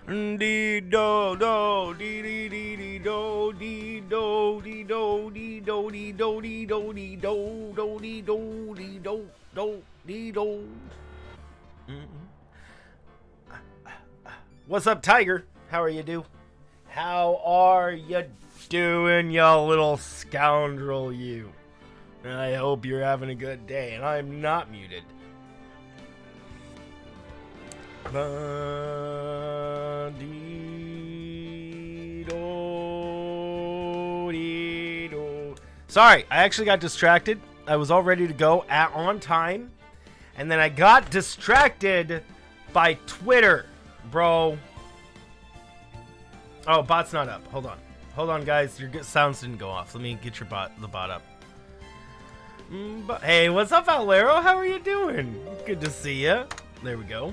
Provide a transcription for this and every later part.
Dee do do dee dee dee dee do dee do dee do dee do dee do dee do dee do do dee do dee do do dee do. What's up, Tiger? How are you do? How are you doing, you little scoundrel, you? I hope you're having a good day, and I'm not muted. Sorry, I actually got distracted. I was all ready to go on time, and then I got distracted by Twitter, bro. Oh, bot's not up. Hold on, guys. Your sounds didn't go off. Let me get the bot up. Hey, what's up, Owlero? How are you doing? Good to see ya. There we go.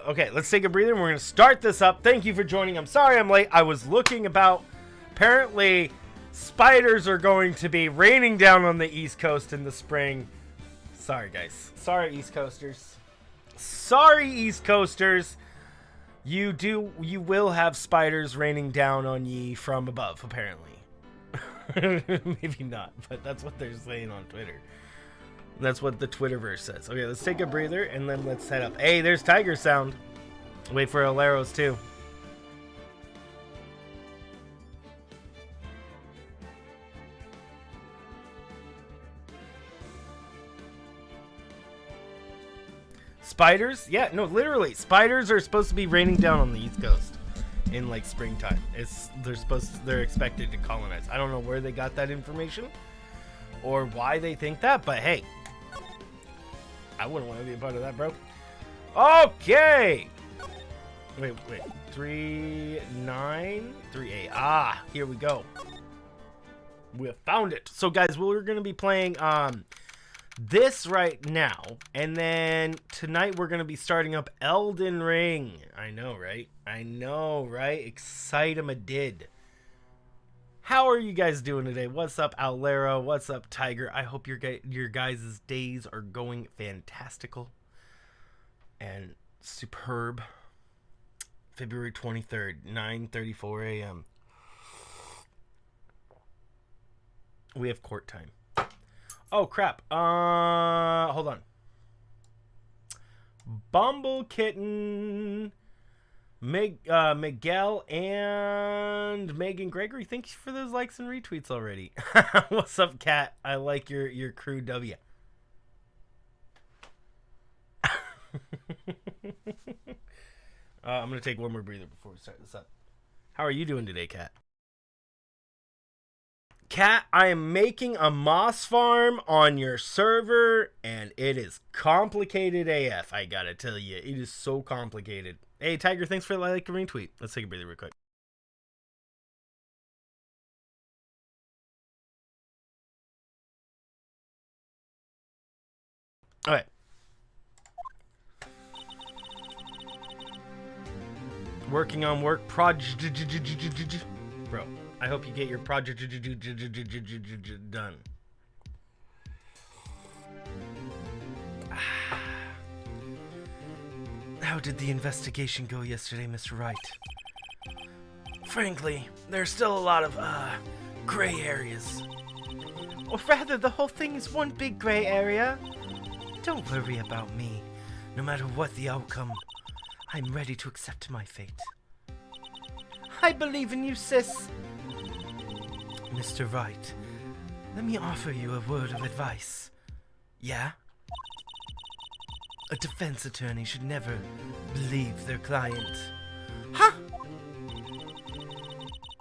Okay, let's take a breather and we're going to start this up. Thank you for joining. I'm sorry I'm late. I was looking about. Apparently, spiders are going to be raining down on the East Coast in the spring. Sorry, guys. Sorry, East Coasters. Sorry, East Coasters. You will have spiders raining down on ye from above, apparently. Maybe not, but that's what they're saying on Twitter. That's what the Twitterverse says. Okay, let's take a breather and then let's head up. Hey, there's Tiger sound. Wait for Owlero's too. Spiders? Yeah, no, literally. Spiders are supposed to be raining down on the East Coast in like springtime. They're expected to colonize. I don't know where they got that information or why they think that, but hey, I wouldn't want to be a part of that, bro. Okay. Wait. 3-9-3-8. Ah, here we go. We have found it. So guys, we're going to be playing this right now, and then tonight we're going to be starting up Elden Ring. I know, right? Excite-em-a-did. How are you guys doing today? What's up, Owlero? What's up, Tiger? I hope your guys' days are going fantastical and superb. February 23rd, 9:34 a.m. We have court time. Oh, crap. Hold on. BumbbleKitten, Miguel, and Megan Gregory. Thank you for those likes and retweets already. What's up, Kat? I like your crew W. I'm going to take one more breather before we start this up. How are you doing today, Kat? Kat, I am making a moss farm on your server, and it is complicated AF, I gotta tell you. It is so complicated. Hey, Tiger, thanks for the like and retweet. Let's take a breather real quick. Alright. Working on work project. Bro, I hope you get your project done. How did the investigation go yesterday, Mr. Wright? Frankly, there's still a lot of, gray areas. Or rather, the whole thing is one big gray area. Don't worry about me. No matter what the outcome, I'm ready to accept my fate. I believe in you, sis. Mr. Wright, let me offer you a word of advice. Yeah? A defense attorney should never believe their client. Huh?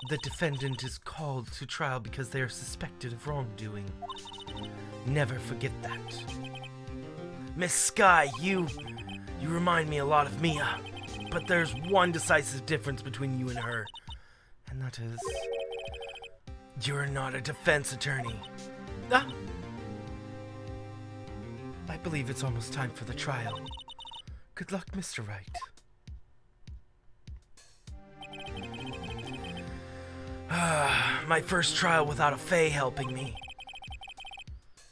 The defendant is called to trial because they are suspected of wrongdoing. Never forget that. Miss Sky, you remind me a lot of Mia. But there's one decisive difference between you and her. And that is, you're not a defense attorney. Ah. I believe it's almost time for the trial. Good luck, Mr. Wright. My first trial without a Fae helping me.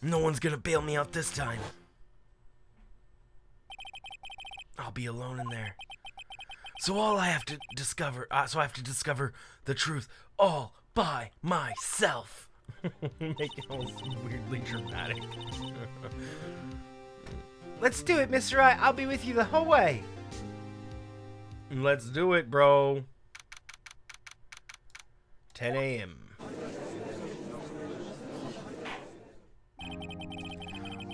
No one's gonna bail me out this time. I'll be alone in there. So I have to discover the truth all by myself. Make it all weirdly dramatic. Let's do it, Mr. Wright. I'll be with you the whole way. Let's do it, bro. 10 a.m.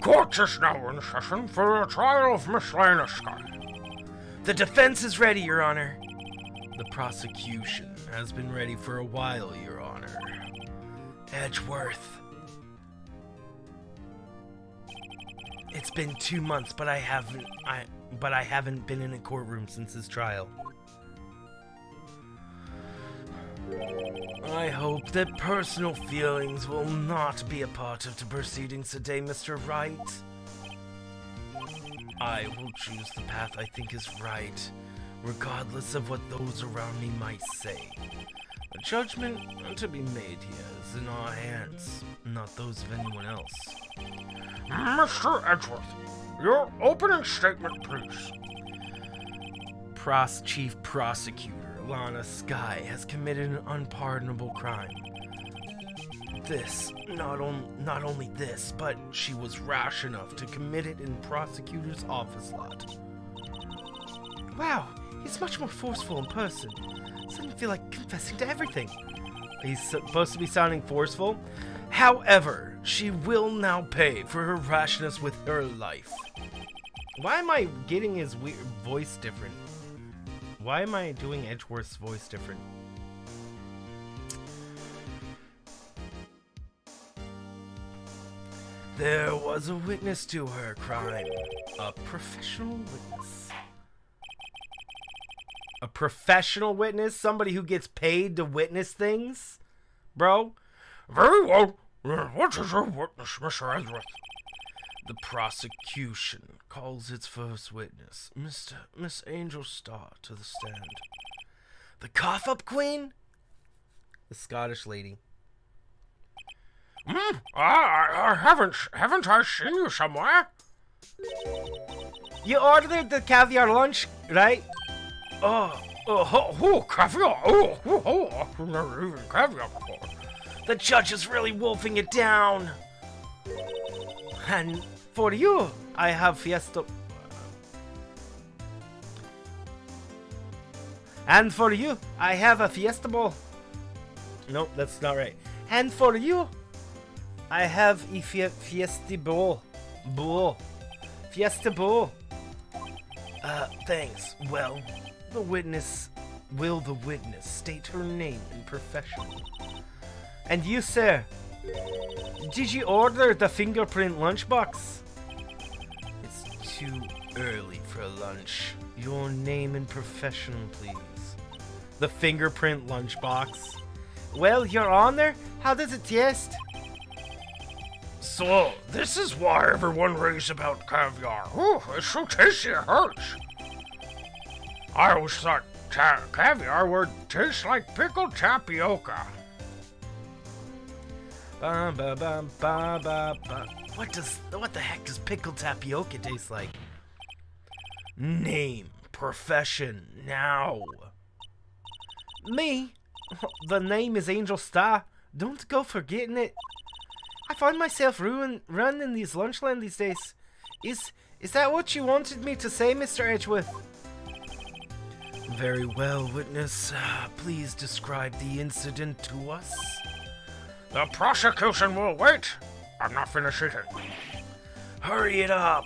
Court is now in session for the trial of Miss Lena Sky. The defense is ready, Your Honor. The prosecution has been ready for a while, Your Honor. Edgeworth. It's been 2 months, but I haven't been in a courtroom since his trial. I hope that personal feelings will not be a part of the proceedings today, Mr. Wright. I will choose the path I think is right, regardless of what those around me might say. The judgment to be made here is in our hands, not those of anyone else. Mr. Edgeworth, your opening statement, please. Chief Prosecutor Lana Sky has committed an unpardonable crime. Not only this, but she was rash enough to commit it in prosecutor's office lot. Wow, he's much more forceful in person. Doesn't feel like confessing to everything. He's supposed to be sounding forceful. However, she will now pay for her rashness with her life. Why am I getting his weird voice different? Why am I doing Edgeworth's voice different? There was a witness to her crime. A professional witness. A professional witness? Somebody who gets paid to witness things? Bro? Very well. What is your witness, Mr. Edgeworth? The prosecution calls its first witness, Miss Angel Star, to the stand. The cough-up queen? The Scottish lady. Haven't I seen you somewhere? You ordered the caviar lunch, right? Caviar. I've never eaten caviar before. The judge is really wolfing it down. And for you, I have fiesta. And for you, I have a fiesta bowl. Nope, that's not right. And for you, I have a fiesta bowl. Fiesta bowl. Thanks. Well, the witness state her name and profession? And you, sir, did you order the fingerprint lunchbox? It's too early for lunch. Your name and profession, please. The fingerprint lunchbox. Well, Your Honor, how does it taste? So, this is why everyone raves about caviar. It's so tasty it hurts. I always thought caviar would taste like pickled tapioca. What the heck does pickled tapioca taste like? Name, profession, now. Me? The name is Angel Star. Don't go forgetting it. I find myself running these lunchland these days. Is that what you wanted me to say, Mr. Edgeworth? Very well, witness. Please describe the incident to us. The prosecution will wait. I'm not finished eating. Hurry it up.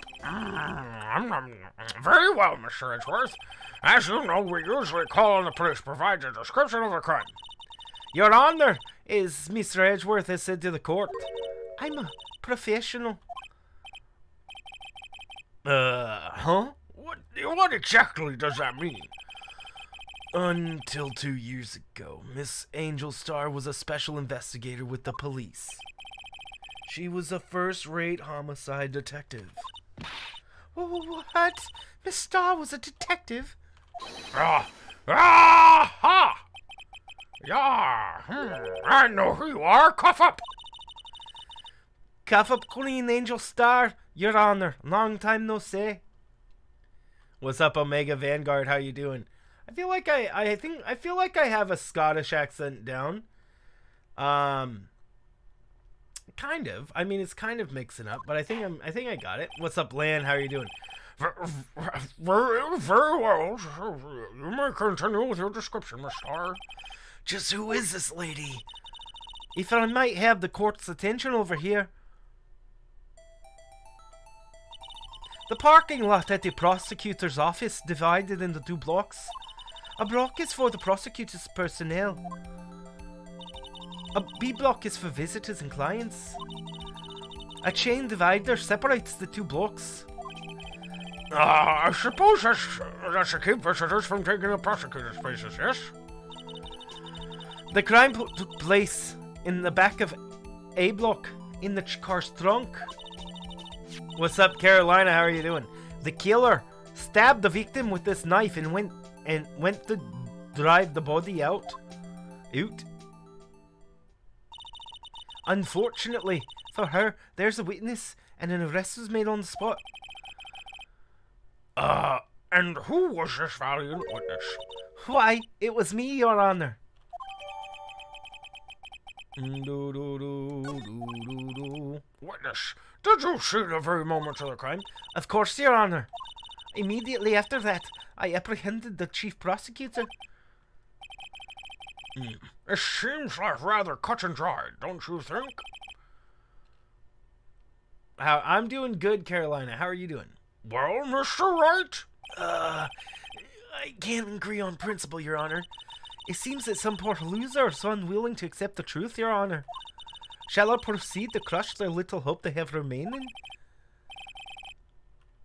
Very well, Mr. Edgeworth. As you know, we usually call on the police to provide a description of the crime. Your Honor, as Mr. Edgeworth has said to the court, I'm a professional. Huh? What exactly does that mean? Until 2 years ago, Miss Angel Star was a special investigator with the police. She was a first-rate homicide detective. What? Miss Star was a detective? Ha! Yeah, I know who you are. Cough up. Cough up, Queen Angel Star. Your Honor, long time no say. What's up, Omega Vanguard? How you doing? I feel like I feel like I have a Scottish accent down. Kind of. I mean, it's kind of mixing up, but I think I got it. What's up, Lan? How are you doing? Very well. You may continue with your description, Mr. Just who is this lady? If I might have the court's attention over here. The parking lot at the prosecutor's office divided into 2 blocks. A block is for the prosecutor's personnel. A B block is for visitors and clients. A chain divider separates the 2 blocks. I suppose that's to keep visitors from taking the prosecutor's places, yes? The crime took place in the back of A block, in the car's trunk. What's up, Carolina? How are you doing? The killer stabbed the victim with this knife and went to drive the body out. Unfortunately for her, there's a witness and an arrest was made on the spot. And who was this valiant witness? Why, it was me, Your Honor. Witness, did you see the very moment of the crime? Of course, Your Honor. Immediately after that, I apprehended the chief prosecutor. It seems like rather cut and dry, don't you think? I'm doing good, Carolina. How are you doing? Well, Mr. Wright? I can't agree on principle, Your Honor. It seems that some poor loser is unwilling to accept the truth, Your Honor. Shall I proceed to crush their little hope they have remaining?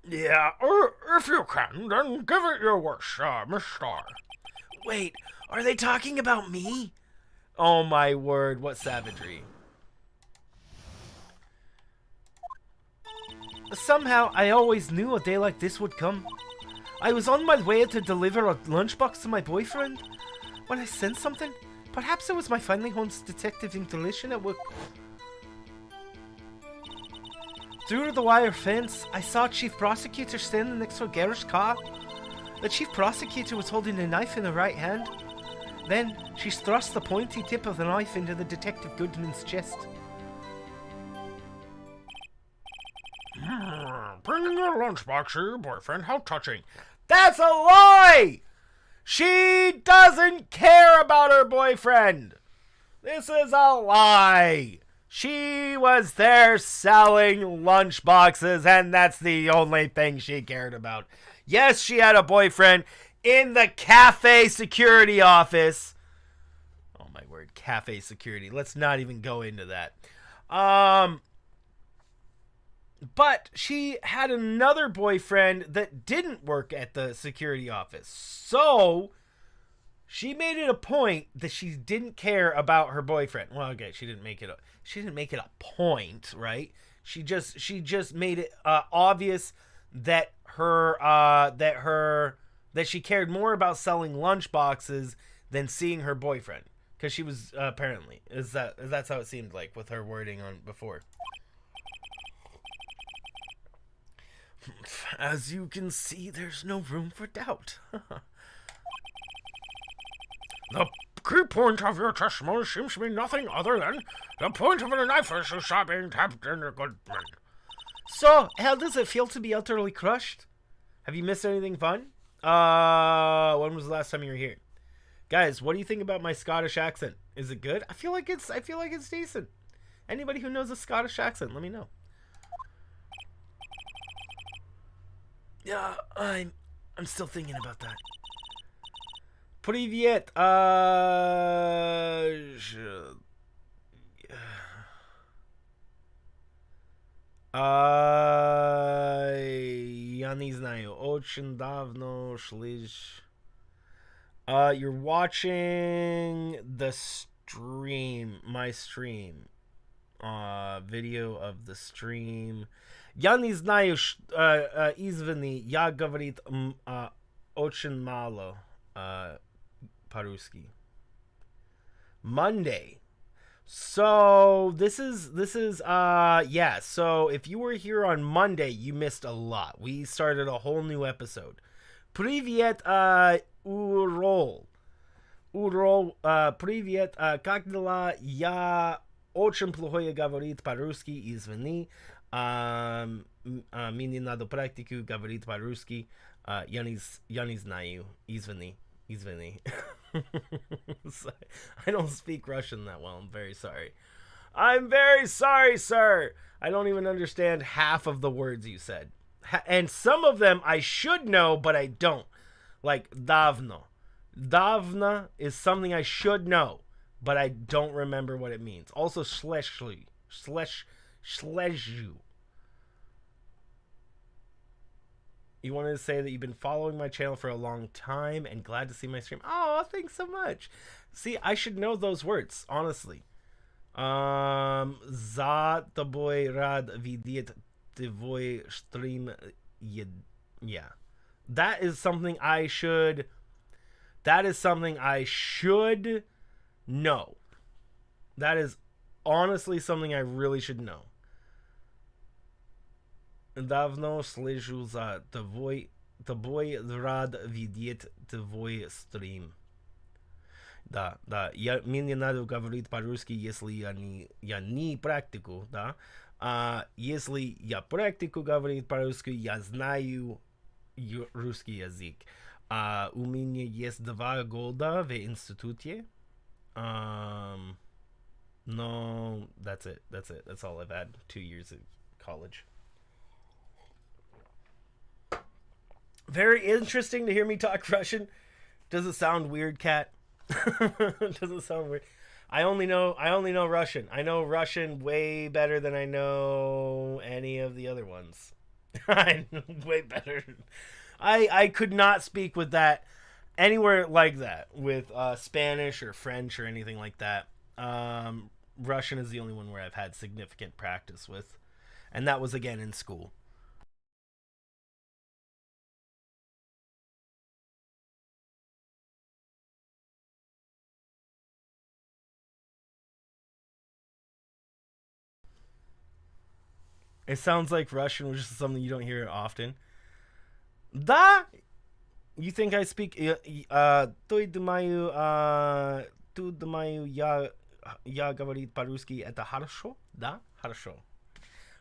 Yeah, if you can, then give it your worst, Mr. Wait, are they talking about me? Oh my word, what savagery. Somehow, I always knew a day like this would come. I was on my way to deliver a lunchbox to my boyfriend when I sensed something. Perhaps it was my finally home's detective intuition at work. Through the wire fence, I saw Chief Prosecutor standing next to a garage car. The Chief Prosecutor was holding a knife in her right hand. Then, she thrust the pointy tip of the knife into the Detective Goodman's chest. Bringing your lunchbox to your boyfriend, how touching. That's a lie! She doesn't care about her boyfriend. This is a lie. She was there selling lunchboxes, and that's the only thing she cared about. Yes, she had a boyfriend in the cafe security office. Oh my word, cafe security. Let's not even go into that. But she had another boyfriend that didn't work at the security office. So she made it a point that she didn't care about her boyfriend. Well, okay, she didn't make it a point, right? She just made it obvious that that she cared more about selling lunchboxes than seeing her boyfriend, because she was apparently that's how it seemed like with her wording on before. As you can see, there's no room for doubt. The key point of your testimony seems to be nothing other than the point of a knife as you saw being tapped in the Goodman. So, how does it feel to be utterly crushed? Have you missed anything fun? When was the last time you were here? Guys, what do you think about my Scottish accent? Is it good? I feel like it's decent. Anybody who knows a Scottish accent, let me know. Yeah, I'm still thinking about that. Привет. Я не знаю. Очень давно шлиш. You're watching the stream, my stream. Video of the stream. Я не знаю, извини, я говорит очень мало по-русски. Monday. So this is so if you were here on Monday, you missed a lot. We started a whole new episode. Привет, Урол. Урол, привет, как дела? Я очень плохо говорит по-русски, извини. Мне надо практику говорить по-русски. Я не знаю, извини. Извини. I don't speak Russian that well. I'm very sorry. I'm very sorry, sir. I don't even understand half of the words you said. And some of them I should know, but I don't. Like davno. Davna is something I should know, but I don't remember what it means. Also, shleshlu. Shleshu. You wanted to say that you've been following my channel for a long time and glad to see my stream. Oh, thanks so much. See, I should know those words, honestly. За тобой рад видеть твой стрим. Yeah. That is something I should know. That is honestly something I really should know. Давно слежу за тобой рад видеть твой стрим. Да. Мне не надо говорить по-русски, если я не практику, да. Если я практику говорить по-русски, я знаю русский язык. У меня есть 2 года в институте. No, that's it. That's all I've had. 2 years of college. Very interesting to hear me talk Russian. Does it sound weird, Kat? Does it sound weird? I only know Russian. I know Russian way better than I know any of the other ones. I know way better. I could not speak with that anywhere like that with Spanish or French or anything like that. Russian is the only one where I've had significant practice with, and that was again in school. It sounds like Russian, which is something you don't hear often. Да! You think I speak... Ты думаю, я говорит по-русски, это хорошо? Да? Хорошо.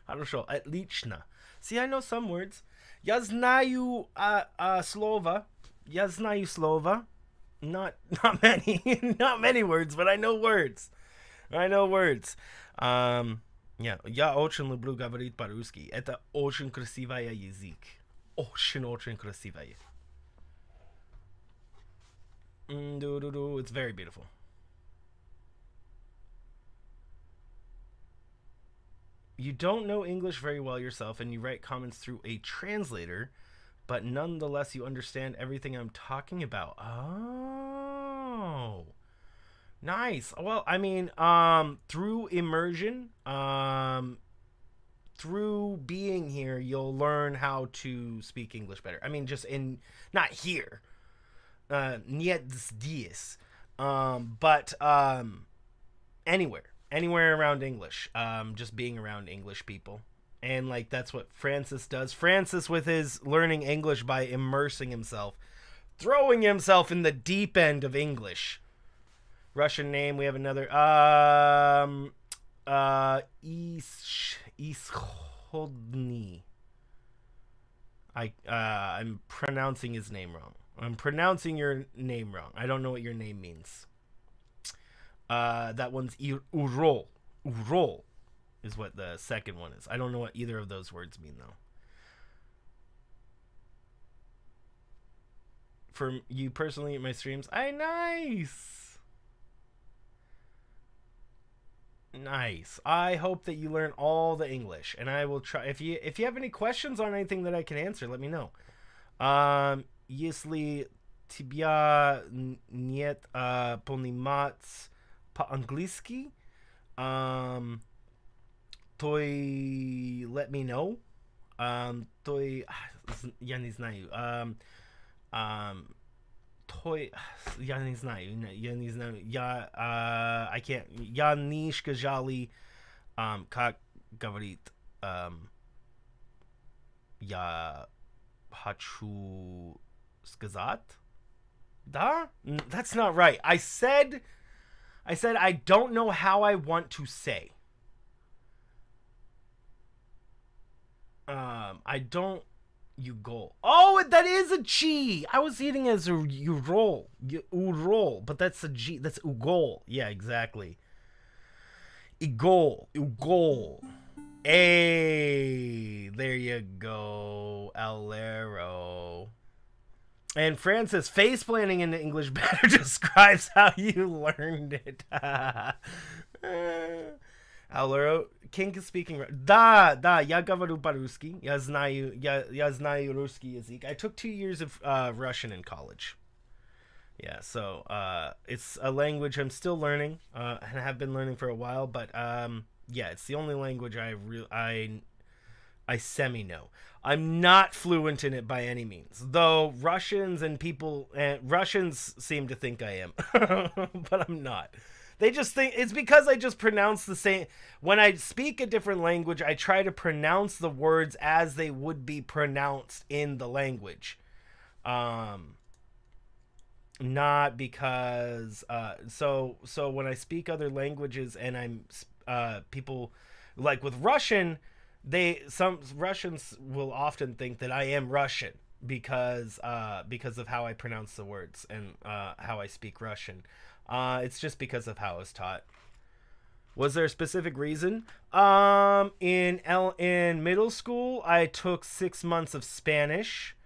Хорошо, отлично. See, I know some words. Я знаю слово. Я знаю слово. Not many. Not many words, but I know words. Yeah, я очень люблю говорить по-русски. Это очень красивый язык. Очень красивый. It's very beautiful. You don't know English very well yourself, and you write comments through a translator, but nonetheless you understand everything I'm talking about. Oh. Nice. Well, I mean, through immersion, through being here, you'll learn how to speak English better. I mean, just not here. Niet здесь. But anywhere around English. Just being around English people. And like that's what Francis does. Francis with his learning English by immersing himself, throwing himself in the deep end of English. Russian name, we have another Ishodny. I'm pronouncing his name wrong. I'm pronouncing your name wrong. I don't know what your name means. That one's Urol. Urol is what the second one is. I don't know what either of those words mean though. For you personally at my streams, nice. Nice. I hope that you learn all the English, and I will try. If you have any questions on anything that I can answer, let me know. Если тебя нет понимать по-английски, то let me know. То я не знаю. Я не знаю. I can't. Я не сказали, как говорит. Я хочу Skazat? Da? That's not right. I said I don't know how I want to say. I don't. You goal. Oh, that is a G. I was eating as a you roll. You roll, but that's a G. That's ugol. Yeah, exactly. Ugol. Hey, there you go, Owlero. And Francis, face planting in English better describes how you learned it. Owlero, King is speaking. Da, я говорю по-русски. Я знаю русский язык. I took 2 years of Russian in college. Yeah, so it's a language I'm still learning and have been learning for a while, but yeah, it's the only language I semi know. I'm not fluent in it by any means, though Russians seem to think I am, but I'm not. They just think it's because I just pronounce the same. When I speak a different language, I try to pronounce the words as they would be pronounced in the language. Not because so when I speak other languages and I'm people like with Russian, some Russians will often think that I am Russian because of how I pronounce the words and how I speak Russian. It's just because of how I was taught. Was there a specific reason? In middle school, I took 6 months of Spanish.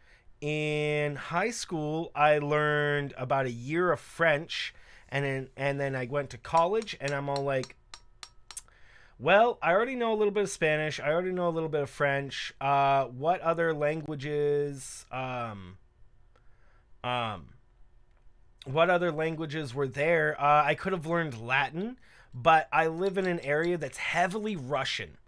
In high school, I learned about a year of French, and then I went to college, and I'm all like, well, I already know a little bit of Spanish. I already know a little bit of French. What other languages? What other languages were there? I could have learned Latin, but I live in an area that's heavily Russian.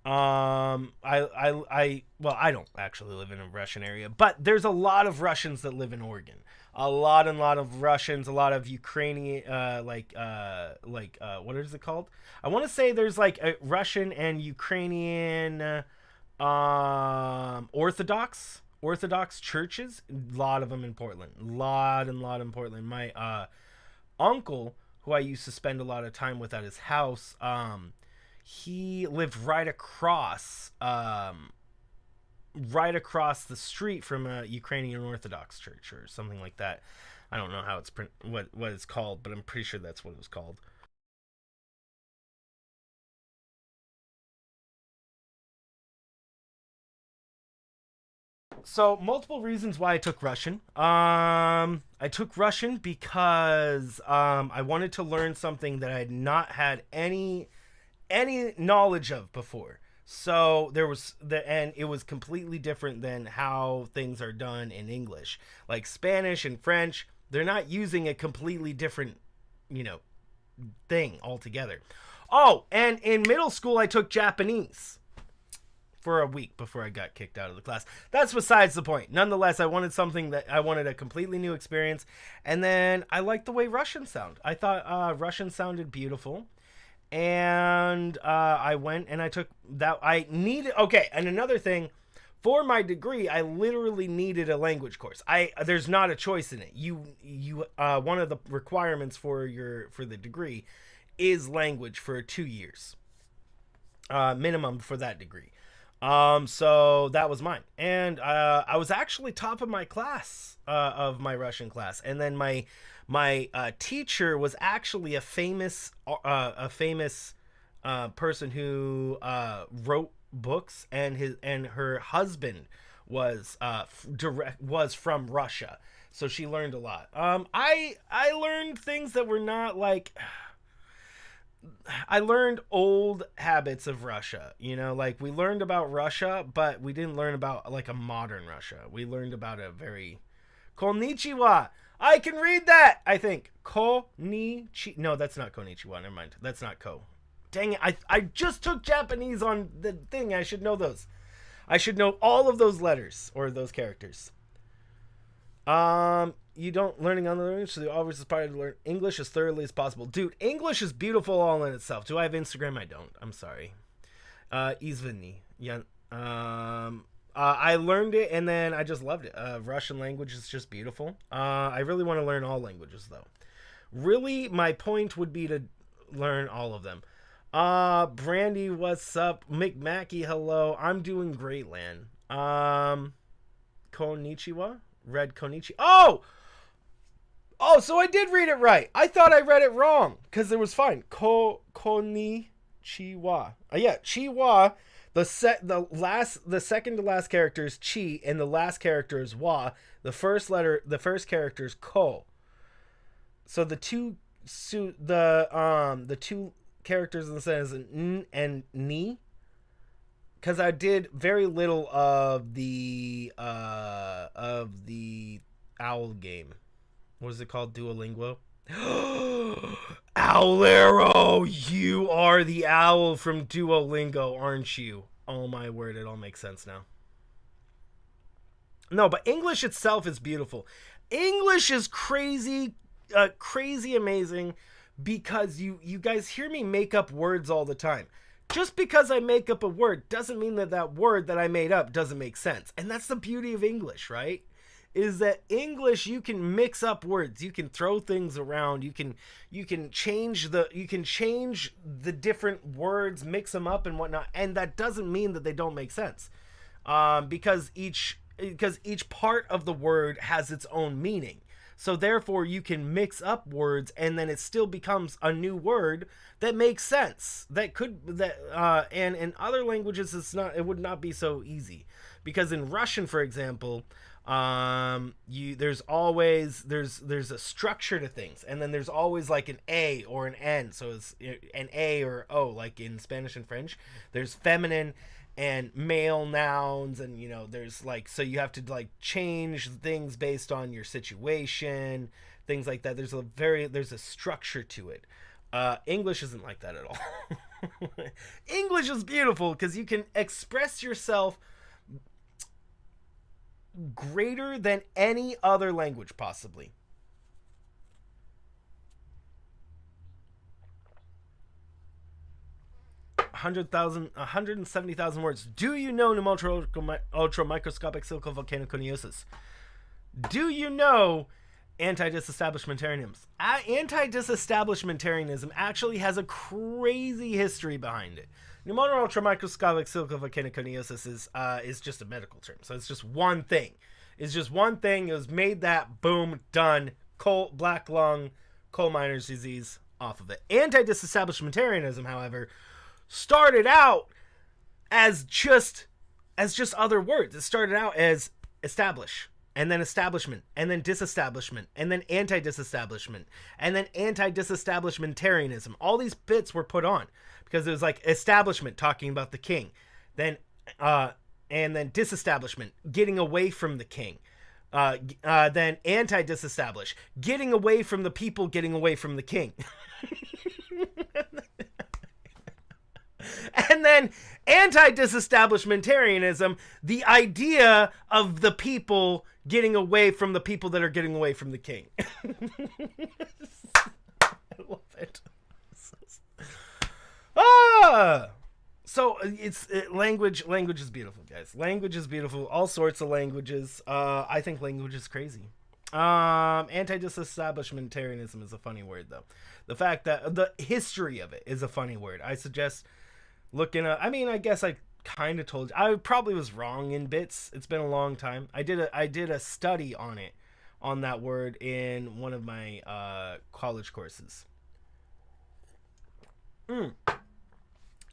I don't actually live in a Russian area, but there's a lot of Russians that live in Oregon. A lot of Russians, a lot of Ukrainian, what is it called? I want to say there's like a Russian and Ukrainian, Orthodox churches. A lot of them in Portland. A lot in Portland. My uncle, who I used to spend a lot of time with at his house, he lived right across the street from a Ukrainian Orthodox church or something like that. I don't know how it's what it's called, but I'm pretty sure that's what it was called. So, multiple reasons why I took Russian. I took Russian because I wanted to learn something that I had not had any knowledge of before. So there was and it was completely different than how things are done in English. Like Spanish and French, they're not using a completely different, thing altogether. Oh, and in middle school I took Japanese for a week before I got kicked out of the class. That's besides the point. Nonetheless, I wanted a completely new experience, and then I liked the way Russian sound. I thought Russian sounded beautiful. And I went and I took that. Okay, and another thing, for my degree, I literally needed a language course. There's not a choice in it. You one of the requirements for the degree is language for 2 years, minimum for that degree. So that was mine, and I was actually top of my class, of my Russian class, and then my teacher was actually a famous person who wrote books, and her husband was from Russia, so she learned a lot. I learned things that were not like. I learned old habits of Russia, like we learned about Russia, but we didn't learn about like a modern Russia. We learned about a very konnichiwa. I can read that, I think. Konnichiwa. No, that's not konnichiwa. Never mind. That's not ko. Dang it. I just took Japanese on the thing. I should know those. I should know all of those letters or those characters. You don't learning on the language, so you always aspire to learn English as thoroughly as possible. Dude, English is beautiful all in itself. Do I have Instagram? I don't. I'm sorry. Izvini. Yeah. I learned it and then I just loved it. Russian language is just beautiful. I really want to learn all languages though. Really, my point would be to learn all of them. Brandy, what's up? McMackey, hello. I'm doing great, Lan. Konnichiwa? Read Konnichiwa. Oh, so I did read it right. I thought I read it wrong because it was fine. Konnichiwa. Yeah, Chiwa. The second to last character is chi, and the last character is wa. The first character is ko. So the two characters in the sentence is n and ni. Because I did very little of the owl game. What is it called? Duolingo? Owlero! You are the owl from Duolingo, aren't you? Oh my word, it all makes sense now. No, but English itself is beautiful. English is crazy amazing because you guys hear me make up words all the time. Just because I make up a word doesn't mean that word that I made up doesn't make sense. And that's the beauty of English, right? Is that English, you can mix up words, you can throw things around, you can change the different words, mix them up and whatnot, and that doesn't mean that they don't make sense, because each part of the word has its own meaning. So therefore, you can mix up words, and then it still becomes a new word that makes sense. And in other languages, it would not be so easy, because in Russian, for example, there's a structure to things, and then there's always like an A or an N. So it's an A or O, like in Spanish and French. There's feminine and male nouns, and there's like, so you have to like change things based on your situation, things like that. There's a structure to it. English isn't like that at all. English is beautiful because you can express yourself greater than any other language possibly. 170,000 words. Do you know ultra microscopic volcanoconiosis? Do you know anti-disestablishmentarianism? Anti-disestablishmentarianism actually has a crazy history behind it. Pneumonia ultra microscopic volcanoconiosis is just a medical term, so it's just one thing. It's just one thing. It was made that, boom, done. Black lung, coal miner's disease, off of it. Anti-disestablishmentarianism, however, started out as just other words. It started out as establish, and then establishment, and then disestablishment, and then anti-disestablishment, and then anti-disestablishmentarianism. All these bits were put on because it was like establishment, talking about the king, then and then disestablishment, getting away from the king, then anti-disestablish, getting away from the people, getting away from the king. And then anti-disestablishmentarianism, the idea of the people getting away from the people that are getting away from the king. I love it. So language is beautiful, guys. Language is beautiful. All sorts of languages. I think language is crazy. Anti-disestablishmentarianism is a funny word, though. The fact that the history of it is a funny word. I suggest looking up. I mean, I guess I kind of told you. I probably was wrong in bits. It's been a long time. I did a study on it, on that word, in one of my college courses.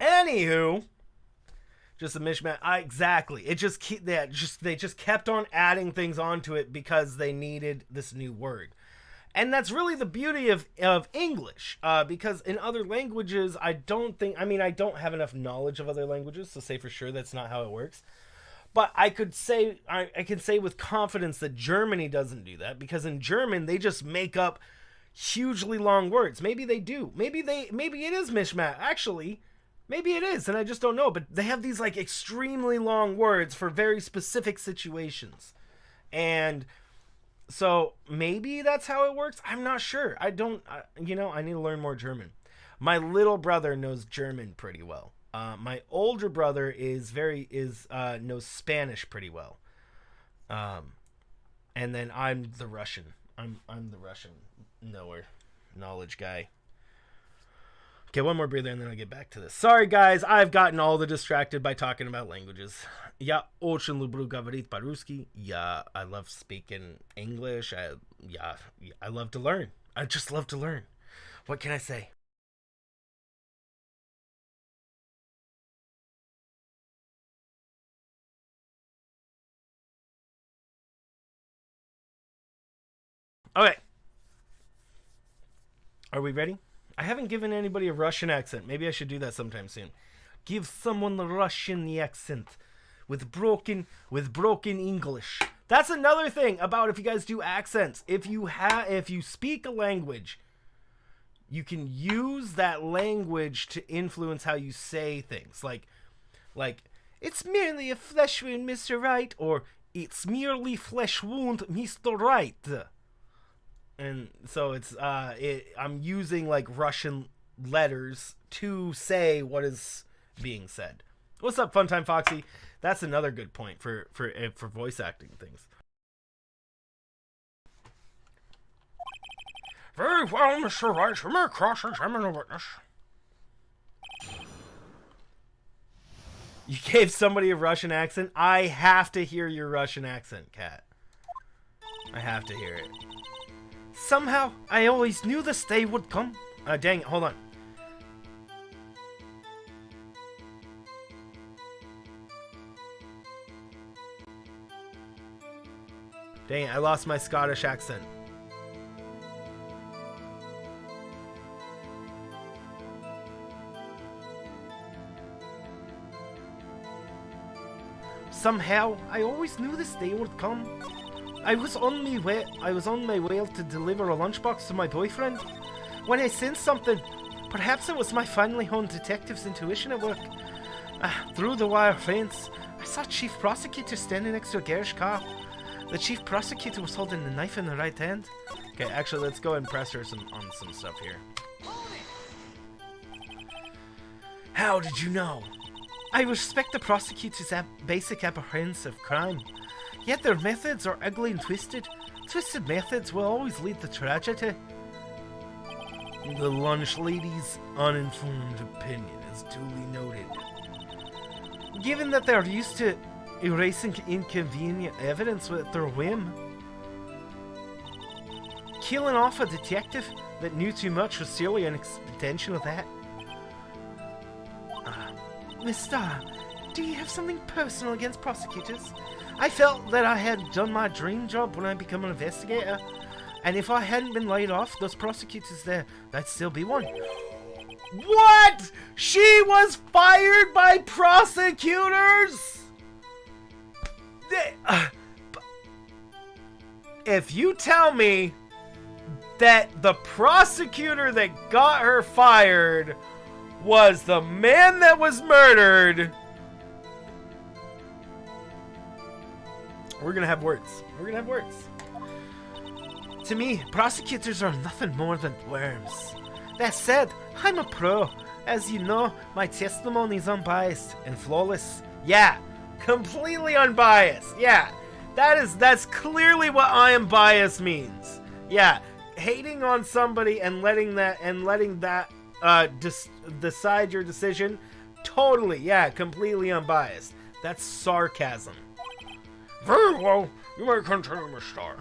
Anywho, just a mishmash. Exactly. It they just kept on adding things onto it because they needed this new word. And that's really the beauty of English, because in other languages, I don't have enough knowledge of other languages to say for sure that's not how it works. But I can say with confidence that Germany doesn't do that, because in German, they just make up hugely long words. Maybe they do. Maybe it is mishmash. Actually, maybe it is, and I just don't know. But they have these like extremely long words for very specific situations. And so maybe that's how it works. I'm not sure. I need to learn more German. My little brother knows German pretty well. My older brother knows Spanish pretty well. And then I'm the Russian. I'm the Russian knowledge guy. Okay, one more breather and then I'll get back to this. Sorry guys, I've gotten all the distracted by talking about languages. Я очень люблю говорить по-русски. I love speaking English. I love to learn. I just love to learn. What can I say? Okay. Are we ready? I haven't given anybody a Russian accent. Maybe I should do that sometime soon. Give someone the Russian accent with broken English. That's another thing about if you guys do accents. If you speak a language, you can use that language to influence how you say things. Like it's merely a flesh wound, Mr. Wright, or it's merely flesh wound, Mr. Wright. And so it's I'm using like Russian letters to say what is being said. What's up, Funtime Foxy? That's another good point for voice acting things. Very well, Mr. Wright. You may cross-examine the witness. You gave somebody a Russian accent? I have to hear your Russian accent, Kat. I have to hear it. Somehow, I always knew this day would come. Dang it, hold on. Dang it, I lost my Scottish accent. Somehow, I always knew this day would come. I was on my way to deliver a lunchbox to my boyfriend when I sensed something. Perhaps it was my finely honed detective's intuition at work. Through the wire fence, I saw Chief Prosecutor standing next to a garage car. The Chief Prosecutor was holding a knife in the right hand. Okay, actually, let's go and press her on some stuff here. How did you know? I respect the prosecutor's basic apprehension of crime. Yet their methods are ugly and twisted. Twisted methods will always lead to tragedy. The lunch lady's uninformed opinion is duly noted. Given that they're used to erasing inconvenient evidence with their whim, killing off a detective that knew too much was surely an extension of that. Mister, do you have something personal against prosecutors? I felt that I had done my dream job when I became an investigator, and if I hadn't been laid off, those prosecutors there, I'd still be one. What? She was fired by prosecutors? If you tell me that the prosecutor that got her fired was the man that was murdered, we're gonna have words. We're gonna have words. To me, prosecutors are nothing more than worms. That said, I'm a pro. As you know, my testimony is unbiased and flawless. Yeah, completely unbiased. Yeah, that's clearly what I am biased means. Yeah, hating on somebody and letting that decide your decision. Totally, yeah, completely unbiased. That's sarcasm. Very well. You may continue, Miss Star.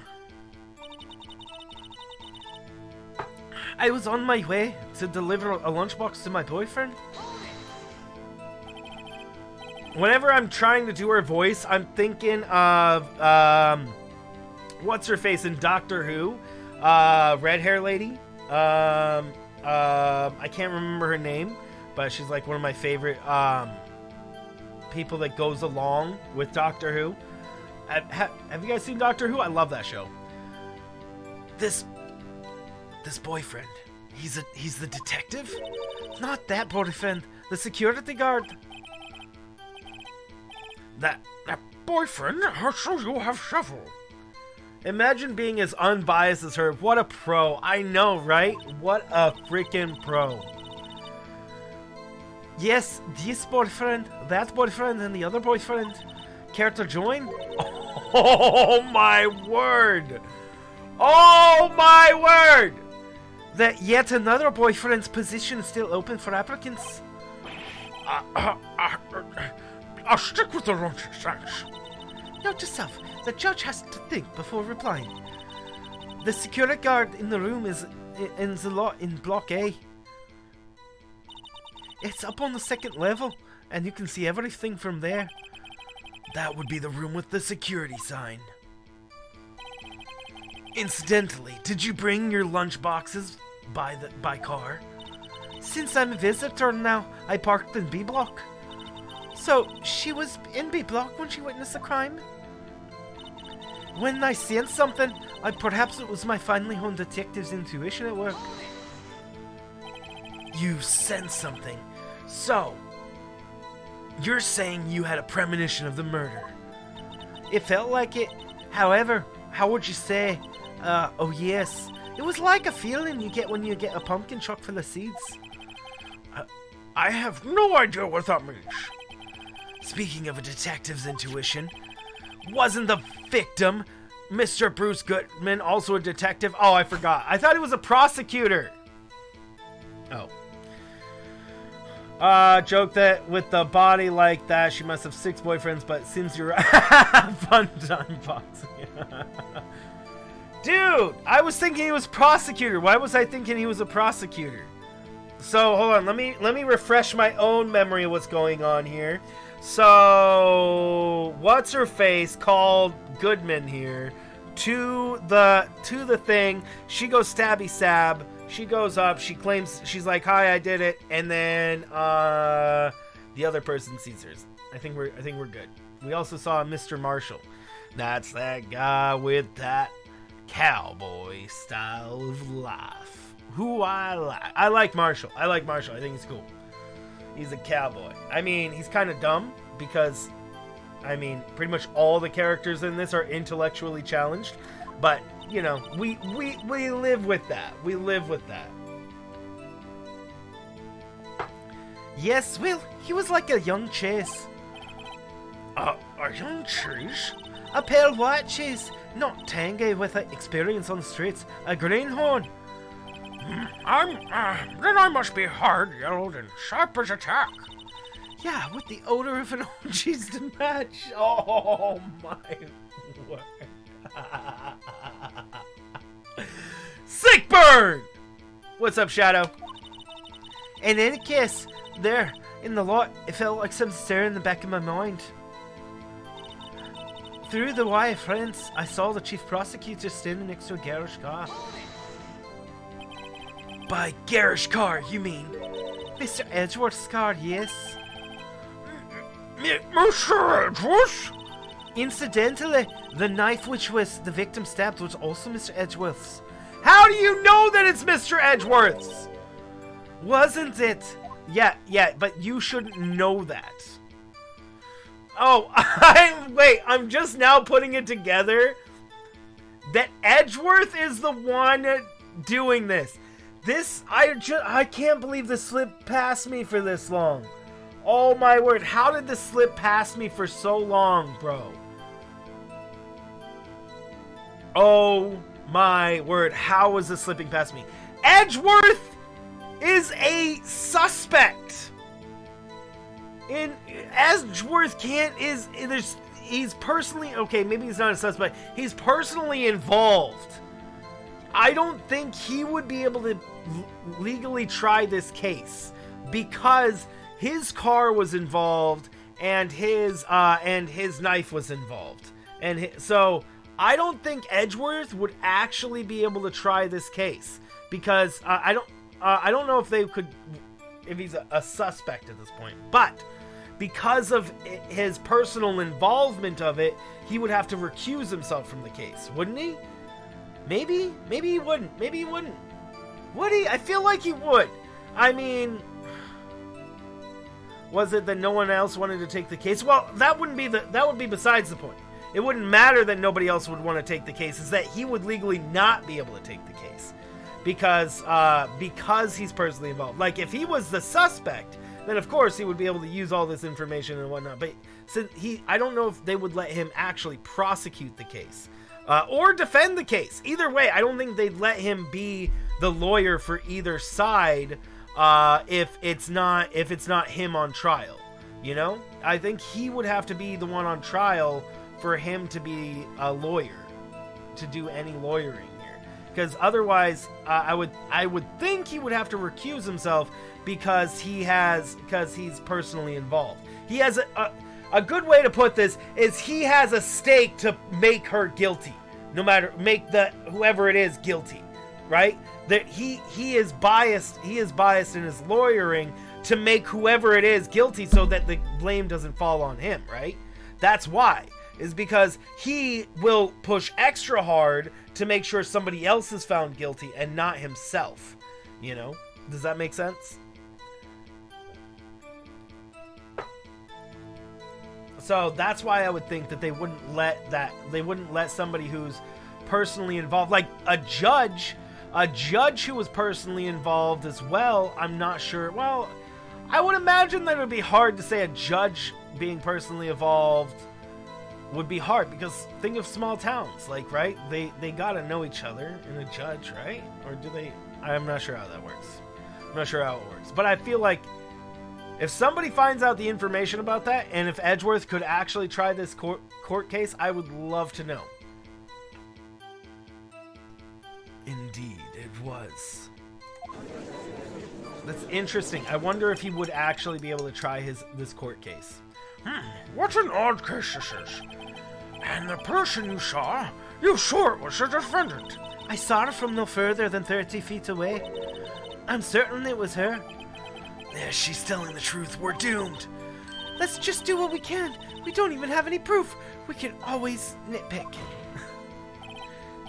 I was on my way to deliver a lunchbox to my boyfriend. Whenever I'm trying to do her voice, I'm thinking of what's her face in Doctor Who, red hair lady. I can't remember her name, but she's like one of my favorite people that goes along with Doctor Who. Have you guys seen Doctor Who? I love that show. This boyfriend, he's the detective? Not that boyfriend, the security guard. That boyfriend? So you have several. Imagine being as unbiased as her. What a pro. I know, right? What a freaking pro. Yes, this boyfriend, that boyfriend, and the other boyfriend. Care to join? Oh my word! Oh my word! That yet another boyfriend's position is still open for applicants. I'll stick with the Roger, thanks. Note to self, the judge has to think before replying. The security guard in the room is in the lot in Block A. It's up on the second level, and you can see everything from there. That would be the room with the security sign. Incidentally, did you bring your lunch boxes by car? Since I'm a visitor now, I parked in B block. So, she was in B block when she witnessed the crime? When I sensed something, perhaps it was my finely honed detective's intuition at work. You sensed something. So, you're saying you had a premonition of the murder. It felt like it. However, how would you say? Oh yes. It was like a feeling you get when you get a pumpkin chock full of seeds. I have no idea what that means. Speaking of a detective's intuition, wasn't the victim, Mr. Bruce Goodman, also a detective? Oh, I forgot. I thought he was a prosecutor. Oh. Joke that with the body like that, she must have 6 boyfriends, but since you're fun time boxing. Dude, I was thinking he was prosecutor. Why was I thinking he was a prosecutor? So, hold on. Let me refresh my own memory of what's going on here. So, what's her face called Goodman here to the thing. She goes stabby stab. She goes up. She claims she's like, "Hi, I did it," and then the other person sees hers. I think we're good. We also saw Mr. Marshall. That's that guy with that cowboy style of life. Who I like. I like Marshall. I think he's cool. He's a cowboy. I mean, he's kind of dumb because, I mean, pretty much all the characters in this are intellectually challenged. But, you know, we live with that. We live with that. Yes, Will, he was like a young Chase. A young Chase? A pale white Chase, not tangy with experience on the streets. A greenhorn. Then I must be hard-yellowed and sharp as a tack. Yeah, with the odor of an old cheese to match. Oh my word. Sick burn! What's up, Shadow? In any case, there, in the lot, it felt like something staring in the back of my mind. Through the wire fence, I saw the chief prosecutor standing next to a garage car. By garish car, you mean? Mr. Edgeworth's car, yes. Mr. Edgeworth? Incidentally, the knife which was the victim stabbed was also Mr. Edgeworth's. How do you know that it's Mr. Edgeworth's? Wasn't it? Yeah, but you shouldn't know that. Oh, I'm just now putting it together that Edgeworth is the one doing this. I can't believe this slipped past me for this long. Oh my word, how did this slip past me for so long, bro? Oh my word, how was this slipping past me? Edgeworth is a suspect. He's personally, okay, maybe he's not a suspect. He's personally involved. I don't think he would be able to legally try this case because his car was involved and his knife was involved. So I don't think Edgeworth would actually be able to try this case because I don't know if he's a suspect at this point, but because of his personal involvement of it, he would have to recuse himself from the case, wouldn't he? Maybe he wouldn't. Would he? I feel like he would. I mean, was it that no one else wanted to take the case? Well, that would be besides the point. It wouldn't matter that nobody else would want to take the case. It's that he would legally not be able to take the case because he's personally involved. Like if he was the suspect, then of course he would be able to use all this information and whatnot. But since I don't know if they would let him actually prosecute the case or defend the case. Either way, I don't think they'd let him be the lawyer for either side if it's not him on trial. You know, I think he would have to be the one on trial for him to be a lawyer, to do any lawyering here. Because otherwise, I would think he would have to recuse himself because he's personally involved. He has a good way to put this is he has a stake to make her guilty, make whoever it is guilty, right? That he is biased. He is biased in his lawyering to make whoever it is guilty so that the blame doesn't fall on him, right? That's why, is because he will push extra hard to make sure somebody else is found guilty and not himself, you know? Does that make sense? So that's why I would think that they wouldn't let somebody who's personally involved, like a judge who was personally involved as well. I'm not sure. Well, I would imagine that it would be hard to say a judge being personally involved would be hard, because think of small towns, like, right? They gotta know each other in a judge, right? Or do they? I'm not sure how that works. I'm not sure how it works. But I feel like if somebody finds out the information about that, and if Edgeworth could actually try this court case, I would love to know. Indeed, it was. That's interesting. I wonder if he would actually be able to try this court case. What an odd case this is. And the person you saw it was the defendant. I saw her from no further than 30 feet away. I'm certain it was her. Yeah, she's telling the truth. We're doomed. Let's just do what we can. We don't even have any proof. We can always nitpick.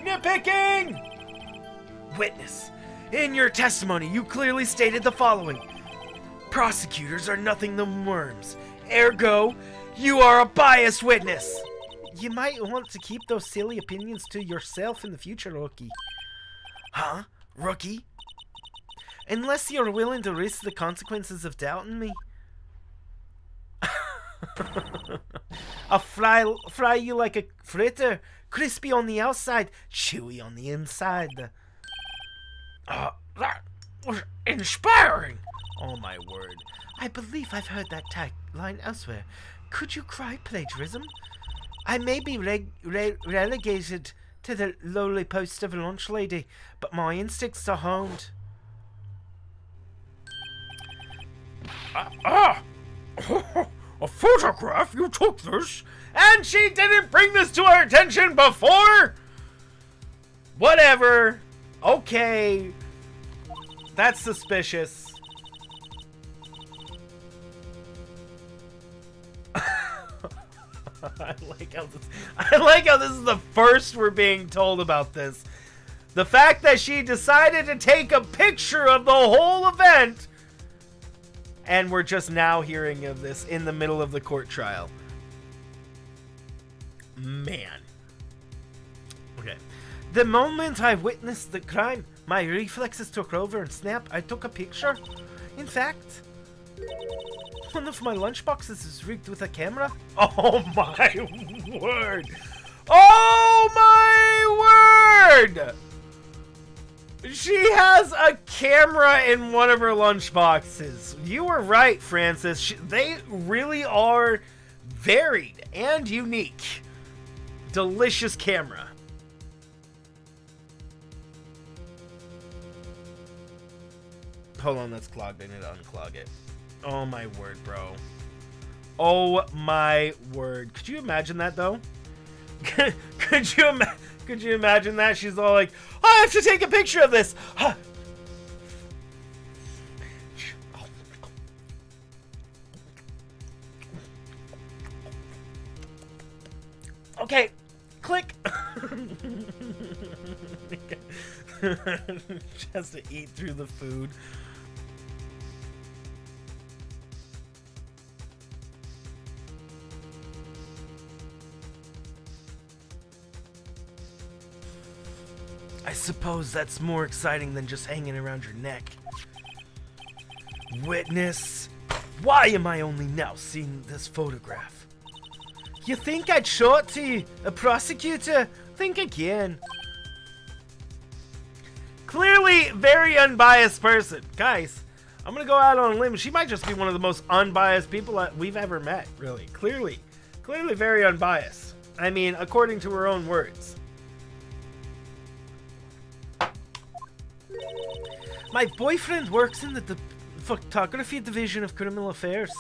Nitpicking! Witness, in your testimony, you clearly stated the following. Prosecutors are nothing but worms. Ergo, you are a biased witness. You might want to keep those silly opinions to yourself in the future, Rookie. Huh? Rookie? Unless you're willing to risk the consequences of doubting me. I'll fry you like a fritter, crispy on the outside, chewy on the inside. That was inspiring. Oh my word. I believe I've heard that tagline elsewhere. Could you cry plagiarism? I may be relegated to the lowly post of a lunch lady, but my instincts are honed. A photograph? You took this? And she didn't bring this to our attention before? Whatever. Okay. That's suspicious. I like how this is the first we're being told about this. The fact that she decided to take a picture of the whole event, and we're just now hearing of this in the middle of the court trial. Man. Okay. The moment I witnessed the crime, my reflexes took over and snap, I took a picture. In fact, one of my lunchboxes is rigged with a camera. Oh my word! Oh my word! She has a camera in one of her lunchboxes. You were right, Francis. They really are varied and unique. Delicious camera. Hold on, that's clogged. I need to unclog it. Oh my word, bro. Oh my word. Could you imagine that, though? Could you imagine that? She's all like, I have to take a picture of this. Okay, click. She has to eat through the food. I suppose that's more exciting than just hanging around your neck. Witness, Why am I only now seeing this photograph? You think I'd show it to a prosecutor? Think again. Clearly, very unbiased person. Guys, I'm gonna go out on a limb. She might just be one of the most unbiased people that we've ever met, really. Clearly very unbiased. I mean, according to her own words. My boyfriend works in the photography division of criminal affairs.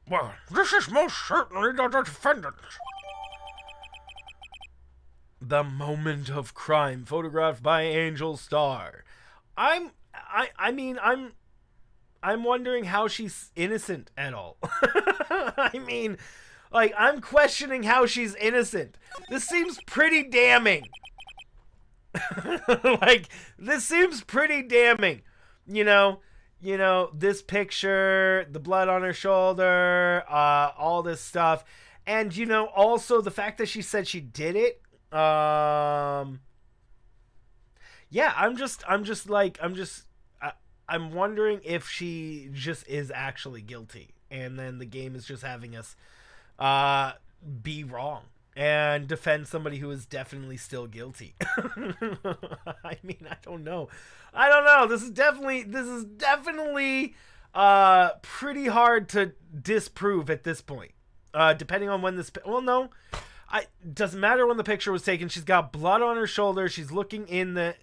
Well, this is most certainly the defendant. The moment of crime, photographed by Angel Star. I'm wondering how she's innocent at all. I mean, like, I'm questioning how she's innocent. This seems pretty damning. Like, this seems pretty damning. You know, this picture, the blood on her shoulder, all this stuff. And, also the fact that she said she did it. Yeah, I'm wondering if she just is actually guilty, and then the game is just having us be wrong and defend somebody who is definitely still guilty. I mean, I don't know. This is definitely pretty hard to disprove at this point. Depending on when this, doesn't matter when the picture was taken. She's got blood on her shoulder. She's looking in the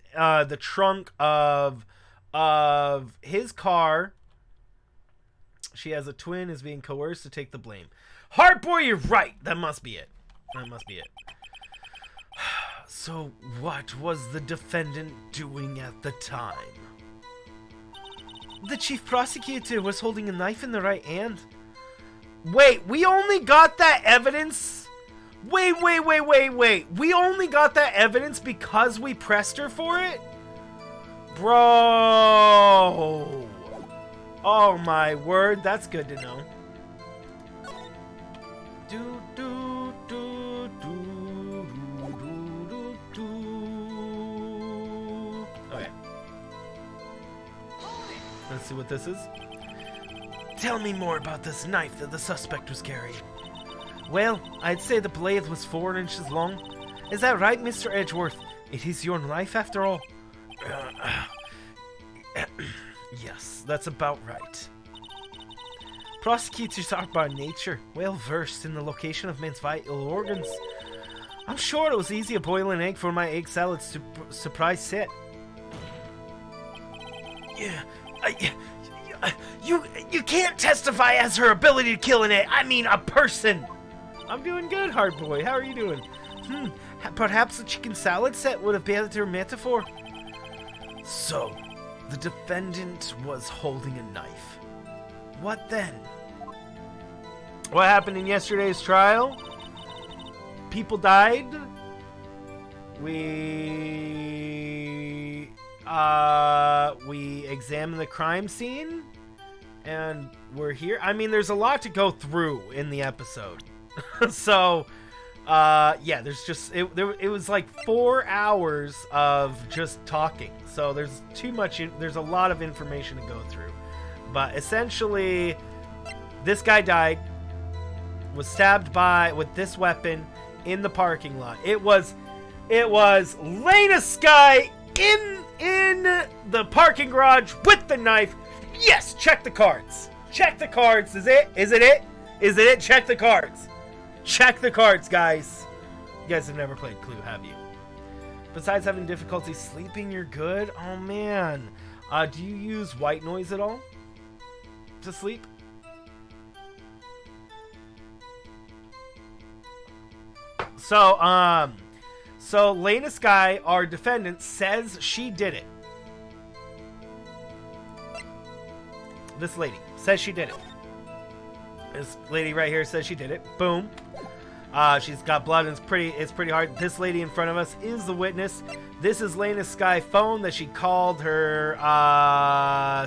trunk of his car. She has a twin, is being coerced to take the blame. Heartboy, you're right. That must be it. So what was the defendant doing at the time? The chief prosecutor was holding a knife in the right hand. Wait, we only got that evidence? Wait. We only got that evidence because we pressed her for it? Bro. Oh my word, that's good to know. Okay. Let's see what this is. Tell me more about this knife that the suspect was carrying. Well, I'd say the blade was 4 inches long. Is that right, Mr. Edgeworth? It is your knife, after all. Yes, that's about right. Prosecutors are by nature well versed in the location of men's vital organs. I'm sure it was easy to boil an egg for my egg salad surprise set. Yeah, you can't testify as her ability to kill an egg. I mean, a person. I'm doing good, Hardboy. How are you doing? Perhaps the chicken salad set would have been her metaphor. So, the defendant was holding a knife. What then? What happened in yesterday's trial? People died. We examined the crime scene, and we're here. I mean, there's a lot to go through in the episode. So, yeah, there's just it was like 4 hours of just talking. So there's too much. There's a lot of information to go through. But essentially, this guy died. Was stabbed with this weapon in the parking lot. It was Lena Sky in the parking garage with the knife. Yes, check the cards. Check the cards. Is it it? Check the cards. Check the cards, guys. You guys have never played Clue, have you? Besides having difficulty sleeping, you're good? Oh, man. Do you use white noise at all to sleep? So Lena Sky, our defendant, says she did it. This lady says she did it. This lady right here says she did it. Boom. She's got blood and it's pretty hard. This lady in front of us is the witness. This is Lena Sky's phone that she called her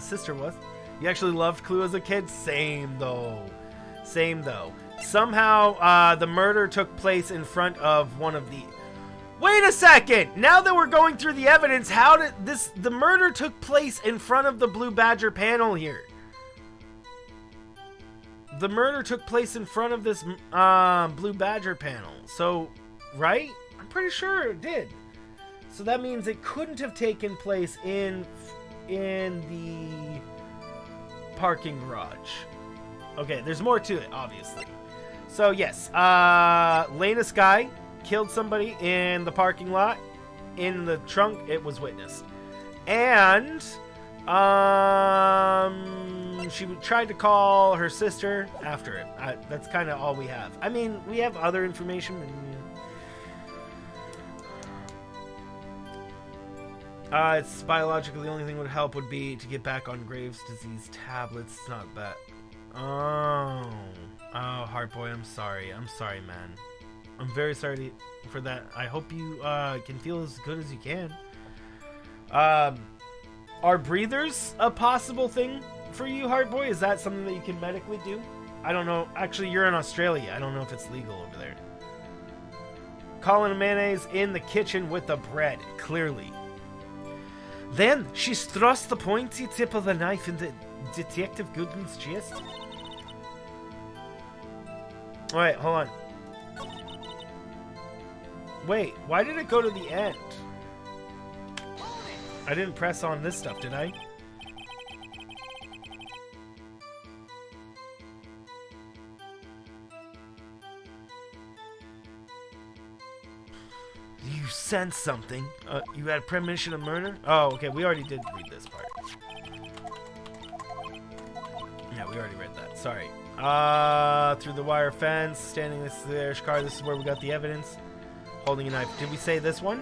sister with. You actually loved Clue as a kid? Same though. Somehow, the murder took place in front of one of the... Wait a second! Now that we're going through the evidence, how did the murder took place in front of the Blue Badger panel here? the murder took place in front of this Blue Badger panel. So, right? I'm pretty sure it did. So that means it couldn't have taken place in the parking garage. Okay, there's more to it, obviously. So, yes, Lena Sky killed somebody in the parking lot. In the trunk, it was witnessed. And she tried to call her sister after it. That's kind of all we have. I mean, we have other information. It's biological. The only thing that would help would be to get back on Graves' disease tablets. It's not bad. Oh, Heartboy, I'm sorry. I'm sorry, man. I'm very sorry for that. I hope you can feel as good as you can. Are breathers a possible thing for you, Heartboy? Is that something that you can medically do? I don't know. Actually, you're in Australia. I don't know if it's legal over there. Colin mayonnaise in the kitchen with the bread, clearly. Then she thrust the pointy tip of the knife into Detective Goodman's chest. Wait, hold on. Wait, why did it go to the end? I didn't press on this stuff, did I? You sense something. You had premonition of murder? Oh, okay, we already did read this part. Yeah, we already read that. Sorry. Through the wire fence, standing next to the Irish car. This is where we got the evidence. Holding a knife. Did we say this one?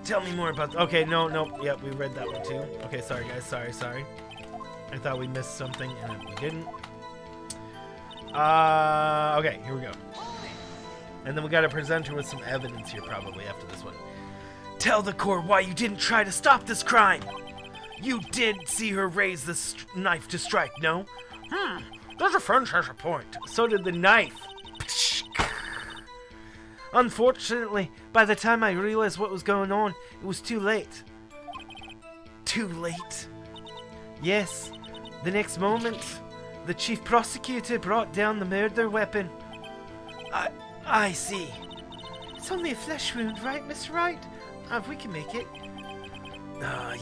Tell me more about... Okay, no. Yep, we read that one too. Okay, sorry, guys. Sorry. I thought we missed something, and we didn't. Okay, here we go. And then we got to present her with some evidence here, probably, after this one. Tell the court why you didn't try to stop this crime. You did see her raise the knife to strike, no? The defense has a point. So did the knife. Unfortunately, by the time I realized what was going on, it was too late. Too late? Yes. The next moment, the chief prosecutor brought down the murder weapon. I see. It's only a flesh wound, right, Mr. Wright? We can make it.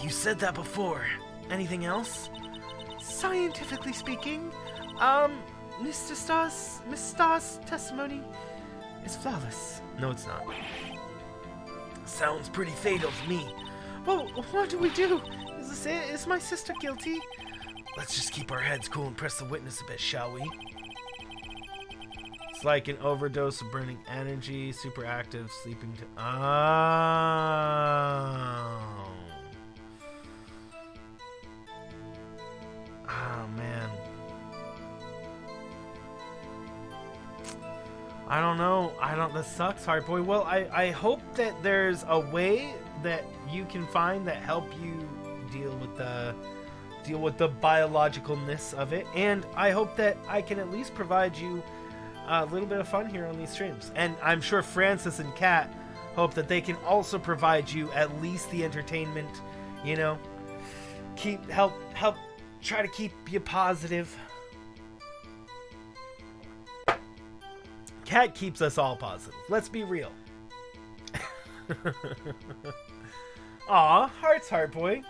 You said that before. Anything else? Scientifically speaking, Miss Starr's testimony is flawless. No, it's not. Sounds pretty fatal to me. Well, what do we do? Is this it? Is my sister guilty? Let's just keep our heads cool and press the witness a bit, shall we? It's like an overdose of burning energy, super active, sleeping to... Oh, man. I don't know. That sucks, Heartboy. Well, I hope that there's a way that you can find that help you deal with the biologicalness of it, and I hope that I can at least provide you a little bit of fun here on these streams. And I'm sure Francis and Kat hope that they can also provide you at least the entertainment, you know, help try to keep you positive. Kat keeps us all positive. Let's be real. Aw, hearts, Heartboy.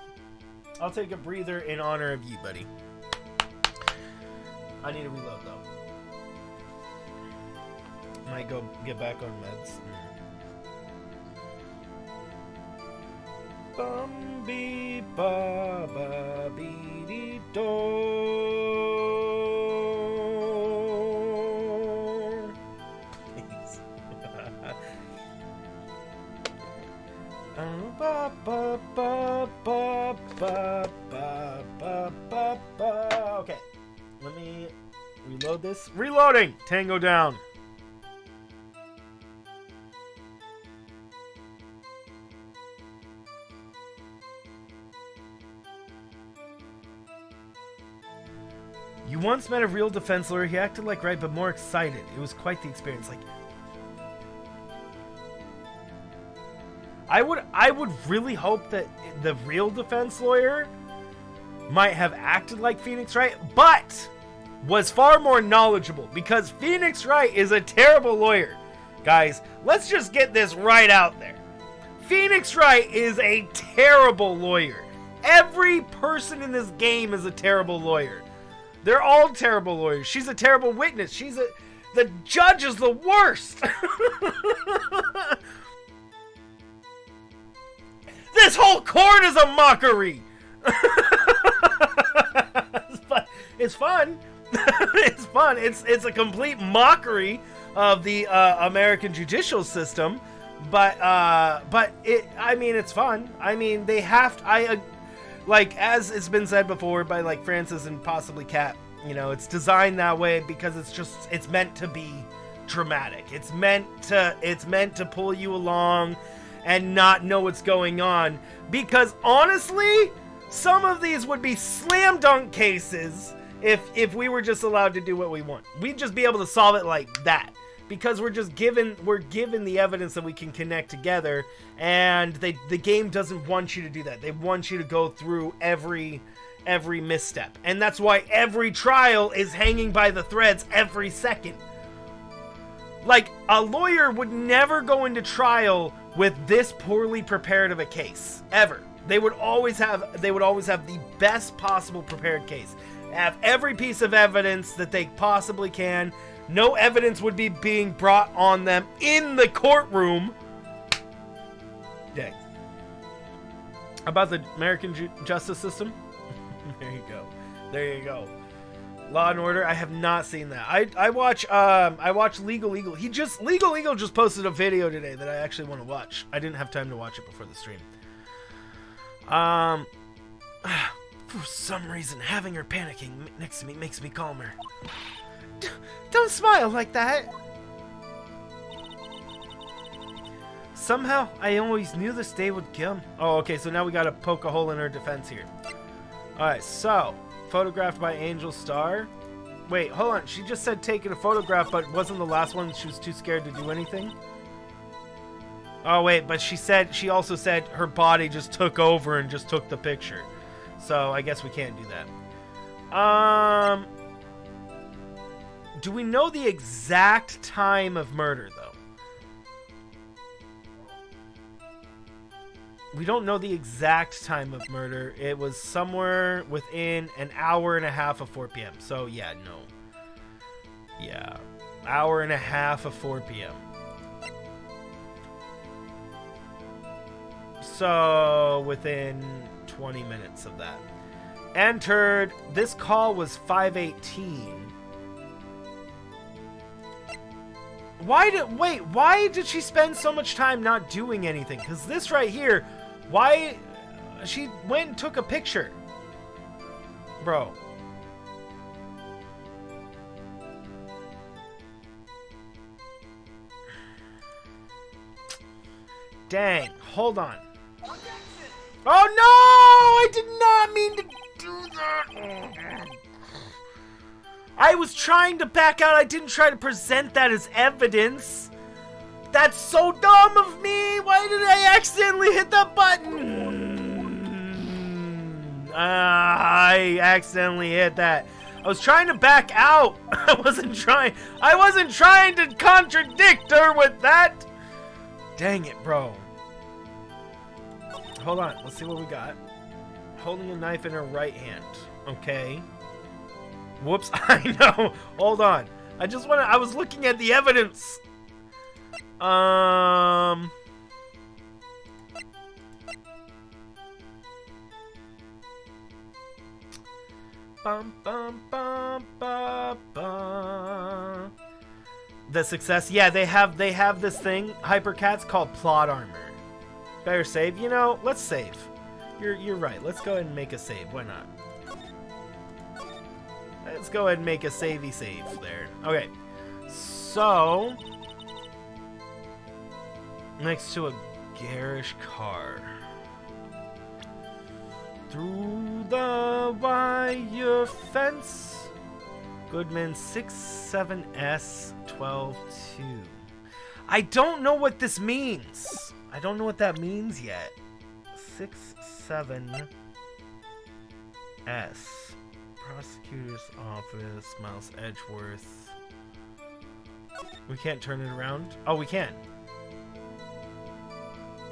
I'll take a breather in honor of you, buddy. I need to reload, though. Might go get back on meds. Bumby ba ba bee dee do. Please. Ba ba ba ba ba ba ba ba ba. Okay, let me reload this. Reloading. Tango down. You once met a real defense lawyer. He acted like Wright, but more excited. It was quite the experience. Like, I would really hope that the real defense lawyer might have acted like Phoenix Wright, but was far more knowledgeable, because Phoenix Wright is a terrible lawyer. Guys, let's just get this right out there. Phoenix Wright is a terrible lawyer. Every person in this game is a terrible lawyer. They're all terrible lawyers. She's a terrible witness. The judge is the worst. This whole court is a mockery. But it's fun. It's fun. It's a complete mockery of the American judicial system. But it's fun. I mean, they have to, like, as it's been said before by, like, Francis and possibly Kat, you know, it's designed that way because it's meant to be dramatic. It's meant to pull you along and not know what's going on. Because honestly, some of these would be slam dunk cases if we were just allowed to do what we want. We'd just be able to solve it like that. Because we're given the evidence that we can connect together, and the game doesn't want you to do that. They want you to go through every misstep. And that's why every trial is hanging by the threads every second. Like, a lawyer would never go into trial with this poorly prepared of a case. Ever. They would always have the best possible prepared case. Have every piece of evidence that they possibly can. No evidence would be being brought on them in the courtroom. Dang. About the American justice system? There you go. There you go. Law and Order. I have not seen that. I watch Legal Eagle. Legal Eagle just posted a video today that I actually want to watch. I didn't have time to watch it before the stream. For some reason, having her panicking next to me makes me calmer. Don't smile like that. Somehow, I always knew this day would come. Oh, okay, so now we gotta poke a hole in her defense here. Alright, so, photographed by Angel Star. Wait, hold on. She just said taking a photograph, but wasn't the last one she was too scared to do anything? Oh, wait, but she also said her body just took over and just took the picture. So, I guess we can't do that. Do we know the exact time of murder, though? We don't know the exact time of murder. It was somewhere within an hour and a half of 4 p.m. So, yeah, no. Yeah. Hour and a half of 4 p.m. So, within 20 minutes of that. Entered. This call was 5:18. Why did she spend so much time not doing anything? Because this right here, why she went and took a picture. Bro. Dang, hold on. Oh no! I did not mean to do that. I was trying to back out. I didn't try to present that as evidence. That's so dumb of me. Why did I accidentally hit that button? I accidentally hit that. I was trying to back out. I wasn't trying to contradict her with that. Dang it, bro. Hold on. Let's see what we got. Holding a knife in her right hand. Okay. Whoops, I know. Hold on. I was looking at the evidence. Bum, bum, bum, bum, bum. The success. Yeah, they have this thing, Hypercats, called plot armor. Better save. You know, let's save. You're right. Let's go ahead and make a save. Why not? Let's go ahead and make a savey save there. Okay. So, next to a garish car. Through the wire fence. Goodman 67S 122. I don't know what this means. I don't know what that means yet. 67S. Prosecutor's office, Miles Edgeworth. We can't turn it around? Oh, we can.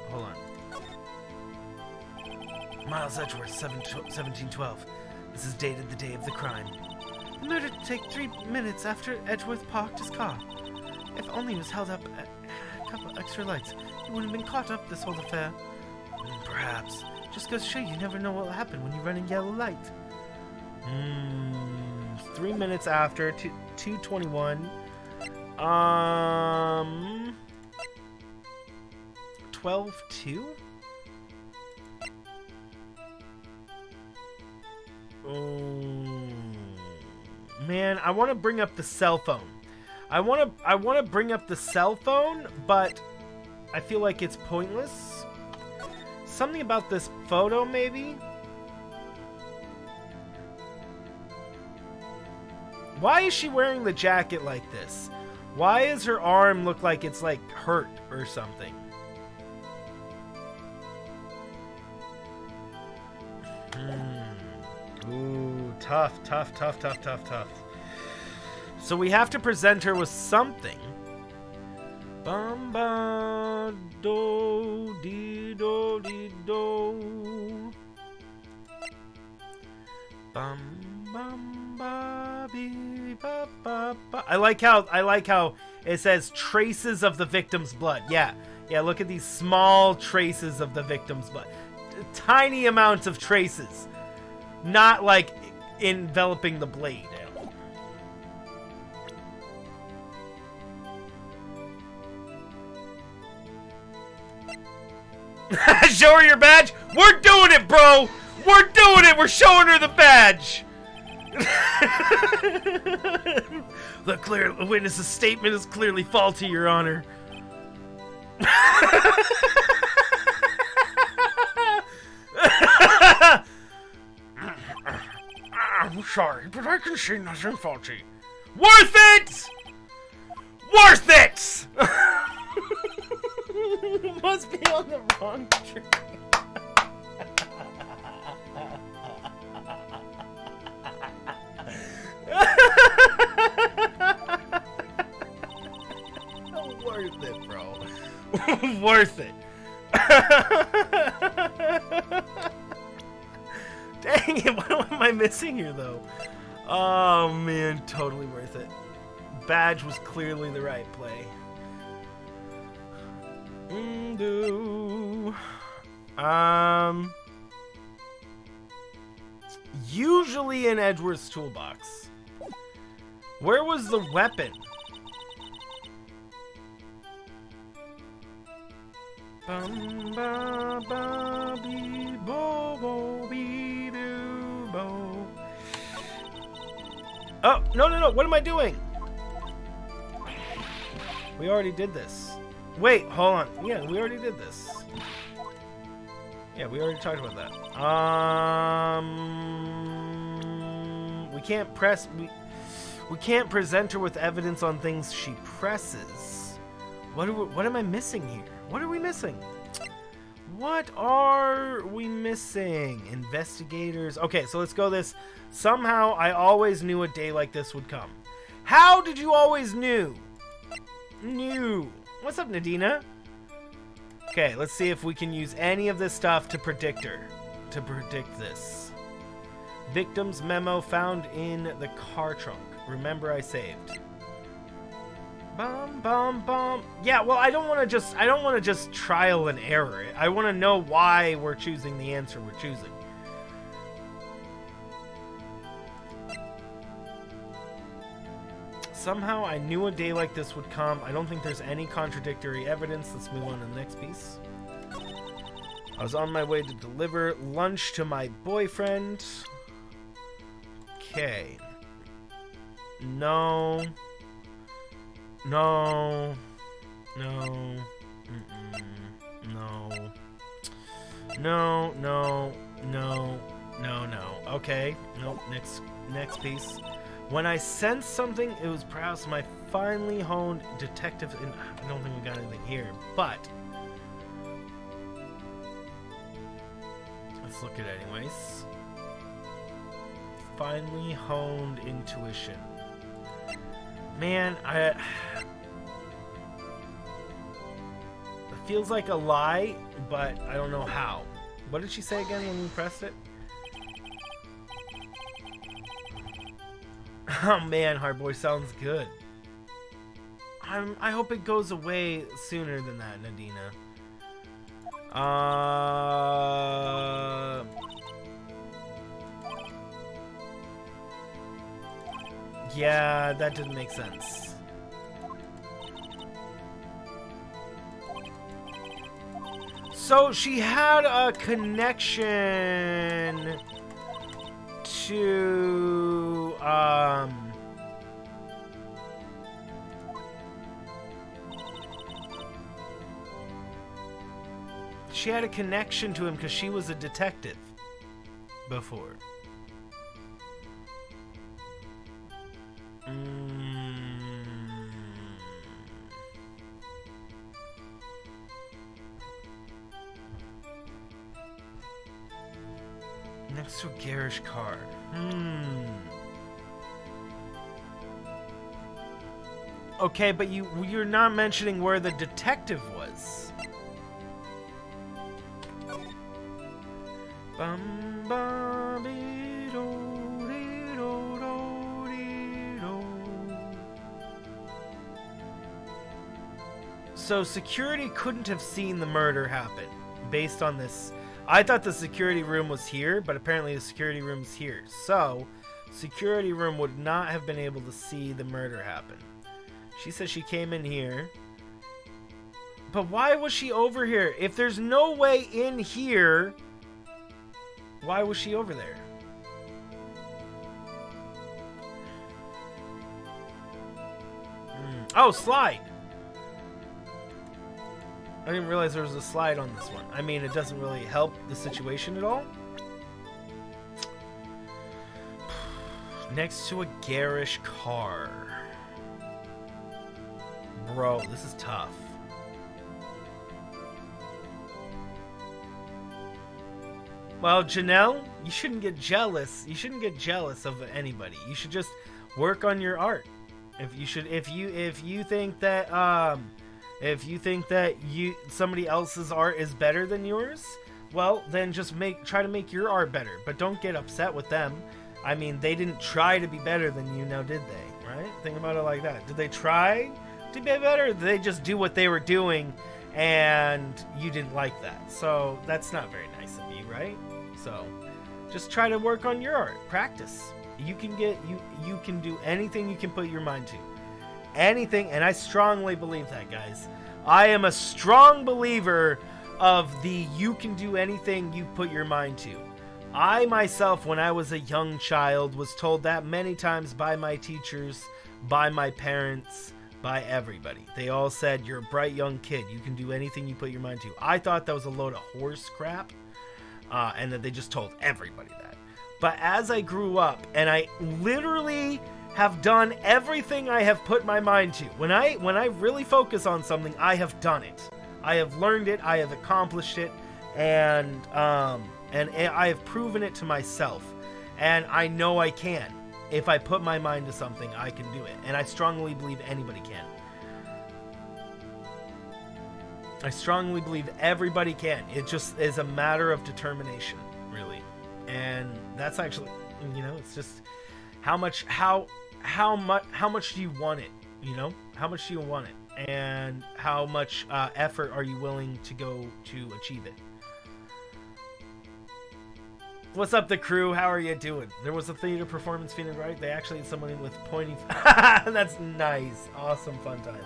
Hold on. Miles Edgeworth, 1712. This is dated the day of the crime. The murder took 3 minutes after Edgeworth parked his car. If only he was held up a couple extra lights, he wouldn't have been caught up this whole affair. Perhaps. Just goes to show you never know what will happen when you run a yellow light. 3 minutes after, 2:21. 12:2? Man, I want to bring up the cell phone. I want to bring up the cell phone, but I feel like it's pointless. Something about this photo, maybe? Why is she wearing the jacket like this? Why does her arm look like it's like hurt or something? Ooh, tough. So we have to present her with something. Bamba do di do di do. Bum bum ba bi ba ba ba. I like how it says traces of the victim's blood. Yeah, look at these small traces of the victim's blood. Tiny amounts of traces. Not like enveloping the blade. Show her your badge. We're doing it, bro. We're doing it. We're showing her the badge. The witness's statement is clearly faulty, Your Honor. I'm sorry, but I can see nothing faulty. Worth it! Worth it! Must be on the wrong train. Worth it, bro. Worth it. Dang it, what am I missing here, though? Oh, man, totally worth it. Badge was clearly the right play. Usually in Edgeworth's toolbox. Where was the weapon? Bum ba ba bee bo bo bee boo bo. Oh, no, what am I doing? We already did this. Wait, hold on. Yeah, we already did this. Yeah, we already talked about that. We can't press... We can't present her with evidence on things she presses. What am I missing here? What are we missing? What are we missing? Investigators. Okay, so let's go this. Somehow, I always knew a day like this would come. How did you always knew? What's up, Nadina? Okay, let's see if we can use any of this stuff to predict her. To predict this. Victim's memo found in the car trunk. Remember I saved. Bum bum bum. Yeah, well, I don't want to just trial and error it. I want to know why we're choosing the answer we're choosing. Somehow I knew a day like this would come. I don't think there's any contradictory evidence. Let's move on to the next piece. I was on my way to deliver lunch to my boyfriend. Okay. No. No. No. No. No. No. No. No. No. Okay. Nope. Next piece. When I sensed something, it was perhaps my finely honed detective. And I don't think we got anything here, but let's look at it anyways. Finely honed intuition. Man, it feels like a lie, but I don't know how. What did she say again when we pressed it? Oh man, Hardboy sounds good. I hope it goes away sooner than that, Nadina. Yeah, that didn't make sense. So she had a connection to she had a connection to him because she was a detective before. Next to a garish car. Okay, but you're not mentioning where the detective was. So security couldn't have seen the murder happen based on this. I thought the security room was here, but apparently the security room's here. So security room would not have been able to see the murder happen. She says she came in here. But why was she over here? If there's no way in here, why was she over there? Oh, slide. I didn't realize there was a slide on this one. I mean, it doesn't really help the situation at all. Next to a garish car. Bro, this is tough. Well, Janelle, you shouldn't get jealous. You shouldn't get jealous of anybody. You should just work on your art. If you think that somebody else's art is better than yours, well, then just try to make your art better. But don't get upset with them. I mean, they didn't try to be better than you, now did they? Right? Think about it like that. Did they try to be better? Or did they just do what they were doing and you didn't like that? So that's not very nice of you, right? So just try to work on your art. Practice. You can do anything you can put your mind to. Anything, and I strongly believe that, guys. I am a strong believer of the you can do anything you put your mind to. I myself, when I was a young child, was told that many times by my teachers, by my parents, by everybody. They all said, you're a bright young kid. You can do anything you put your mind to. I thought that was a load of horse crap, and that they just told everybody that. But as I grew up, and I literally have done everything I have put my mind to. When I really focus on something, I have done it. I have learned it. I have accomplished it, and I have proven it to myself. And I know I can. If I put my mind to something, I can do it. And I strongly believe anybody can. I strongly believe everybody can. It just is a matter of determination, really. And that's actually, it's just how much do you want it? How much do you want it? And how much effort are you willing to go to achieve it? What's up, the crew? How are you doing? There was a theater performance, Phoenix Wright. They actually had somebody with pointing. That's nice. Awesome, fun time.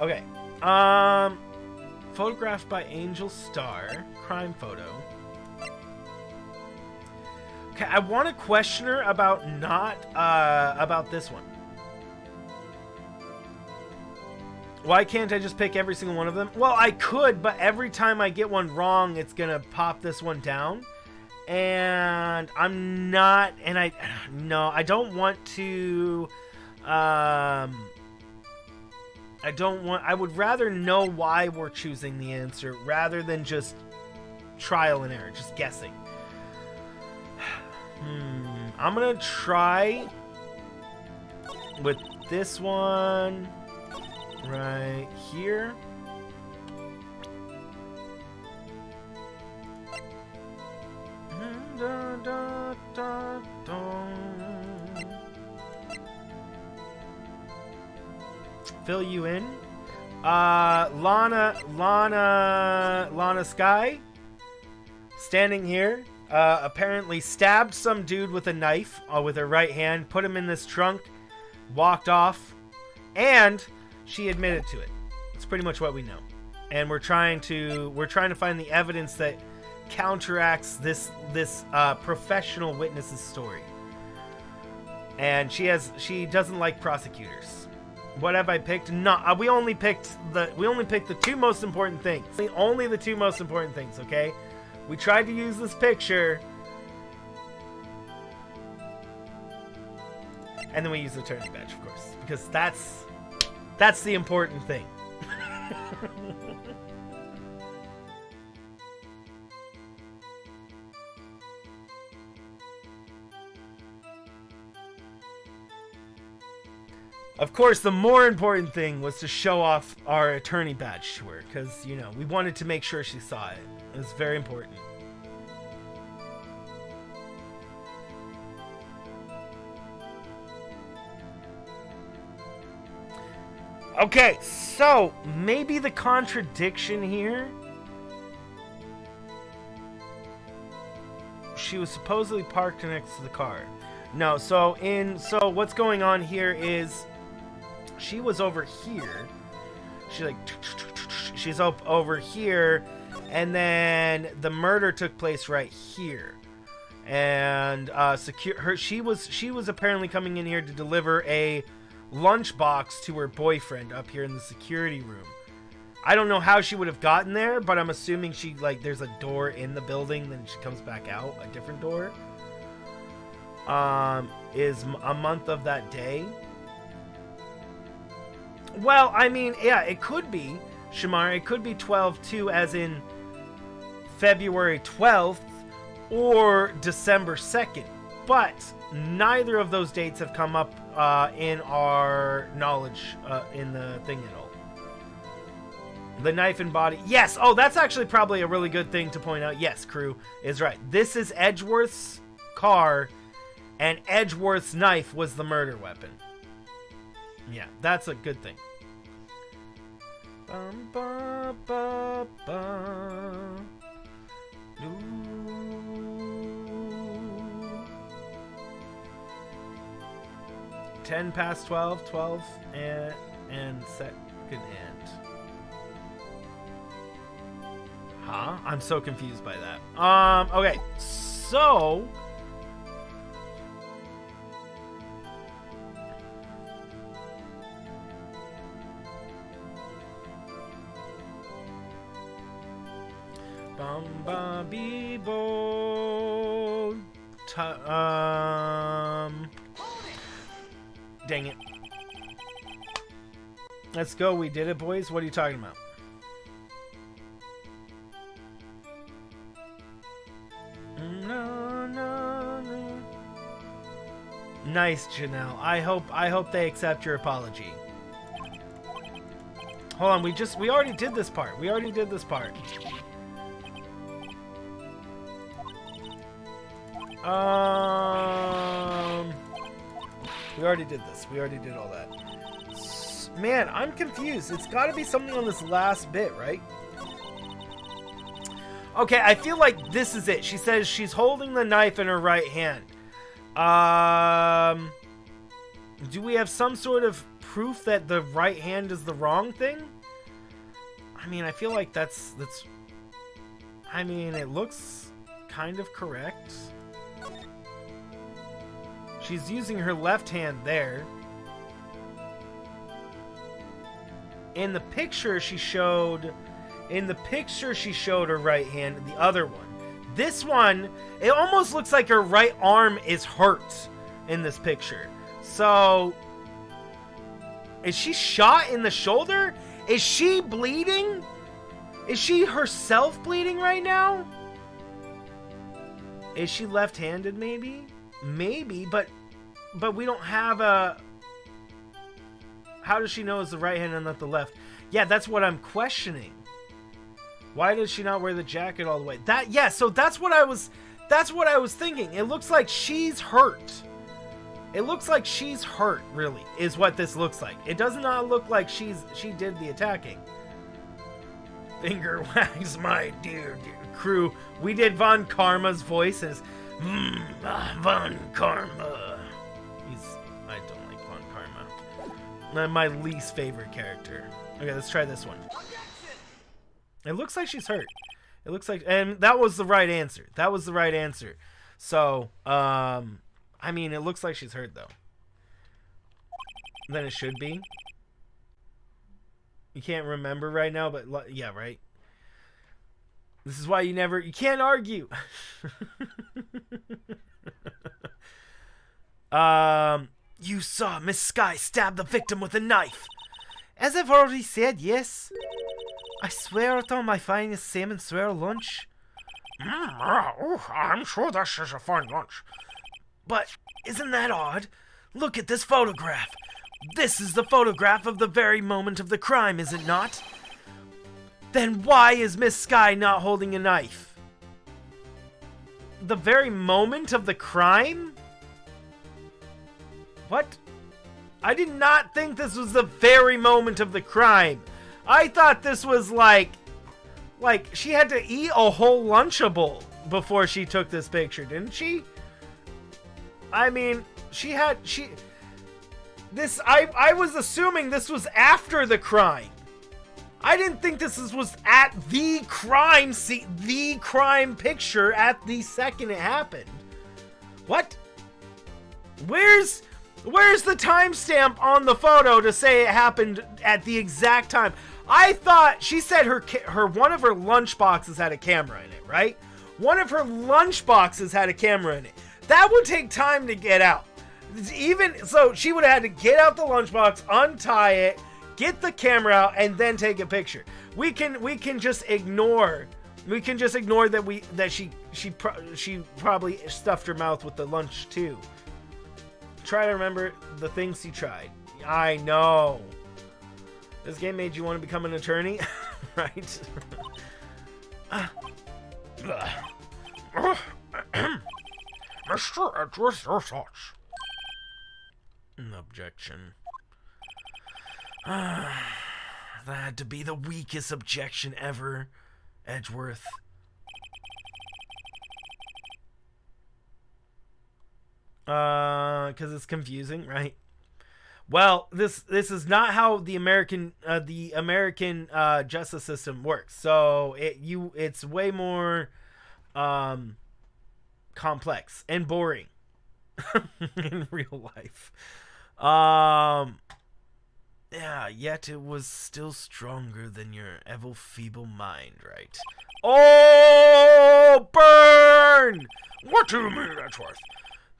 Okay. Photographed by Angel Star. Crime photo. Okay, I want to question her about about this one. Why can't I just pick every single one of them? Well, I could, but every time I get one wrong, it's gonna pop this one down. And I'm not, and I don't want to, I I would rather know why we're choosing the answer rather than just trial and error, just guessing. I'm gonna try with this one right here. Fill you in. Lana Sky, standing here, apparently stabbed some dude with a knife with her right hand, put him in this trunk, walked off, and she admitted to it. That's pretty much what we know. And we're trying to find the evidence that counteracts this professional witness's story. And she doesn't like prosecutors. What have I picked? No, we only picked the two most important things. Only the two most important things, okay? We tried to use this picture, and then we used the attorney badge, of course, because that's the important thing. Of course, the more important thing was to show off our attorney badge to her, because, you know, we wanted to make sure she saw it. It was very important. Okay, so maybe the contradiction here. She was supposedly parked next to the car. No, so what's going on here is she was over here. She's up over here, and then the murder took place right here. And she was apparently coming in here to deliver a lunchbox to her boyfriend up here in the security room. I don't know how she would have gotten there, but I'm assuming there's a door in the building, then she comes back out a different door. Is a month of that day. Well, I mean, yeah, it could be, Shamar, it could be 12/2 as in February 12th or December 2nd, but neither of those dates have come up in our knowledge in the thing at all. The knife and body. Yes. Oh, that's actually probably a really good thing to point out. Yes, crew is right. This is Edgeworth's car, and Edgeworth's knife was the murder weapon. Yeah, that's a good thing. 10 past 12, 12 and second hand. Huh? I'm so confused by that. Okay, so Bibo. Dang it. Let's go. We did it, boys. What are you talking about? No. Nice, Janelle. I hope they accept your apology. Hold on. We already did this part. We already did this part. We already did this. We already did all that. Man, I'm confused. It's got to be something on this last bit, right? Okay, I feel like this is it. She says she's holding the knife in her right hand. Do we have some sort of proof that the right hand is the wrong thing? I mean, I feel like that's I mean, it looks kind of correct. She's using her left hand there. In the picture she showed her right hand, the other one. This one, it almost looks like her right arm is hurt in this picture. So Is she shot in the shoulder? Is she bleeding? Is she herself bleeding right now? Is she left-handed, maybe? Maybe, but we don't have a... How does she know it's the right hand and not the left? Yeah, that's what I'm questioning. Why does she not wear the jacket all the way? So that's what I was thinking. It looks like she's hurt. It looks like she's hurt, really, is what this looks like. It does not look like she did the attacking. Finger wags, my dear crew. We did Von Karma's voice as Von Karma. I don't like Von Karma. My least favorite character. Okay, let's try this one. It looks like she's hurt. It looks like, and that was the right answer. That was the right answer. So, I mean, it looks like she's hurt though. Then it should be. You can't remember right now, but yeah, right? This is why you can't argue. You saw Miss Sky stab the victim with a knife. As I've already said, yes. I swear it on my finest salmon swirl lunch. I'm sure this is a fine lunch. But isn't that odd? Look at this photograph. This is the photograph of the very moment of the crime, is it not? Then why is Miss Sky not holding a knife? The very moment of the crime? What? I did not think this was the very moment of the crime. I thought this was like she had to eat a whole Lunchable before she took this picture, didn't she? I mean, I was assuming this was after the crime. I didn't think this was at the crime scene, the crime picture at the second it happened. What? Where's the timestamp on the photo to say it happened at the exact time? I thought she said her one of her lunch boxes had a camera in it, right? One of her lunch boxes had a camera in it. That would take time to get out. Even so, she would have had to get out the lunchbox, untie it, get the camera out, and then take a picture. We can just ignore that she probably stuffed her mouth with the lunch too. Try to remember the things she tried. I know. This game made you want to become an attorney, right? Mr. Edgeworth, your thoughts? Objection. That had to be the weakest objection ever, Edgeworth. Because it's confusing, right? Well, this is not how the American justice system works. So it's way more complex and boring in real life. Yeah, yet it was still stronger than your ever feeble mind, right? Oh, burn! What do you mean, Edgeworth?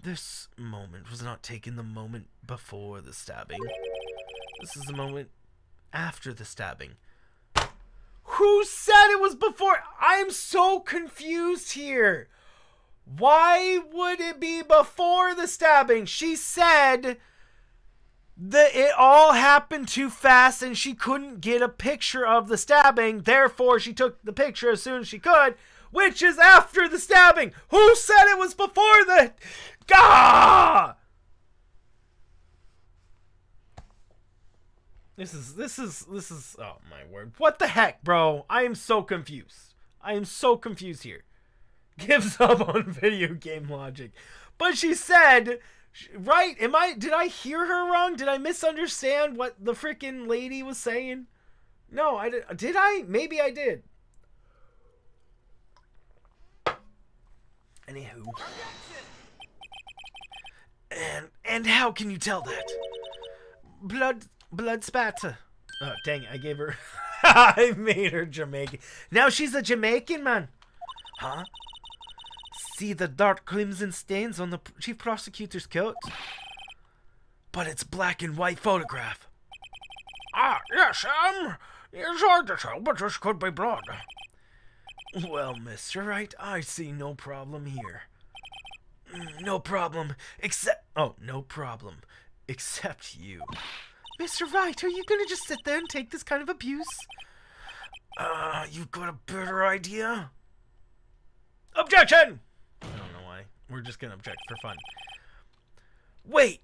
This moment was not taken the moment before the stabbing. This is the moment after the stabbing. Who said it was before? I am so confused here. Why would it be before the stabbing? She said that it all happened too fast and she couldn't get a picture of the stabbing. Therefore, she took the picture as soon as she could, which is after the stabbing. Who said it was before the... Gah! This is oh my word. What the heck, bro? I am so confused. I am so confused here. Gives up on video game logic. But she said, right? Did I hear her wrong? Did I misunderstand what the freaking lady was saying? No, I did. Did I? Maybe I did. Anywho. And how can you tell that? Blood spatter. Oh, dang it. I gave her... I made her Jamaican. Now she's a Jamaican, man. Huh? See the dark crimson stains on the chief prosecutor's coat? But it's black and white photograph. Yes, it's hard to tell, but this could be blood. Well, Mr. Wright, I see no problem here. No problem, except... Oh, no problem. Except you. Mr. Wright, are you gonna just sit there and take this kind of abuse? You got a better idea? Objection! I don't know why. We're just gonna object for fun. Wait!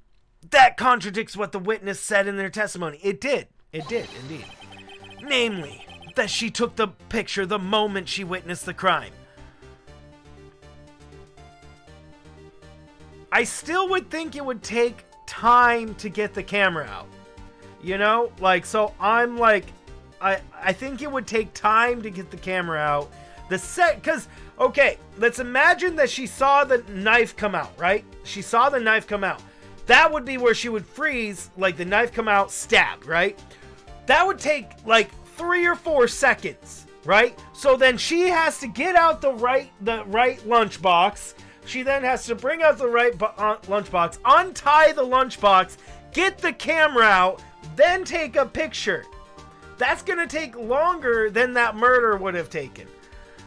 That contradicts what the witness said in their testimony. It did. It did, indeed. Namely, that she took the picture the moment she witnessed the crime. I still would think it would take time to get the camera out. You know? Like, so I'm like... I think it would take time to get the camera out. Because, okay, let's imagine that she saw the knife come out, right? She saw the knife come out. That would be where she would freeze, like the knife come out, stab, right? That would take like 3 or 4 seconds, right? So then she has to get out the right lunchbox. She then has to bring out the right lunchbox, untie the lunchbox, get the camera out, then take a picture. That's gonna take longer than that murder would have taken.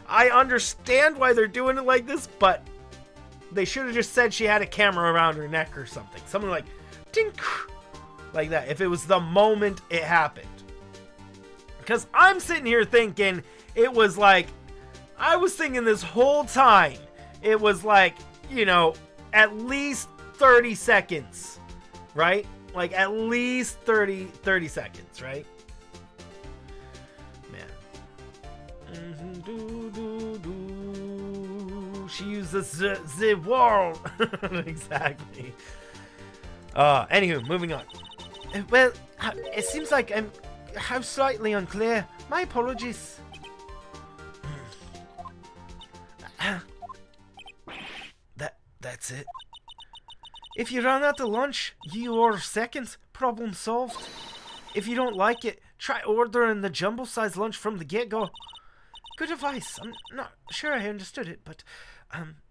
I understand why they're doing it like this, but they should have just said she had a camera around her neck or something. Something like, tink, like that, if it was the moment it happened. Because I'm sitting here thinking, it was like, I was thinking this whole time, it was like, you know, at least 30 seconds, right? Like, at least 30 seconds, right? She uses the world. Exactly. Anywho, moving on. Well, it seems like I'm slightly unclear. My apologies. That's it. If you run out of lunch, you order seconds. Problem solved. If you don't like it, try ordering the jumbo-sized lunch from the get-go. Good advice. I'm not sure I understood it, but,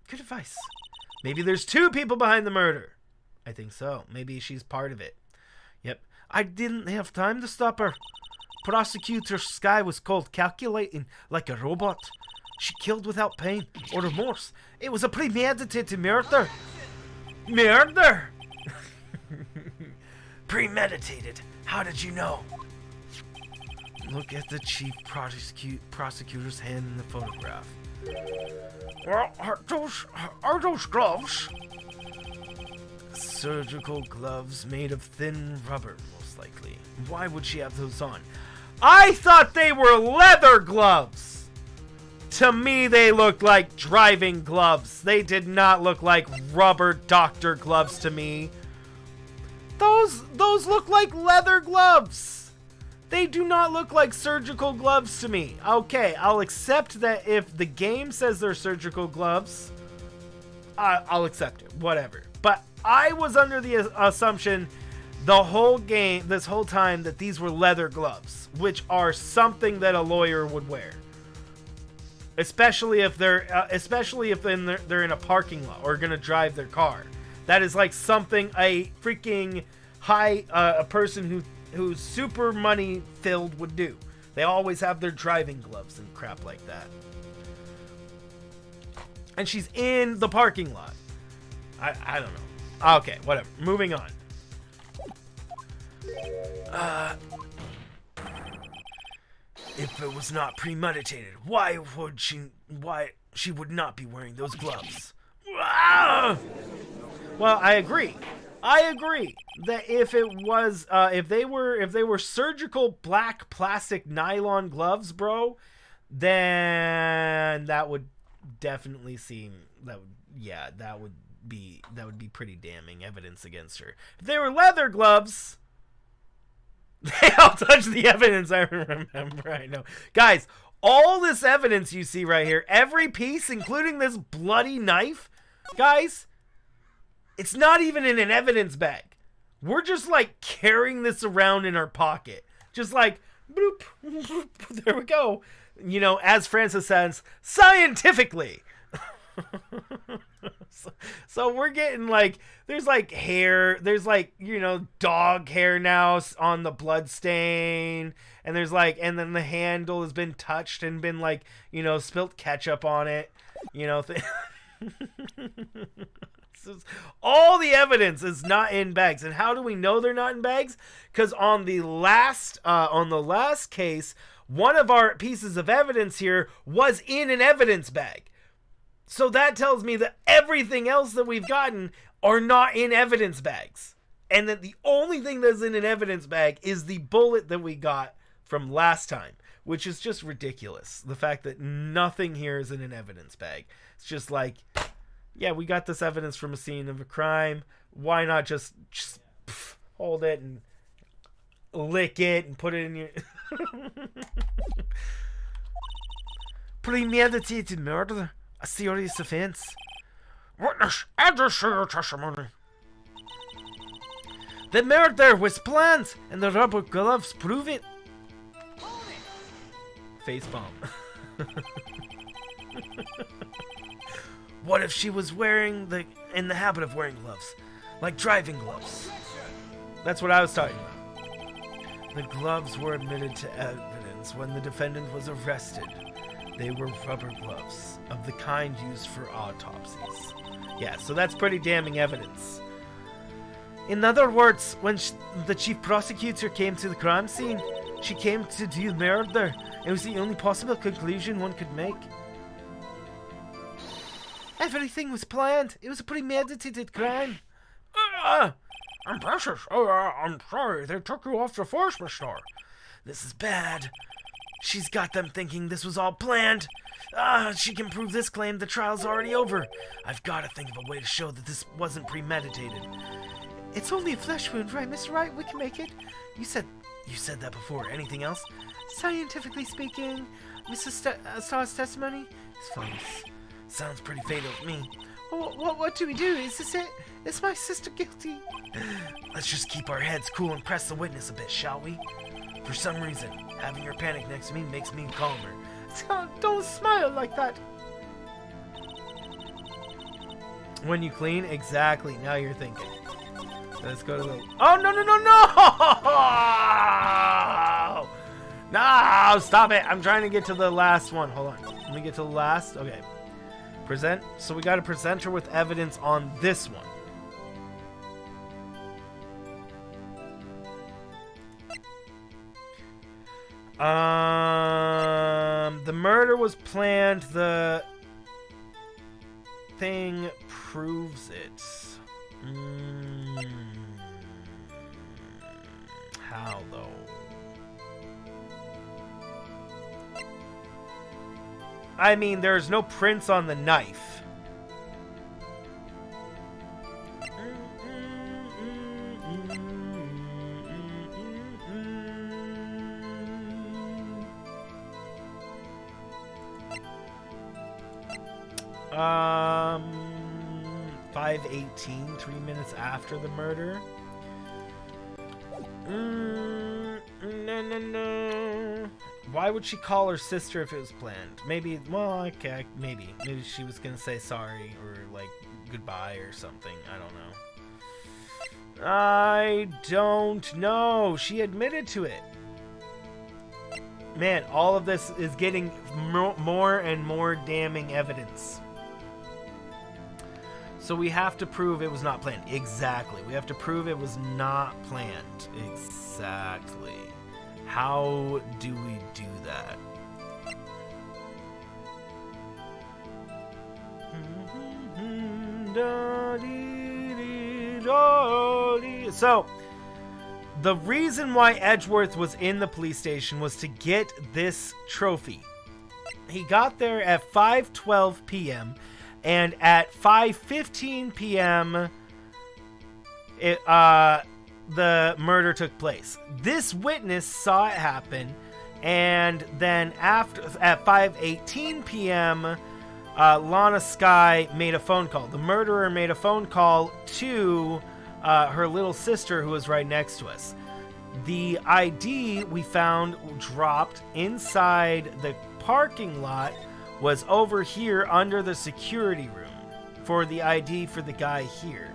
good advice. Maybe there's 2 people behind the murder. I think so. Maybe she's part of it. Yep. I didn't have time to stop her. Prosecutor Sky was cold, calculating like a robot. She killed without pain or remorse. It was a premeditated murder. Murder? Premeditated. How did you know? Look at the chief prosecutor's hand in the photograph. Well, are those gloves? Surgical gloves made of thin rubber, most likely. Why would she have those on? I thought they were leather gloves! To me, they looked like driving gloves. They did not look like rubber doctor gloves to me. Those look like leather gloves. They do not look like surgical gloves to me. Okay, I'll accept that if the game says they're surgical gloves, I'll accept it. Whatever. But I was under the assumption the whole game, this whole time, that these were leather gloves, which are something that a lawyer would wear. Especially if they're in a parking lot or gonna drive their car. That is like something a freaking a person who's super money filled would do. They always have their driving gloves and crap like that. And she's in the parking lot. I don't know. Okay, whatever. Moving on. If it was not premeditated, why she would not be wearing those gloves? Well, I agree that if it was if they were surgical black plastic nylon gloves, bro, then that would definitely seem that would be pretty damning evidence against her. If they were leather gloves, they all touch the evidence. I remember. I know, guys. All this evidence you see right here, every piece, including this bloody knife, guys, it's not even in an evidence bag. We're just like carrying this around in our pocket. Just like, bloop, bloop, there we go. You know, as Francis says, scientifically. So we're getting like, there's like hair, there's like, you know, dog hair now on the blood stain. And there's like, and then the handle has been touched and been like, you know, spilt ketchup on it. You know, all the evidence is not in bags. And how do we know they're not in bags? Because on the last case, one of our pieces of evidence here was in an evidence bag. So that tells me that everything else that we've gotten are not in evidence bags. And that the only thing that's in an evidence bag is the bullet that we got from last time, which is just ridiculous. The fact that nothing here is in an evidence bag. It's just like, yeah, we got this evidence from a scene of a crime. Why not just hold it and lick it and put it in your... Premeditated murder. A serious offense. Witness, address to your testimony. The murder was planned, and the rubber gloves prove it. Face bomb. What if she was in the habit of wearing gloves? Like driving gloves. That's what I was talking about. The gloves were admitted to evidence when the defendant was arrested. They were rubber gloves, of the kind used for autopsies. Yeah, so that's pretty damning evidence. In other words, when the chief prosecutor came to the crime scene, she came to do murder. It was the only possible conclusion one could make. Everything was planned. It was a premeditated crime. Impressive. I'm sorry. They took you off the force, Mr. This is bad. She's got them thinking this was all planned. She can prove this claim. The trial's already over. I've got to think of a way to show that this wasn't premeditated. It's only a flesh wound, right, Mr. Wright? We can make it. You said that before. Anything else? Scientifically speaking, Mrs. Starr's testimony is false. Sounds pretty fatal to me. What do we do? Is this it? Is my sister guilty? Let's just keep our heads cool and press the witness a bit, shall we? For some reason, having her panic next to me makes me calmer. Don't smile like that. When you clean? Exactly. Now you're thinking. Let's go to the... Oh, no! No! Stop it! I'm trying to get to the last one. Hold on. Let me get to the last. Okay. Present. So we got to present her with evidence on this one. The murder was planned. The thing proves it. How though? I mean, there's no prints on the knife. Um, 5:18, 3 minutes after the murder. No. Why would she call her sister if it was planned? Maybe, well, okay, maybe she was gonna say sorry or like goodbye or something. I don't know. She admitted to it. Man, all of this is getting more and more damning evidence. So we have to prove it was not planned. Exactly. We have to prove it was not planned. Exactly. How do we do that? So, the reason why Edgeworth was in the police station was to get this trophy. He got there at 5:12 p.m. and at 5:15 p.m. the murder took place. This witness saw it happen, and then at 5:18 p.m., Lana Skye made a phone call. The murderer made a phone call to her little sister, who was right next to us. The ID we found dropped inside the parking lot was over here under the security room. for the ID for the guy here.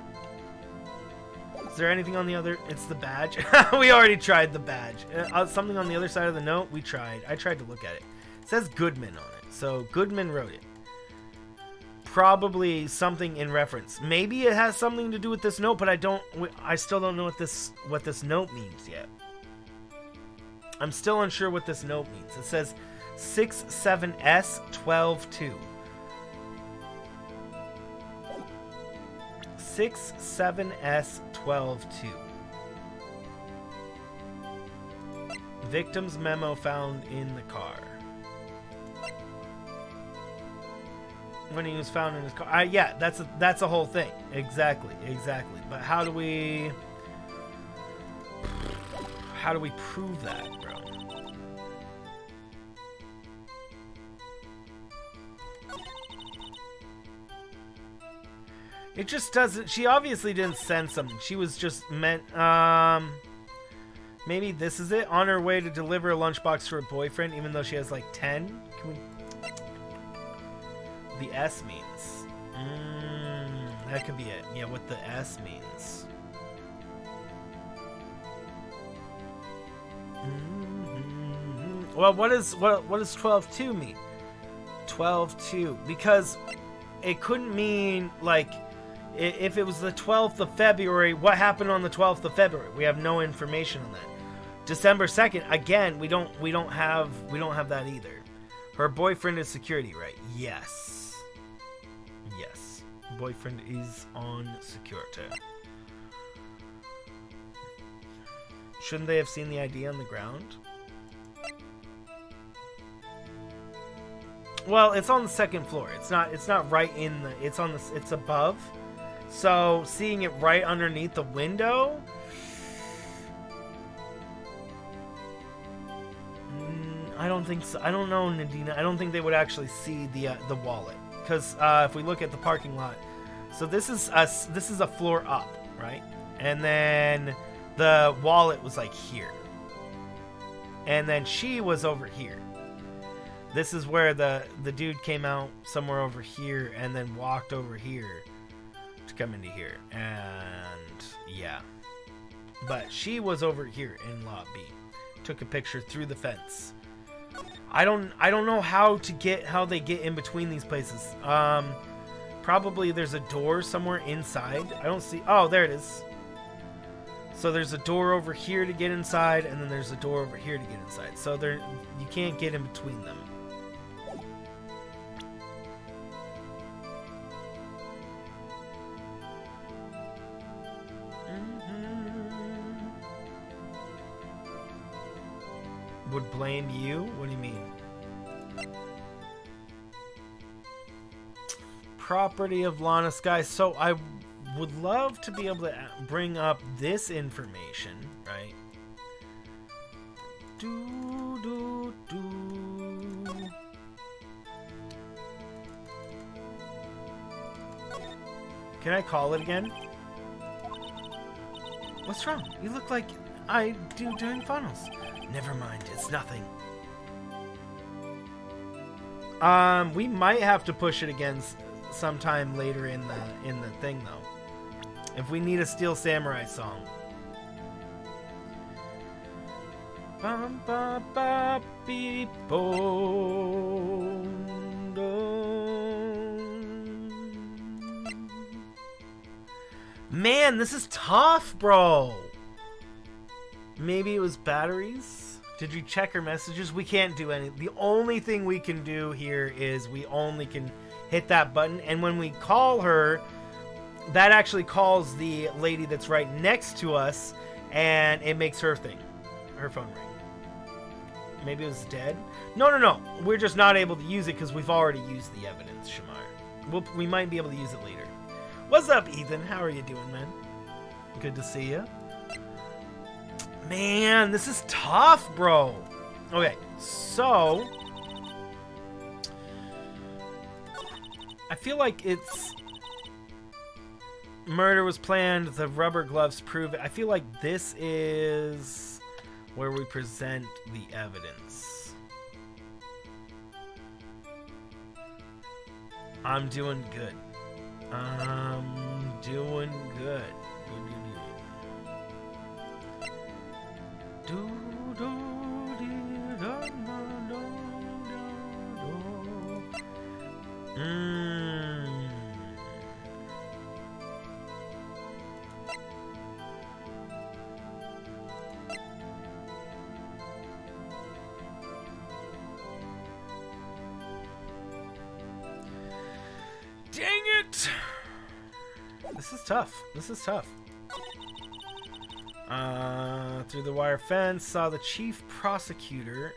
Is there anything on the other? It's the badge. We already tried the badge. Something on the other side of the note? We tried. I tried to look at it. It says Goodman on it. So Goodman wrote it. Probably something in reference. Maybe it has something to do with this note, but I still don't know what this note means yet. I'm still unsure what this note means. It says 67S 12-2. 67S 12-2. Victim's memo found in the car. When he was found in his car. Yeah, that's a whole thing. Exactly. But how do we prove that, bro? It just doesn't. She obviously didn't send something. She was just meant. Maybe this is it. On her way to deliver a lunchbox to her boyfriend, even though she has like 10. Can we? The S means. That could be it. Yeah, what the S means. Well, what does 12-2 mean? 12-2, because it couldn't mean like if it was the 12th of February. What happened on the 12th of February? We have no information on that. December 2nd. Again, we don't have that either. Her boyfriend is security, right? Yes. Boyfriend is on security. Shouldn't they have seen the ID on the ground? Well, it's on the second floor. It's not right in the. It's above. So seeing it right underneath the window. I don't think so. I don't know, Nadina. I don't think they would actually see the wallet. Because if we look at the parking lot, so this is a floor up, right? And then the wallet was like here, and then she was over here. This is where the dude came out somewhere over here, and then walked over here to come into here, and yeah. But she was over here in lot B. Took a picture through the fence. I don't know how they get in between these places. Probably there's a door somewhere inside. I don't see. Oh, there it is. So there's a door over here to get inside, and then there's a door over here to get inside. So you can't get in between them. Would blame you? What do you mean? Property of Lana Sky. So I would love to be able to bring up this information, right? Can I call it again? What's wrong? You look like I do during funnels. Never mind, it's nothing. We might have to push it again sometime later in the thing though. If we need a Steel Samurai song. Bum ba ba beep boom. Man, this is tough, bro. Maybe it was batteries? Did you check her messages? We can't do any. The only thing we can do here is we only can hit that button. And when we call her, that actually calls the lady that's right next to us. And it makes her phone ring. Maybe it was dead? No. We're just not able to use it because we've already used the evidence, Shamar. We might be able to use it later. What's up, Ethan? How are you doing, man? Good to see you. Man, this is tough, bro. Okay, so I feel like it's murder was planned, the rubber gloves prove it. I feel like this is where we present the evidence. I'm doing good. This is tough. This is tough. Through the wire fence, saw the chief prosecutor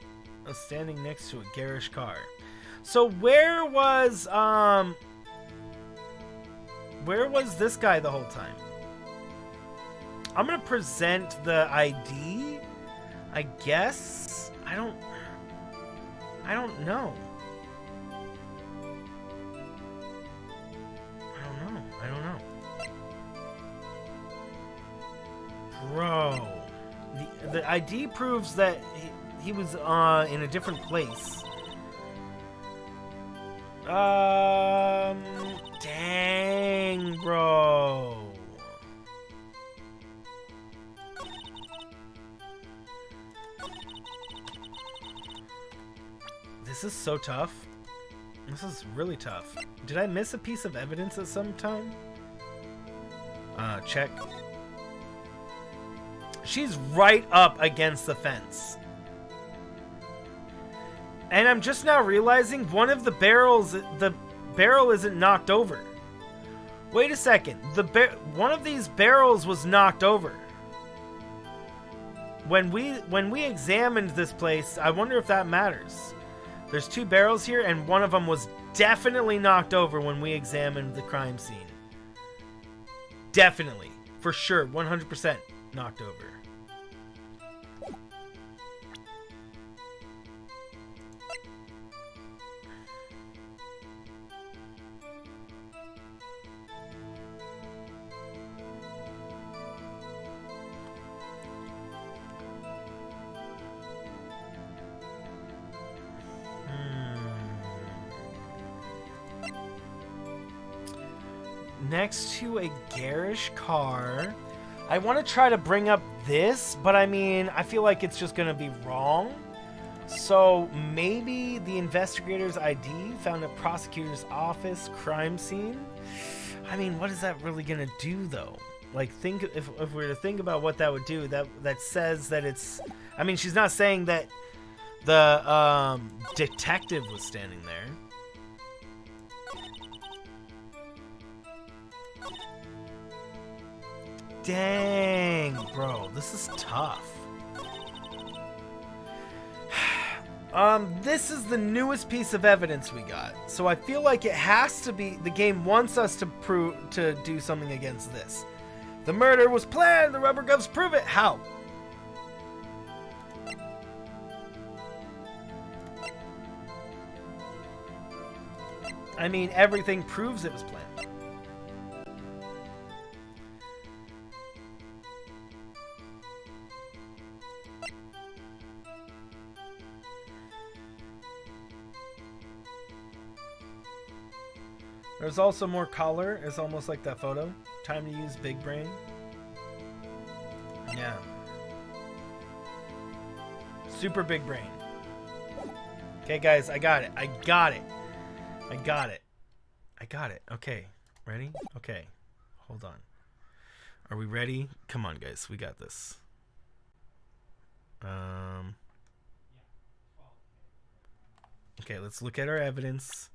standing next to a garish car. So where was this guy the whole time? I'm gonna present the ID, I guess. I don't know. I don't know. Bro, the ID proves that he was in a different place. Dang, bro. This is so tough. This is really tough. Did I miss a piece of evidence at some time? Check. She's right up against the fence. And I'm just now realizing one of the barrels, the barrel isn't knocked over. Wait a second. One of these barrels was knocked over. When we examined this place, I wonder if that matters. There's two barrels here, and one of them was definitely knocked over when we examined the crime scene. Definitely. For sure. 100% knocked over. Next to a garish car. I want to try to bring up this, but I mean, I feel like it's just going to be wrong. So maybe the investigator's ID found at prosecutor's office crime scene. I mean, what is that really going to do though? Like, think if we were to think about what that would do, that says that it's, I mean, she's not saying that the detective was standing there. Dang, bro, this is tough. This is the newest piece of evidence we got, so I feel like it has to be the game wants us to do something against this. The murder was planned. The rubber gloves prove it. How? I mean, everything proves it was planned. There's also more color. It's almost like that photo. Time to use big brain. Yeah. Super big brain. Okay, guys, I got it. I got it. I got it. I got it. Okay. Ready? Okay. Hold on. Are we ready? Come on, guys. We got this. Okay, let's look at our evidence.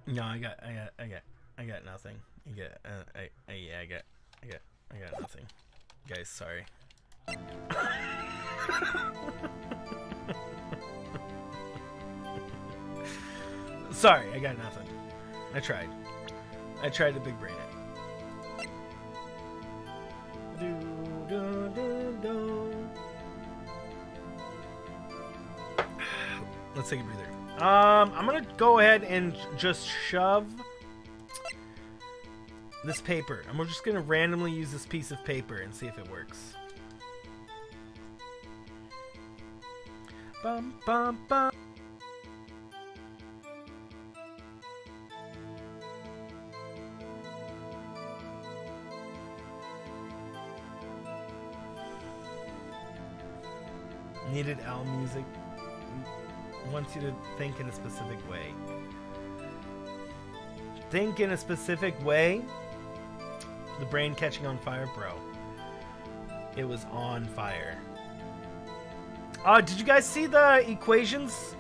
No, I got nothing. I got nothing. Guys, sorry. Sorry, I got nothing. I tried to big brain it. Let's take a breather. I'm gonna go ahead and just shove this paper. And we're just gonna randomly use this piece of paper and see if it works. Bum bum bum. Needed owl music. wants you to think in a specific way. Think in a specific way. The brain catching on fire, bro. It was on fire. Did you guys see the equations?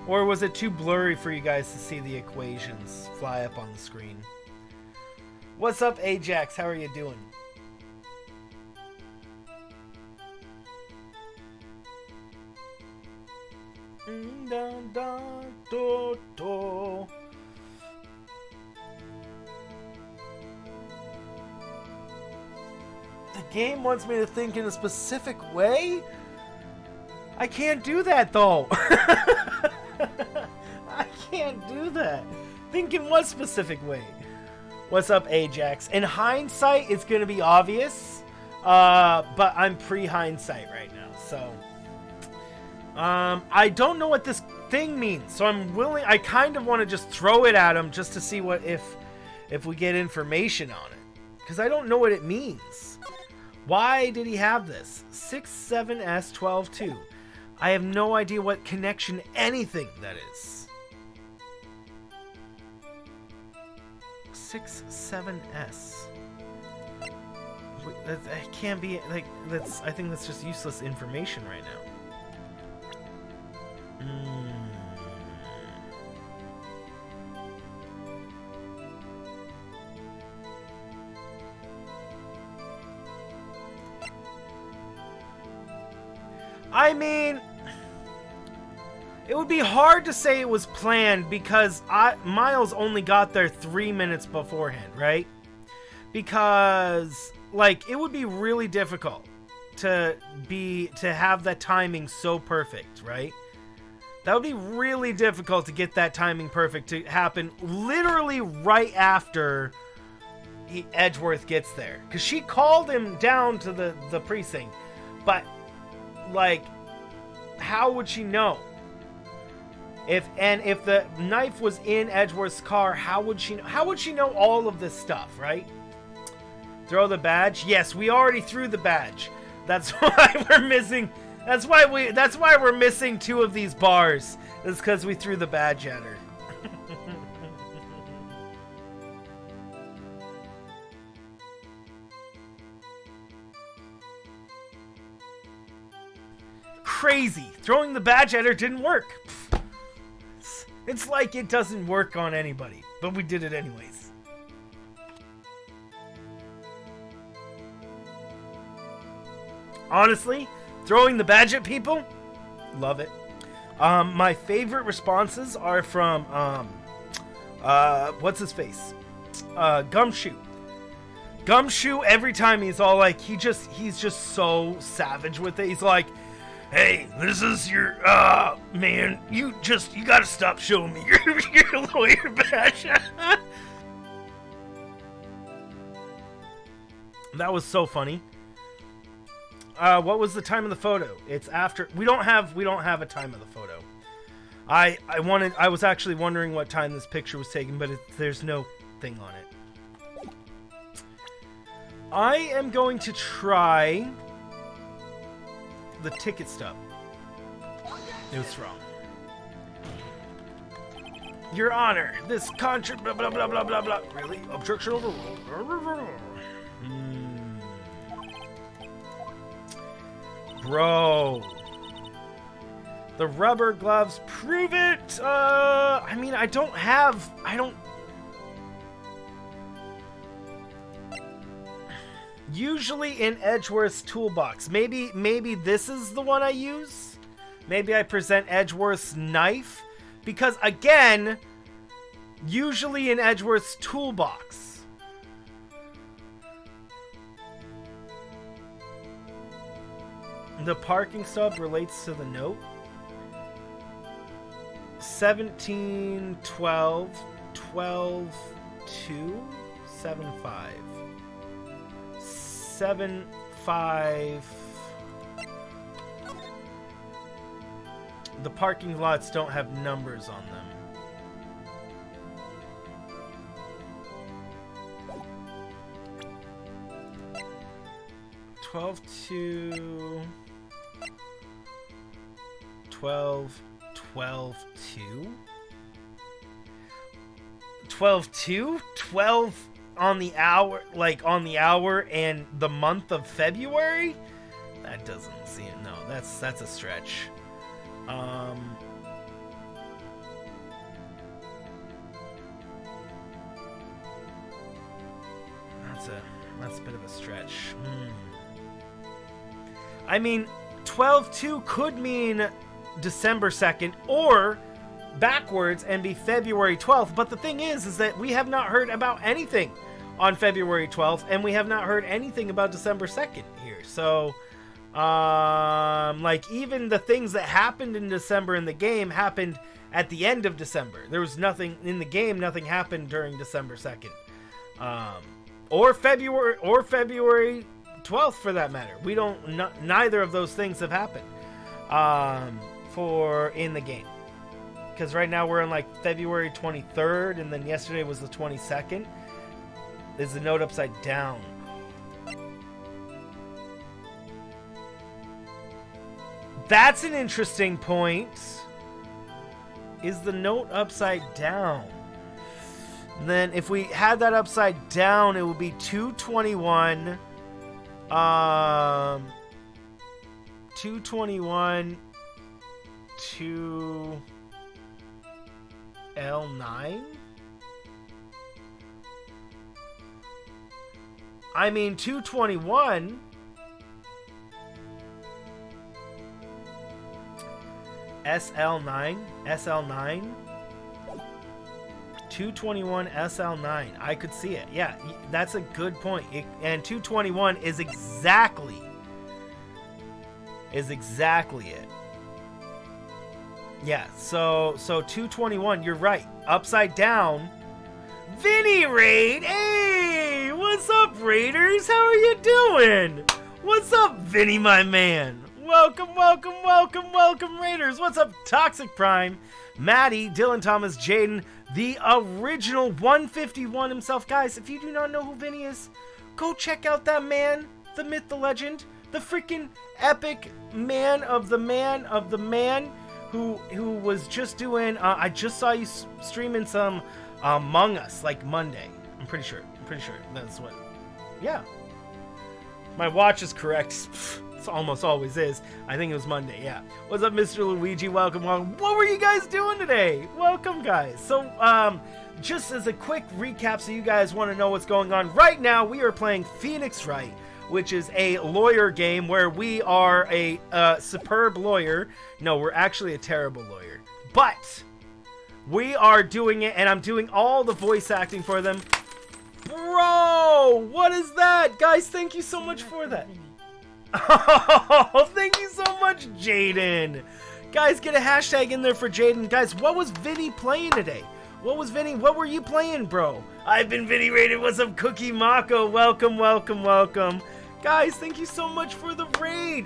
Or was it too blurry for you guys to see the equations fly up on the screen? What's up, Ajax? How are you doing? Dun, dun, do, do. The game wants me to think in a specific way? I can't do that, though. I can't do that. Think in what specific way? What's up, Ajax? In hindsight, it's going to be obvious, but I'm pre-hindsight right now, so... I don't know what this thing means, so I'm willing... I kind of want to just throw it at him just to see what if we get information on it. Because I don't know what it means. Why did he have this? 67S122. I have no idea what connection anything that is. 67S. That can't be, like, that's... I think that's just useless information right now. I mean, it would be hard to say it was planned because Miles only got there 3 minutes beforehand, right? Because, like, it would be really difficult to have that timing so perfect, right? That would be really difficult to get that timing perfect to happen literally right after Edgeworth gets there. Because she called him down to the precinct. But, like, how would she know? If the knife was in Edgeworth's car, how would she know all of this stuff, right? Throw the badge? Yes, we already threw the badge. That's why we're missing... That's why we're missing 2 of these bars. It's because we threw the badge at her. Crazy. Throwing the badge at her didn't work. It's like it doesn't work on anybody, but we did it anyways. Honestly, throwing the badge at people, love it. My favorite responses are from what's his face, Gumshoe. Gumshoe, every time he's all like, he's just so savage with it. He's like, hey, this is your man, you gotta stop showing me your lawyer badge. That was so funny. What was the time of the photo? It's after. We don't have a time of the photo. I was actually wondering what time this picture was taken, but there's no thing on it. I am going to try the ticket stub. It was wrong. Your Honor, this contract blah blah blah blah blah blah. Really? Objection overruled. Bro. The rubber gloves prove it. I mean, I don't. Usually in Edgeworth's toolbox. Maybe this is the one I use. Maybe I present Edgeworth's knife. Because, again, usually in Edgeworth's toolbox. The parking stub relates to the note. 17, 12, 12, 2, 7, 5. 7, 5. The parking lots don't have numbers on them. $12 to 12, 12/2? 12/2? 12 on the hour, like on the hour and the month of February? That doesn't seem, no, that's a stretch. That's a bit of a stretch. I mean, 12/2 could mean December 2nd or backwards and be February 12th. But the thing is that we have not heard about anything on February 12th, and we have not heard anything about December 2nd here. So, like, even the things that happened in December in the game happened at the end of December. There was nothing in the game, nothing happened during December 2nd. Or February 12th for that matter. We don't, neither of those things have happened for in the game. Because right now we're on like February 23rd, and then yesterday was the 22nd. Is the note upside down? That's an interesting point. Is the note upside down? Then if we had that upside down, it would be 221. 221 to L9? I mean, 221... SL9? 221 SL9. I could see it. Yeah, that's a good point. And 221 is exactly it. Yeah, so 221, you're right. Upside down. Vinny Raid! Hey! What's up, Raiders? How are you doing? What's up, Vinny, my man? Welcome, Raiders. What's up, Toxic Prime? Maddie, Dylan Thomas, Jaden, the original 151 himself. Guys, if you do not know who Vinny is, go check out that man, the myth, the legend, the freaking epic man of the man who was just doing, I just saw you streaming some Among Us, like Monday. I'm pretty sure that's what, yeah. My watch is correct. It almost always is. I think it was Monday, yeah. What's up, Mr. Luigi? Welcome. What were you guys doing today? Welcome, guys. So, just as a quick recap, so you guys want to know what's going on. Right now, we are playing Phoenix Wright, which is a lawyer game where we are a superb lawyer. No, we're actually a terrible lawyer. But we are doing it, and I'm doing all the voice acting for them. Bro, what is that? Guys, thank you so much for that. Oh, thank you so much, Jaden. Guys, get a hashtag in there for Jaden. Guys, what was Vinny playing today? What were you playing, bro? I've been Vinny rated. What's up, Cookie Mako? Welcome. Guys, thank you so much for the raid.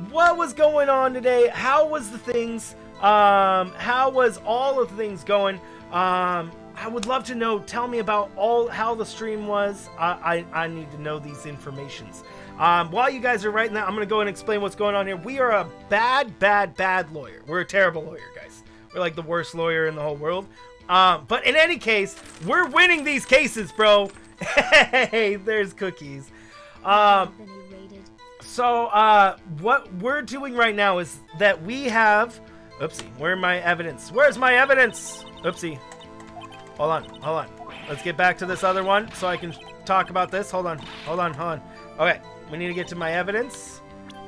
What was going on today? How was the things? How was all of the things going? I would love to know. Tell me about how the stream was. I need to know these informations. While you guys are writing that, I'm going to go and explain what's going on here. We are a bad lawyer. We're a terrible lawyer, guys. We're like the worst lawyer in the whole world. But in any case, we're winning these cases, bro. Hey, there's cookies. So, what we're doing right now is that we have... Oopsie, where's my evidence? Where's my evidence? Oopsie. Hold on. Let's get back to this other one so I can talk about this. Hold on. Okay, we need to get to my evidence.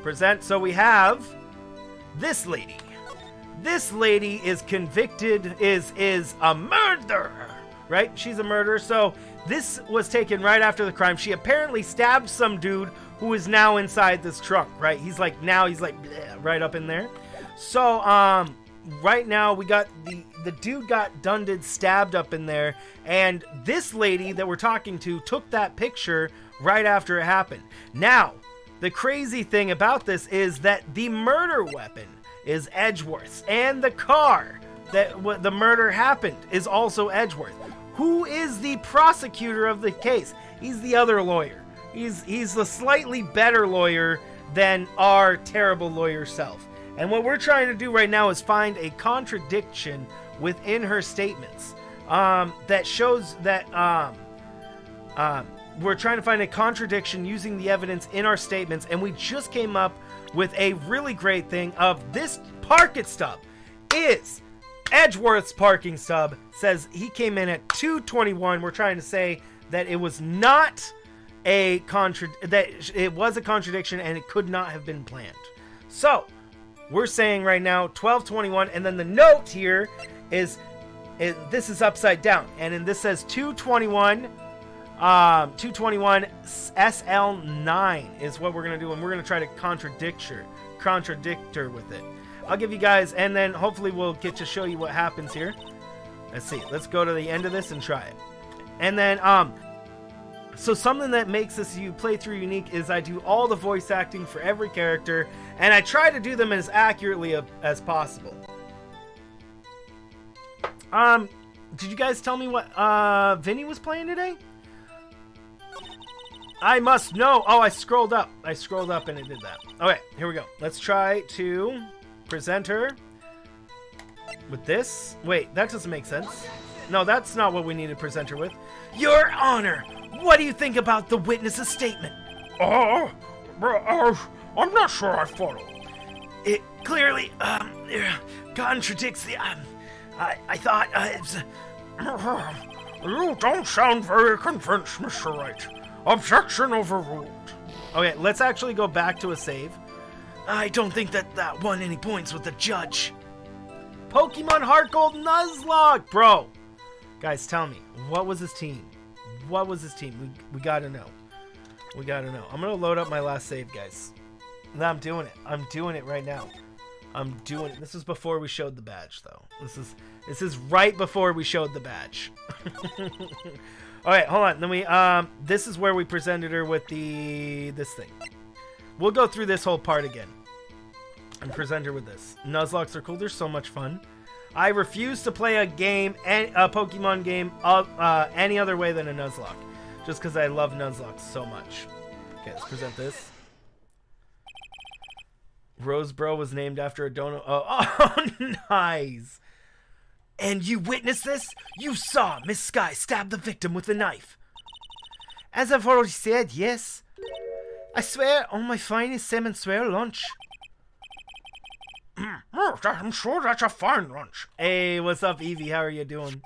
Present. So we have this lady. This lady is convicted, is a murderer, right? She's a murderer. So this was taken right after the crime. She apparently stabbed some dude who is now inside this trunk, right? He's like bleh, right up in there. So, right now we got the dude got dunded, stabbed up in there, and this lady that we're talking to took that picture right after it happened. Now, the crazy thing about this is that the murder weapon is Edgeworth's, and the car that the murder happened is also Edgeworth. Who is the prosecutor of the case? He's the other lawyer. He's the slightly better lawyer than our terrible lawyer self. And what we're trying to do right now is find a contradiction within her statements that shows that we're trying to find a contradiction using the evidence in our statements, and we just came up with a really great thing of this parking stub is Edgeworth's parking stub. Says he came in at 221. We're trying to say that it was not that it was a contradiction and it could not have been planned. So we're saying right now 1221, and then the note here is this is upside down, and then this says 221 SL9 is what we're gonna do, and we're gonna try to contradict her with it. I'll give you guys, and then hopefully we'll get to show you what happens here. Let's see. Let's go to the end of this and try it. And then so something that makes this playthrough unique is I do all the voice acting for every character, and I try to do them as accurately as possible. Did you guys tell me what Vinny was playing today? I must know. Oh, I scrolled up and it did that. Okay, here we go. Let's try to present her with this. Wait, that doesn't make sense. No, that's not what we need to present her with. Your Honor, what do you think about the witness's statement? I'm not sure I follow. It clearly contradicts the I thought it's You don't sound very convinced, Mr. Wright. Objection overruled. Okay, let's actually go back to a save. I don't think that won any points with the judge. Pokemon Heart Gold Nuzlocke, bro. Guys, tell me, what was his team? What was his team? We gotta know. We gotta know. I'm gonna load up my last save, guys. No, I'm doing it. I'm doing it right now. I'm doing it. This is before we showed the badge, though. This is right before we showed the badge. All right, hold on. Then we this is where we presented her with this thing. We'll go through this whole part again and present her with this. Nuzlocks are cool. They're so much fun. I refuse to play a Pokemon game any other way than a Nuzlocke, just because I love Nuzlocke so much. Okay, let's present this. Roseboro was named after a donut. Oh, nice. And you witnessed this? You saw Miss Sky stab the victim with a knife. As I've already said, yes. I swear on my finest salmon swear lunch. I'm sure that's a fine lunch. Hey, what's up, Evie? How are you doing?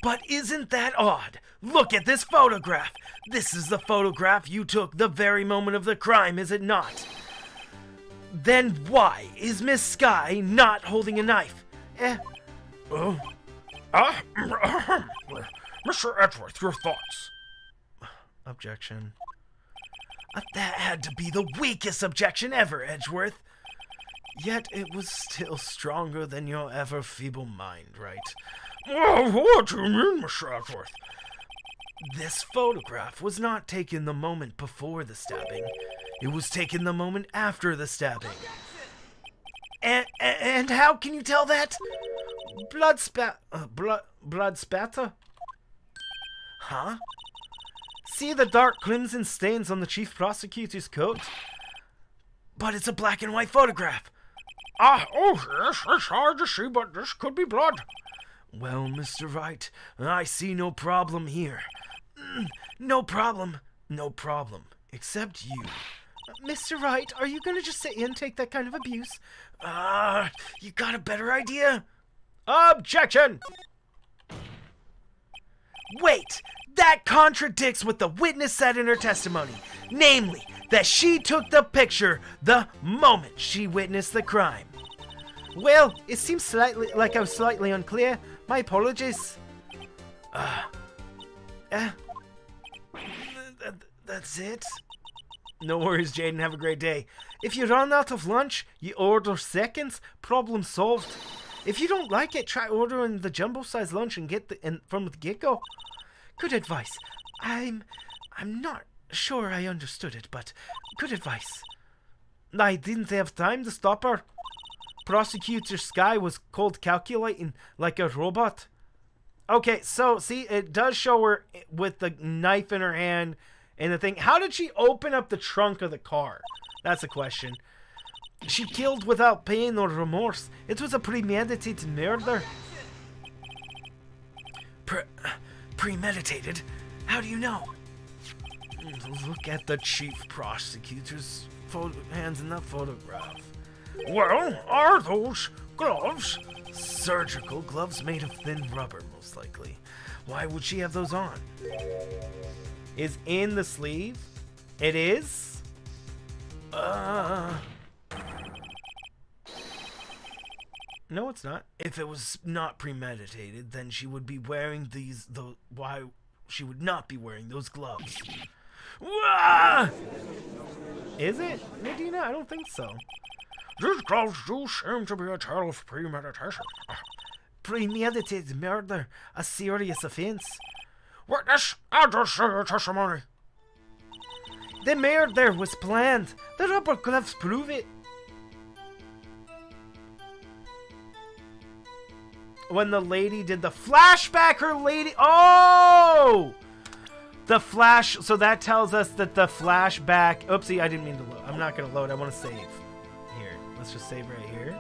But isn't that odd? Look at this photograph. This is the photograph you took the very moment of the crime, is it not? Then why is Miss Sky not holding a knife? Mr. Edgeworth, your thoughts? Objection. That had to be the weakest objection ever, Edgeworth. Yet it was still stronger than your ever feeble mind, right? What do you mean, Mr. Edgeworth? This photograph was not taken the moment before the stabbing. It was taken the moment after the stabbing. And how can you tell that? Blood spatter? Huh? See the dark crimson stains on the chief prosecutor's coat? But it's a black and white photograph. Yes, it's hard to see, but this could be blood. Well, Mr. Wright, I see no problem here. No problem. No problem. Except you. Mr. Wright, are you gonna just sit here and take that kind of abuse? You got a better idea? Objection! Wait! That contradicts what the witness said in her testimony. Namely, that she took the picture the moment she witnessed the crime. Well, it seems like I was slightly unclear. My apologies. That's it? No worries, Jaden. Have a great day. If you run out of lunch, you order seconds. Problem solved. If you don't like it, try ordering the jumbo-sized lunch and get from the get-go. Good advice. I'm not sure I understood it, but good advice. I didn't have time to stop her. Prosecutor Sky was cold calculating like a robot. Okay, so see, it does show her with the knife in her hand and the thing. How did she open up the trunk of the car? That's a question. She killed without pain or remorse. It was a premeditated murder. Premeditated? How do you know? Look at the chief prosecutor's hands in that photograph. Well, are those gloves? Surgical gloves made of thin rubber, most likely. Why would she have those on? Is in the sleeve? It is? No, it's not. If it was not premeditated, then she would be wearing why she would not be wearing those gloves? Wah! Is it, Nadina? I don't think so. These gloves do seem to be a tale of premeditation. Premeditated murder, a serious offense. Witness, address your testimony. The murder was planned. The rubber gloves prove it. When the lady did the flashback, the flash, so that tells us that the flashback, oopsie, I didn't mean to load. I'm not going to load, I want to save. Here, let's just save right here.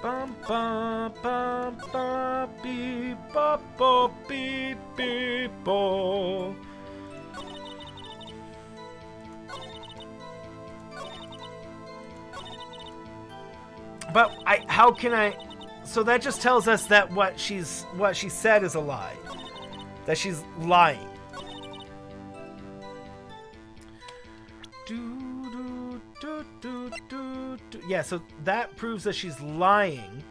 Bum, bum, bum, bum, beep, bop, bop, beep, beep, bo. But how can I, so that just tells us that what she said is a lie. That she's lying. Yeah, so that proves that she's lying.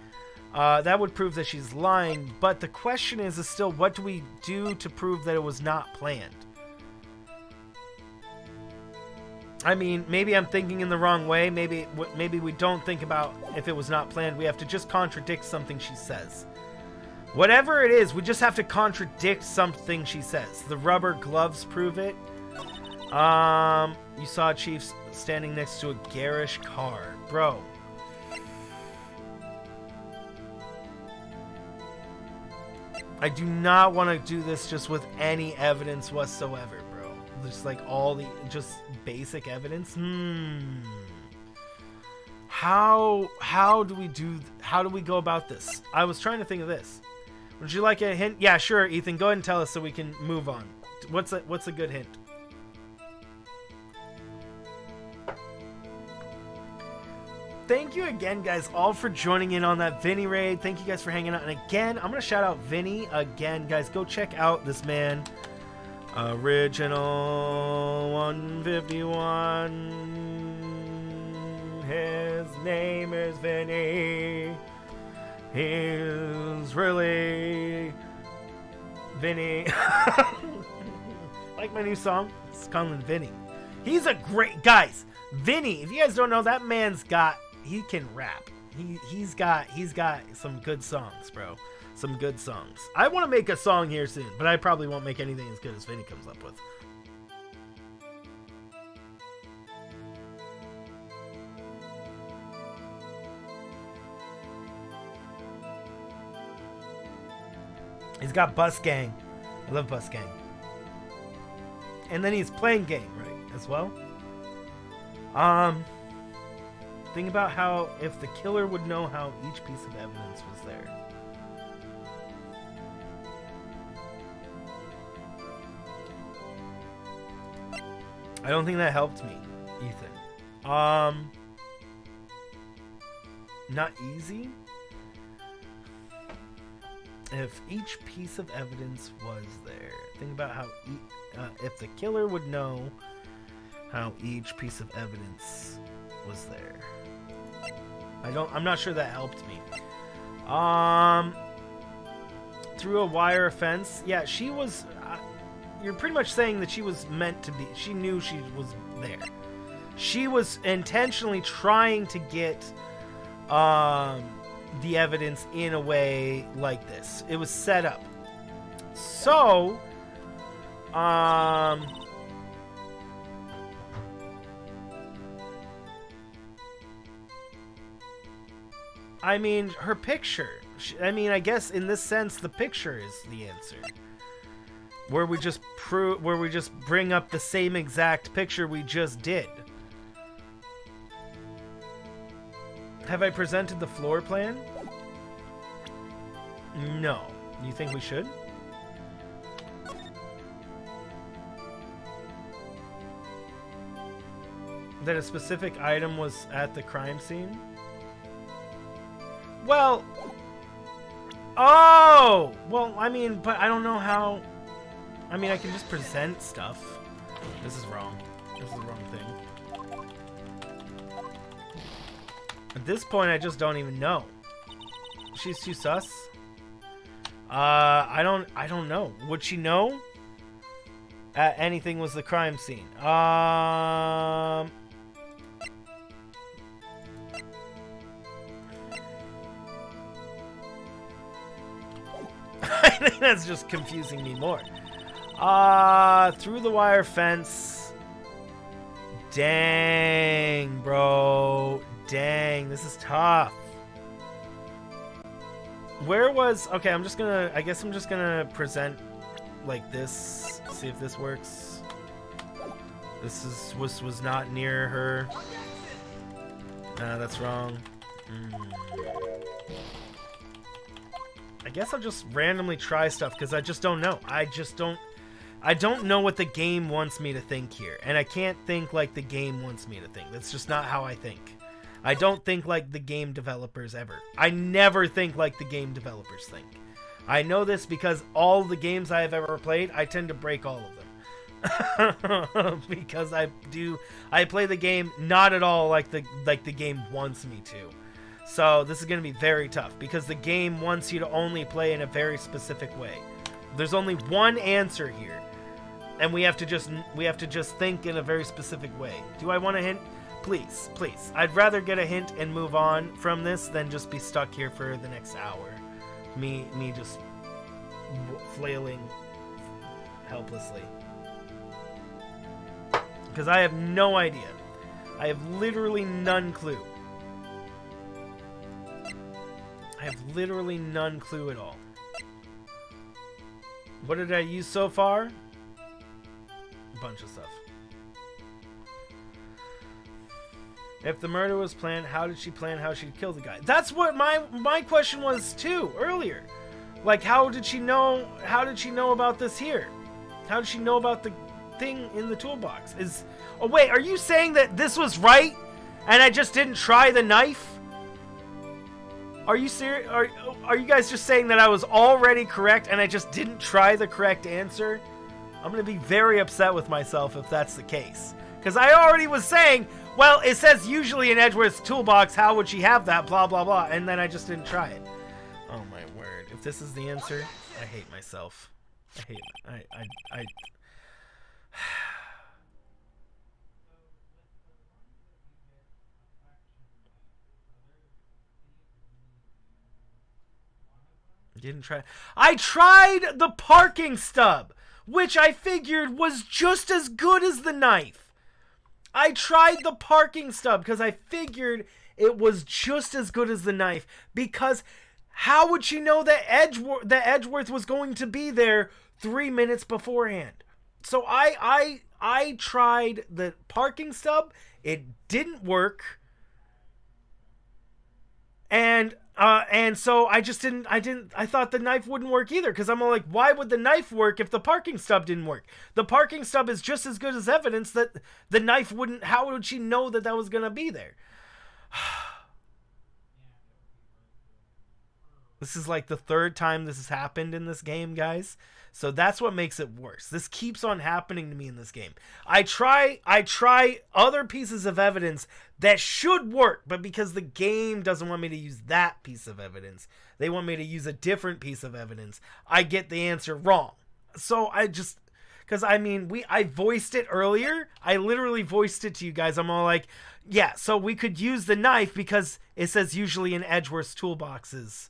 That would prove that she's lying, but the question is still, what do we do to prove that it was not planned? I mean, maybe I'm thinking in the wrong way. Maybe we don't think about if it was not planned. We have to just contradict something she says. Whatever it is, we just have to contradict something she says. The rubber gloves prove it. You saw Chief standing next to a garish car. Bro. I do not want to do this just with any evidence whatsoever, bro. Just like just basic evidence. How do we go about this? I was trying to think of this. Would you like a hint? Yeah, sure, Ethan. Go ahead and tell us so we can move on. What's a good hint? Thank you again, guys, all for joining in on that Vinny raid. Thank you guys for hanging out. And again, I'm going to shout out Vinny again. Guys, go check out this man. Original 151. His name is Vinny. He's really Vinny. Like my new song? It's calling Vinny. He's a great... Guys, Vinny, if you guys don't know, that man's got... He can rap. He's got some good songs, bro. Some good songs. I want to make a song here soon, but I probably won't make anything as good as Vinny comes up with. He's got Bus Gang. I love Bus Gang. And then he's playing game, right, as well. Think about how if the killer would know how each piece of evidence was there. I don't think that helped me, Ethan. Not easy. If each piece of evidence was there, think about how if the killer would know how each piece of evidence was there. I'm not sure that helped me. Through a wire fence. Yeah, she was you're pretty much saying that she was meant to be. She knew she was there. She was intentionally trying to get the evidence in a way like this. It was set up. So, I mean, her picture. I guess in this sense, the picture is the answer. Where we just bring up the same exact picture we just did. Have I presented the floor plan? No. You think we should? That a specific item was at the crime scene? Well... Oh! Well, I mean, but I don't know how... I mean, I can just present stuff. This is wrong. This is the wrong thing. At this point, I just don't even know. She's too sus? I don't know. Would she know? Anything was the crime scene. I think that's just confusing me more. Through the wire fence. Dang, bro. Dang, this is tough. Where was... Okay, I'm just gonna... I guess I'm just gonna present like this. See if this works. This was not near her. That's wrong. I guess I'll just randomly try stuff because I just don't know. I don't know what the game wants me to think here. And I can't think like the game wants me to think. That's just not how I think. I don't think like the game developers ever. I never think like the game developers think. I know this because all the games I have ever played, I tend to break all of them. Because I play the game not at all like the game wants me to. So this is going to be very tough because the game wants you to only play in a very specific way. There's only one answer here. And we have to just think in a very specific way. Do I want a hint? Please, please. I'd rather get a hint and move on from this than just be stuck here for the next hour. Me just flailing helplessly. Because I have no idea. I have literally none clue. I have literally none clue at all. What did I use so far? A bunch of stuff. If the murder was planned, how did she plan how she'd kill the guy? That's what my question was too earlier. Like, how did she know about this here? How did she know about the thing in the toolbox? Oh wait, are you saying that this was right and I just didn't try the knife? Are you serious? Are you guys just saying that I was already correct and I just didn't try the correct answer? I'm going to be very upset with myself if that's the case. Because I already was saying, well, it says usually in Edgeworth's toolbox, how would she have that, blah, blah, blah. And then I just didn't try it. Oh, my word. If this is the answer, I hate myself. I hate it. I didn't try. I tried the parking stub, which I figured was just as good as the knife. I tried the parking stub because I figured it was just as good as the knife. Because how would she know that Edgeworth was going to be there 3 minutes beforehand? So I tried the parking stub. It didn't work. And so I thought the knife wouldn't work either, because I'm all like, why would the knife work if the parking stub didn't work? The parking stub is just as good as evidence that the knife wouldn't. How would she know that was going to be there? This is like the third time this has happened in this game, guys. So that's what makes it worse. This keeps on happening to me in this game. I try other pieces of evidence that should work, but because the game doesn't want me to use that piece of evidence, they want me to use a different piece of evidence, I get the answer wrong. So because I voiced it earlier. I literally voiced it to you guys. I'm all like, yeah, so we could use the knife because it says usually in Edgeworth's toolboxes.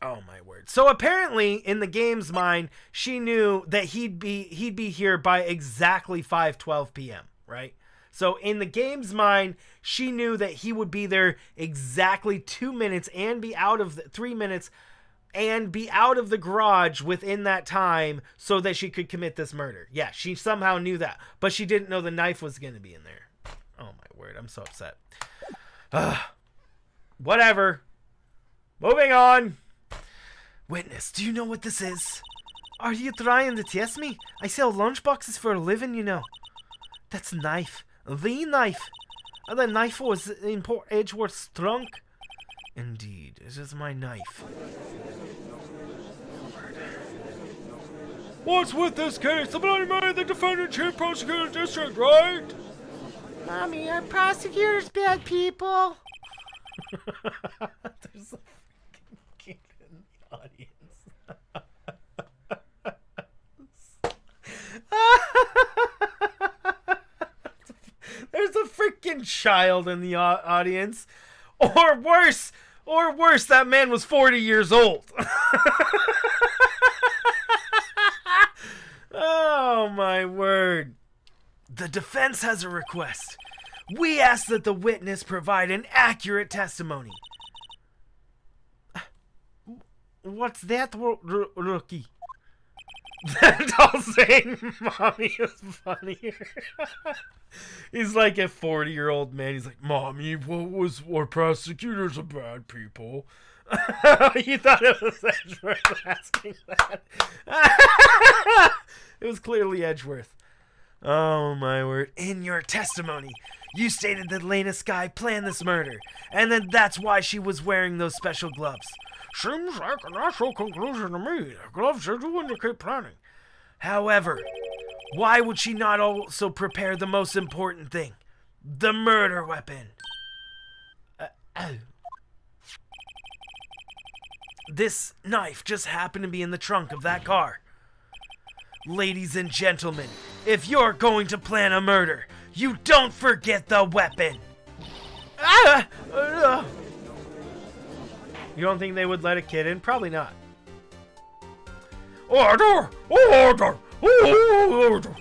Oh my word. So apparently in the game's mind, she knew that he'd be here by exactly 5:12 p.m., right? So in the game's mind, she knew that he would be there exactly 2 minutes and be out of 3 minutes and be out of the garage within that time so that she could commit this murder. Yeah, she somehow knew that, but she didn't know the knife was going to be in there. Oh my word. I'm so upset. Whatever. Moving on. Witness, do you know what this is? Are you trying to test me? I sell lunchboxes for a living, you know. That's a knife. The knife. And the knife was in Port Edgeworth's trunk. Indeed, it is my knife. What's with this case? The bloody man, the defendant, chief prosecutor district, right? Mommy, our prosecutors bad people. There's a fucking kid in the audience. There's a freaking child in the audience. Or worse, that man was 40 years old. Oh, my word. The defense has a request. We ask that the witness provide an accurate testimony. What's that, rookie? That doll saying mommy is funnier. He's like a 40-year-old man. He's like, Mommy, what was our prosecutors are bad people? You thought it was Edgeworth asking that. It was clearly Edgeworth. Oh, my word. In your testimony, you stated that Lena Skye planned this murder, and that that's why she was wearing those special gloves. Seems like a natural conclusion to me. The gloves do indicate planning. However, why would she not also prepare the most important thing? The murder weapon. This knife just happened to be in the trunk of that car. Ladies and gentlemen, if you're going to plan a murder, you don't forget the weapon. You don't think they would let a kid in? Probably not. Order! Order! Order!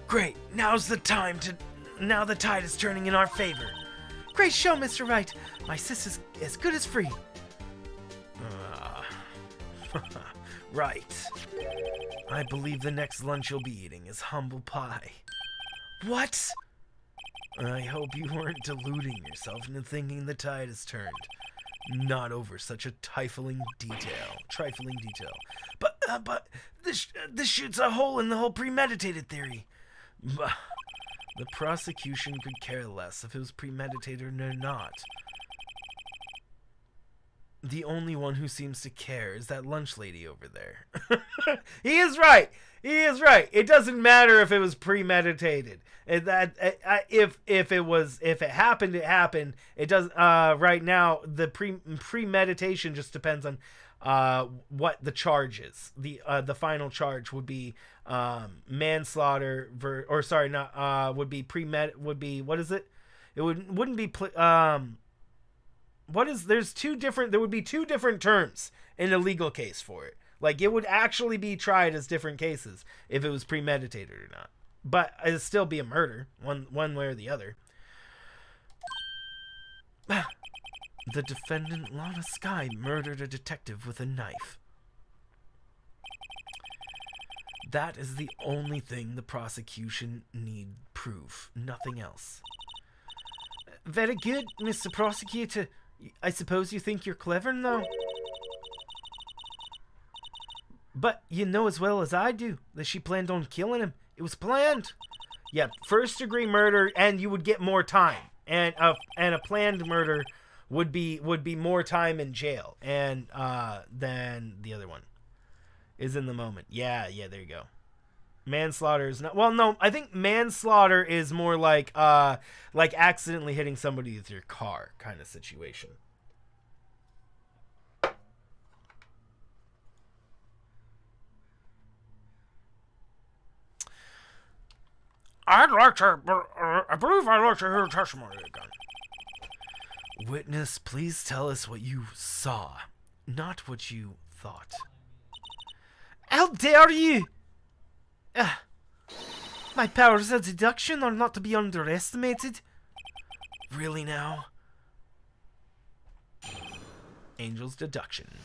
Great, now the tide is turning in our favor. Great show, Mr. Wright. My sister's as good as free. Right. I believe the next lunch you'll be eating is humble pie. What? I hope you weren't deluding yourself into thinking the tide has turned. Not over such a trifling detail. But this shoots a hole in the whole premeditated theory. The prosecution could care less if it was premeditated or not. The only one who seems to care is that lunch lady over there. He is right. It doesn't matter if it was premeditated. If it happened, it happened. It doesn't. Right now, the premeditation just depends on what the charge is. The final charge would be manslaughter. Would be what is it? It wouldn't be. There would be two different terms in a legal case for it. Like, it would actually be tried as different cases if it was premeditated or not. But it'd still be a murder, one way or the other. The defendant, Lana Skye, murdered a detective with a knife. That is the only thing the prosecution need prove. Nothing else. Very good, Mr. Prosecutor. I suppose you think you're clever now? But you know as well as I do that she planned on killing him. It was planned. Yeah, first-degree murder, and you would get more time. And a planned murder would be more time in jail, and than the other one is in the moment. Yeah, there you go. Manslaughter is not. Well, no, I think manslaughter is more like accidentally hitting somebody with your car kind of situation. I believe I'd like to hear testimony again. Witness, please tell us what you saw, not what you thought. How dare you! My powers of deduction are not to be underestimated. Really now? Angel's deduction.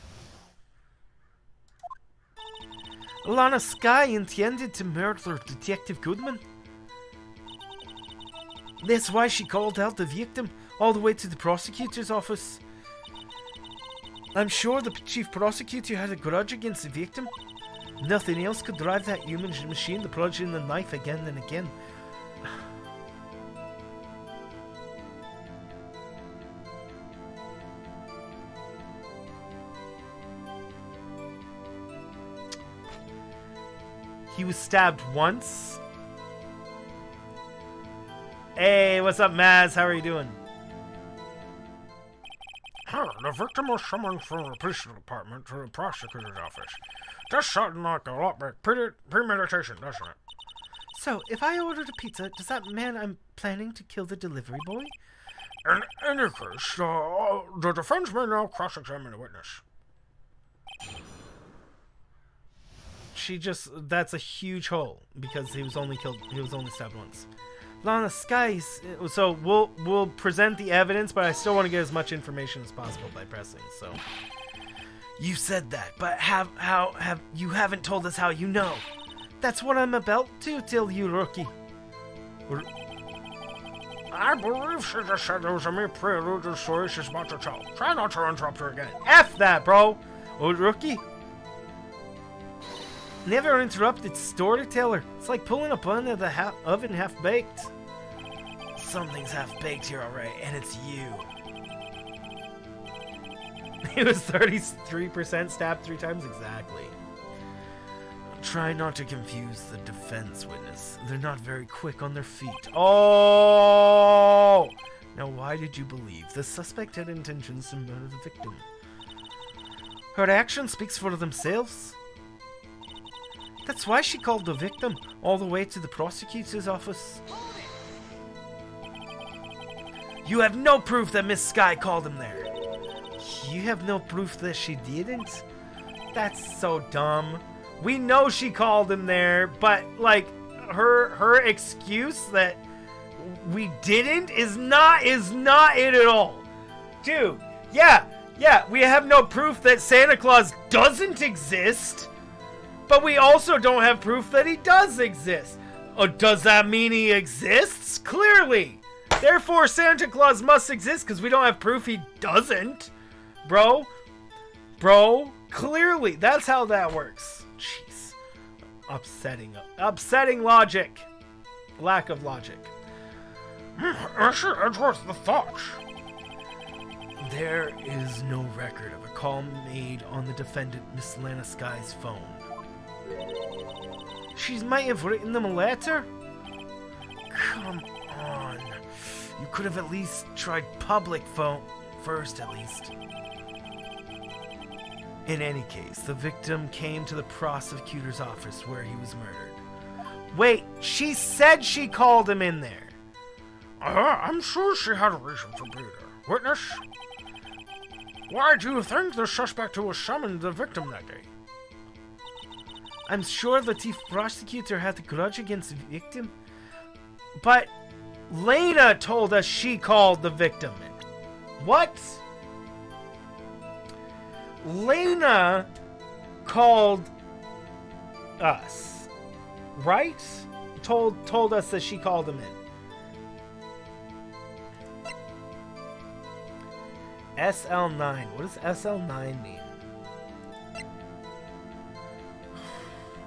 Lana Skye intended to murder Detective Goodman. That's why she called out the victim all the way to the prosecutor's office. I'm sure the chief prosecutor had a grudge against the victim. Nothing else could drive that human machine to plunge in the knife again and again. He was stabbed once. Hey, what's up, Maz? How are you doing? The victim was summoned from the police department to the prosecutor's office. That sounds like a lot of premeditation, doesn't it? So, if I ordered a pizza, does that mean I'm planning to kill the delivery boy? In any case, the defense may now cross-examine the witness. That's a huge hole, because he was only stabbed once. Lana Skies, so we'll present the evidence, but I still want to get as much information as possible by pressing, so. You said that, but you haven't told us how you know. That's what I'm about to tell you, rookie. I believe she just said there was a mere prelude to the story she's about to tell. Try not to interrupt her again. F that, bro! Old rookie. Never interrupted storyteller. It's like pulling a bun out of the oven half-baked. Something's half-baked here, alright, and it's you. He was 33% stabbed 3 times exactly. Try not to confuse the defense witness. They're not very quick on their feet. Oh! Now why did you believe the suspect had intentions to murder the victim? Her action speaks for themselves. That's why she called the victim all the way to the prosecutor's office. You have no proof that Miss Sky called him there. You have no proof that she didn't? That's so dumb. We know she called him there, but like her excuse that we didn't is not it at all. Dude, yeah, we have no proof that Santa Claus doesn't exist. But we also don't have proof that he does exist. Does that mean he exists? Clearly. Therefore, Santa Claus must exist because we don't have proof he doesn't. Bro, clearly. That's how that works. Jeez. Upsetting logic. Lack of logic. Actually, it's worth the thought. There is no record of a call made on the defendant, Miss Lana Sky's phone. She might have written them a letter? Come on. You could have at least tried public phone first, at least. In any case, the victim came to the prosecutor's office where he was murdered. Wait, she said she called him in there. I'm sure she had a reason to be there. Witness? Why do you think the suspect who was summoned the victim that day? I'm sure the chief prosecutor had a grudge against the victim. But Lena told us she called the victim in. What? Lena called us, right? Told us that she called him in. SL9. What does SL9 mean?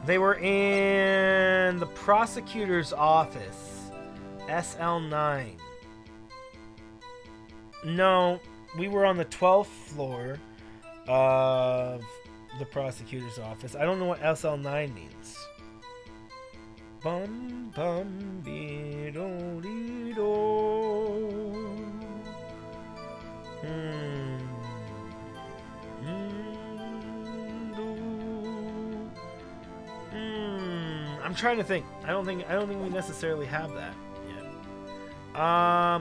They were in the prosecutor's office. SL9. No, we were on the 12th floor of the prosecutor's office. I don't know what SL9 means. Bum bum be do dee do. I'm trying to think. I don't think we necessarily have that yet.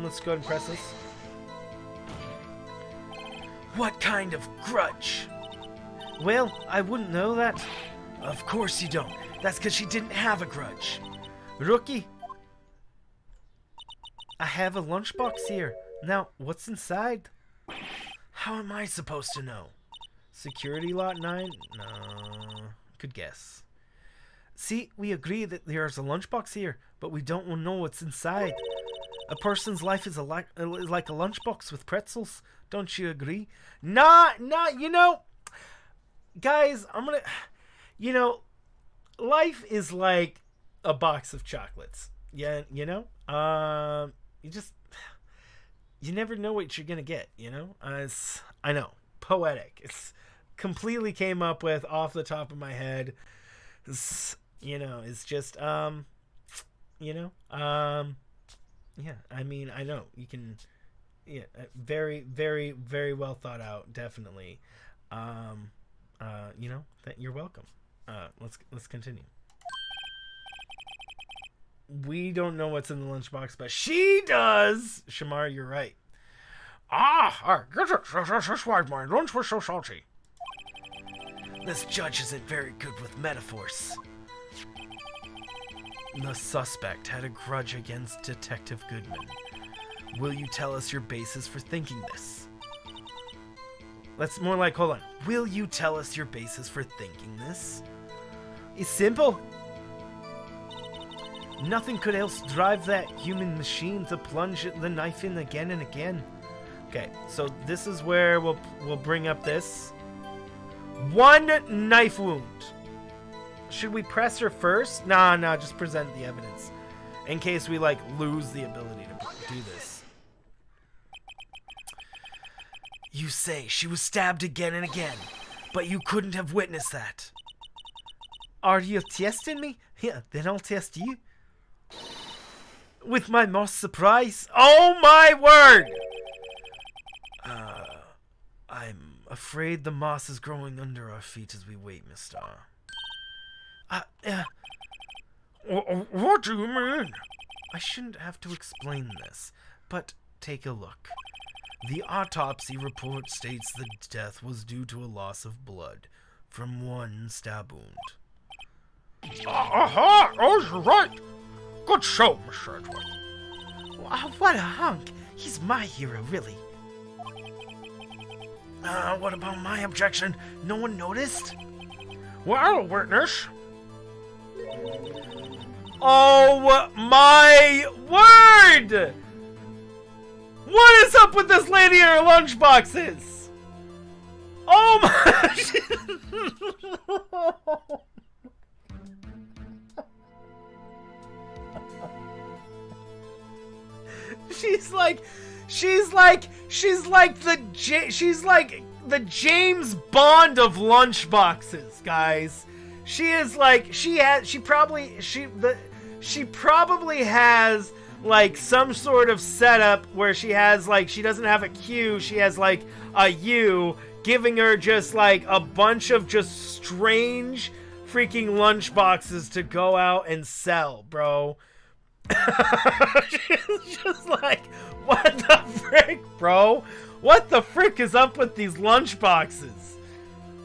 Let's go ahead and press this. What kind of grudge? Well, I wouldn't know that. Of course you don't. That's because she didn't have a grudge. Rookie, I have a lunchbox here. Now, what's inside? How am I supposed to know? Security lot 9? No. Good guess. See, we agree that there's a lunchbox here, but we don't know what's inside. A person's life is like a lunchbox with pretzels. Don't you agree? Nah, you know, guys, life is like a box of chocolates. Yeah, you know? You never know what you're gonna get, you know? I know. Poetic. It's completely came up with off the top of my head. It's just, yeah, I mean, I know you can, yeah, very, very, very well thought out. Definitely. That you're welcome. Let's continue. We don't know what's in the lunchbox, but she does. Shamar, you're right. I get it. That's why my lunch was so salty. This judge isn't very good with metaphors. The suspect had a grudge against Detective Goodman. Will you tell us your basis for thinking this? That's more like, hold on. Will you tell us your basis for thinking this? It's simple. Nothing could else drive that human machine to plunge the knife in again and again. Okay, so this is where we'll bring up this. 1 knife wound. Should we press her first? Nah, just present the evidence. In case we, lose the ability to do this. You say she was stabbed again and again, but you couldn't have witnessed that. Are you testing me? Yeah, then I'll test you. With my most surprise. Oh my word! I'm afraid the moss is growing under our feet as we wait, Mister. What do you mean? I shouldn't have to explain this, but take a look. The autopsy report states the death was due to a loss of blood from 1 stab wound. Aha! Oh, you're right. Good show, Mr. Edward. What a hunk! He's my hero, really. What about my objection? No one noticed? Well, witness. Oh my word! What is up with this lady and her lunchboxes? Oh my... She's like the James Bond of lunchboxes, guys. She is like she probably has some sort of setup where she has she doesn't have a Q, she has a U, giving her just a bunch of just strange freaking lunchboxes to go out and sell, bro. She's just what the frick, bro? What the frick is up with these lunchboxes?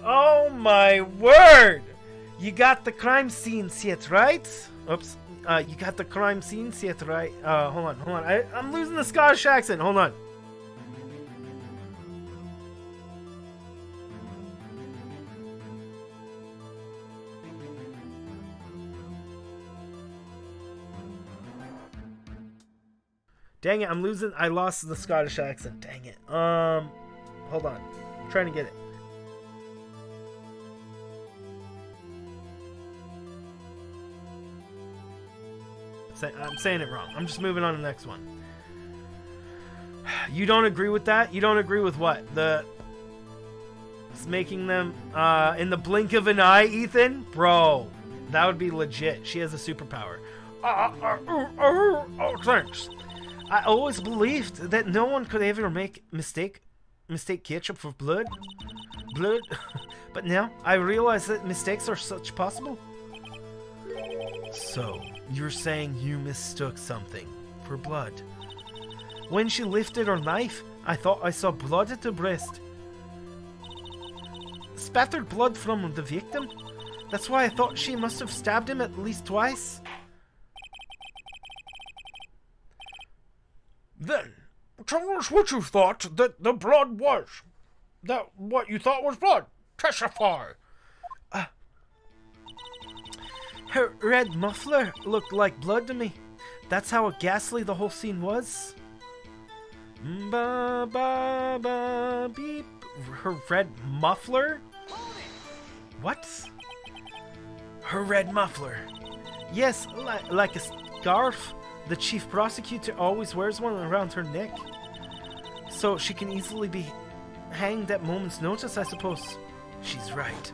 Oh my word! You got the crime scene set, right? Oops. You got the crime scene set, right? Hold on. I'm losing the Scottish accent. Hold on. Dang it, I lost the Scottish accent. Dang it. Hold on. I'm trying to get it. I'm saying it wrong. I'm just moving on to the next one. You don't agree with that? You don't agree with what? It's making them in the blink of an eye, Ethan? Bro, that would be legit. She has a superpower. Thanks. I always believed that no one could ever mistake ketchup for blood. But now I realize that mistakes are such possible. So, you're saying you mistook something for blood. When she lifted her knife, I thought I saw blood at her breast. Spattered blood from the victim? That's why I thought she must have stabbed him at least twice. Then, tell us what you thought that the blood was. That what you thought was blood. Testify. Her red muffler looked like blood to me. That's how ghastly the whole scene was? Ba ba ba beep. Her red muffler? What? Her red muffler. Yes, like a scarf. The chief prosecutor always wears one around her neck. So she can easily be hanged at moment's notice, I suppose. She's right.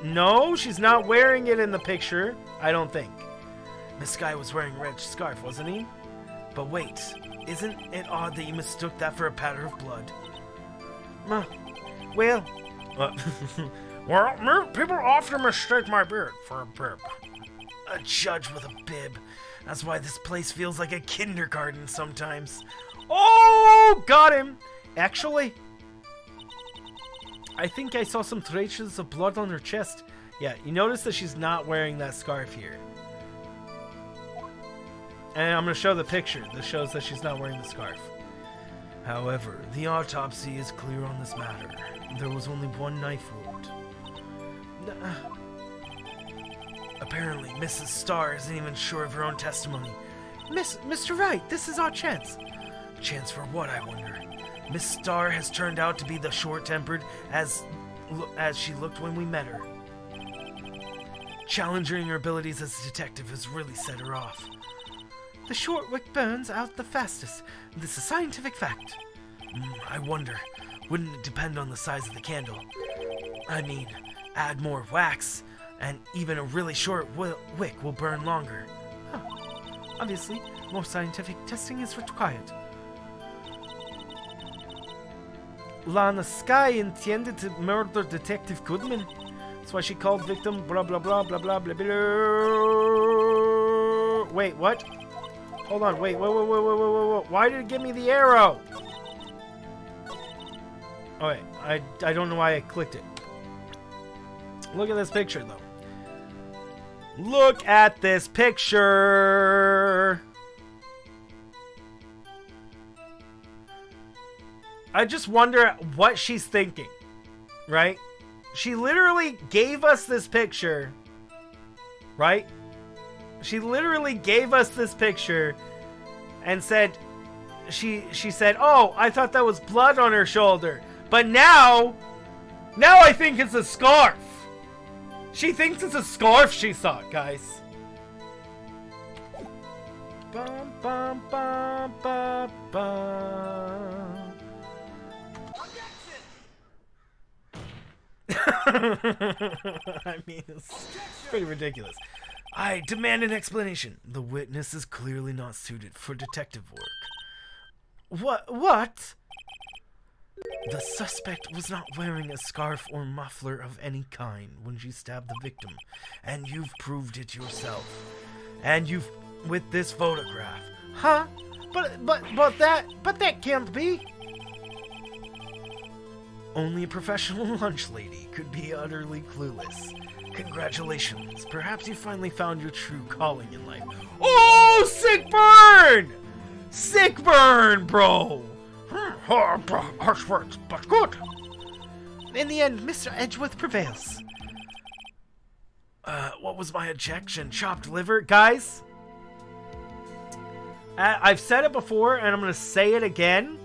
No, she's not wearing it in the picture, I don't think. This guy was wearing a red scarf, wasn't he? But wait, isn't it odd that you mistook that for a patter of blood? Well... Well, people often mistake my beard for a bib. A judge with a bib. That's why this place feels like a kindergarten sometimes. Oh, got him! Actually, I think I saw some traces of blood on her chest. Yeah, you notice that she's not wearing that scarf here. And I'm going to show the picture that shows that she's not wearing the scarf. However, the autopsy is clear on this matter. There was only one knife wound. Apparently, Mrs. Starr isn't even sure of her own testimony. Mr. Wright, this is our chance. Chance for what, I wonder? Miss Starr has turned out to be the short-tempered as she looked when we met her. Challenging her abilities as a detective has really set her off. The short wick burns out the fastest. This is a scientific fact. I wonder, wouldn't it depend on the size of the candle? I mean, add more wax, and even a really short wick will burn longer. Huh. Obviously, more scientific testing is required. Lana Skye intended to murder Detective Goodman. That's why she called victim blah blah blah blah blah blah blah. Wait, what? Hold on, wait, whoa. Why did it give me the arrow? Oh wait, I don't know why I clicked it. Look at this picture though. Look at this picture. I just wonder what she's thinking, right? She literally gave us this picture, right? She literally gave us this picture and said, she said, oh, I thought that was blood on her shoulder. But now I think it's a scarf. She thinks it's a scarf she saw, guys. Bum, bum, bum, bum, bum. I mean, it's pretty ridiculous. I demand an explanation. The witness is clearly not suited for detective work. What? The suspect was not wearing a scarf or muffler of any kind when she stabbed the victim, and you've proved it yourself. And you've with this photograph. Huh? But that can't be. Only a professional lunch lady could be utterly clueless. Congratulations. Perhaps you finally found your true calling in life. Oh, sick burn! Sick burn, bro! Harsh words, but good. In the end, Mr. Edgeworth prevails. What was my objection? Chopped liver? Guys, I've said it before, and I'm going to say it again.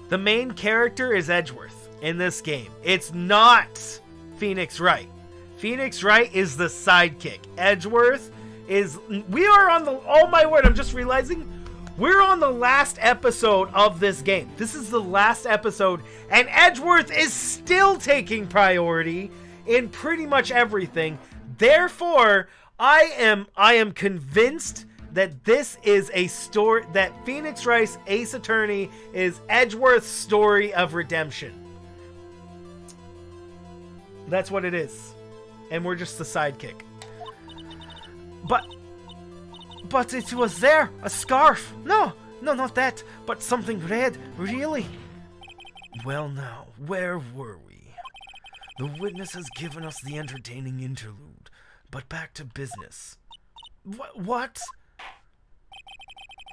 The main character is Edgeworth in this game. It's not Phoenix Wright. Phoenix Wright is the sidekick. Edgeworth is... We are on the... Oh my word, I'm just realizing... We're on the last episode of this game. This is the last episode, and Edgeworth is still taking priority in pretty much everything. Therefore, I am convinced that this is a story, that Phoenix Wright's Ace Attorney is Edgeworth's story of redemption. That's what it is. And we're just the sidekick. But it was there, a scarf. No, not that, but something red, really. Well now, where were we? The witness has given us the entertaining interlude, but back to business. What?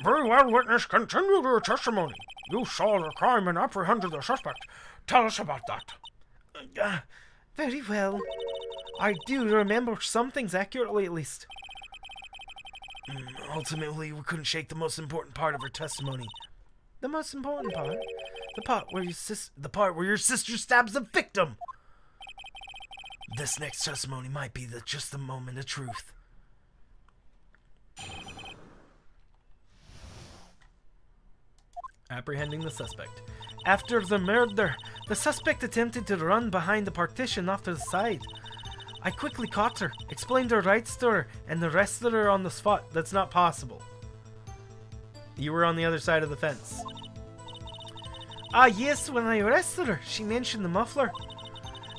Very well, witness. Continue your testimony. You saw the crime and apprehended the suspect. Tell us about that. Very well. I do remember some things accurately, at least. Ultimately, we couldn't shake the most important part of her testimony. The most important part? The part where your sister stabs the victim! This next testimony might be just the moment of truth. Apprehending the suspect. After the murder, the suspect attempted to run behind the partition off to the side. I quickly caught her, explained her rights to her, and arrested her on the spot. That's not possible. You were on the other side of the fence. Ah, yes, when I arrested her, she mentioned the muffler.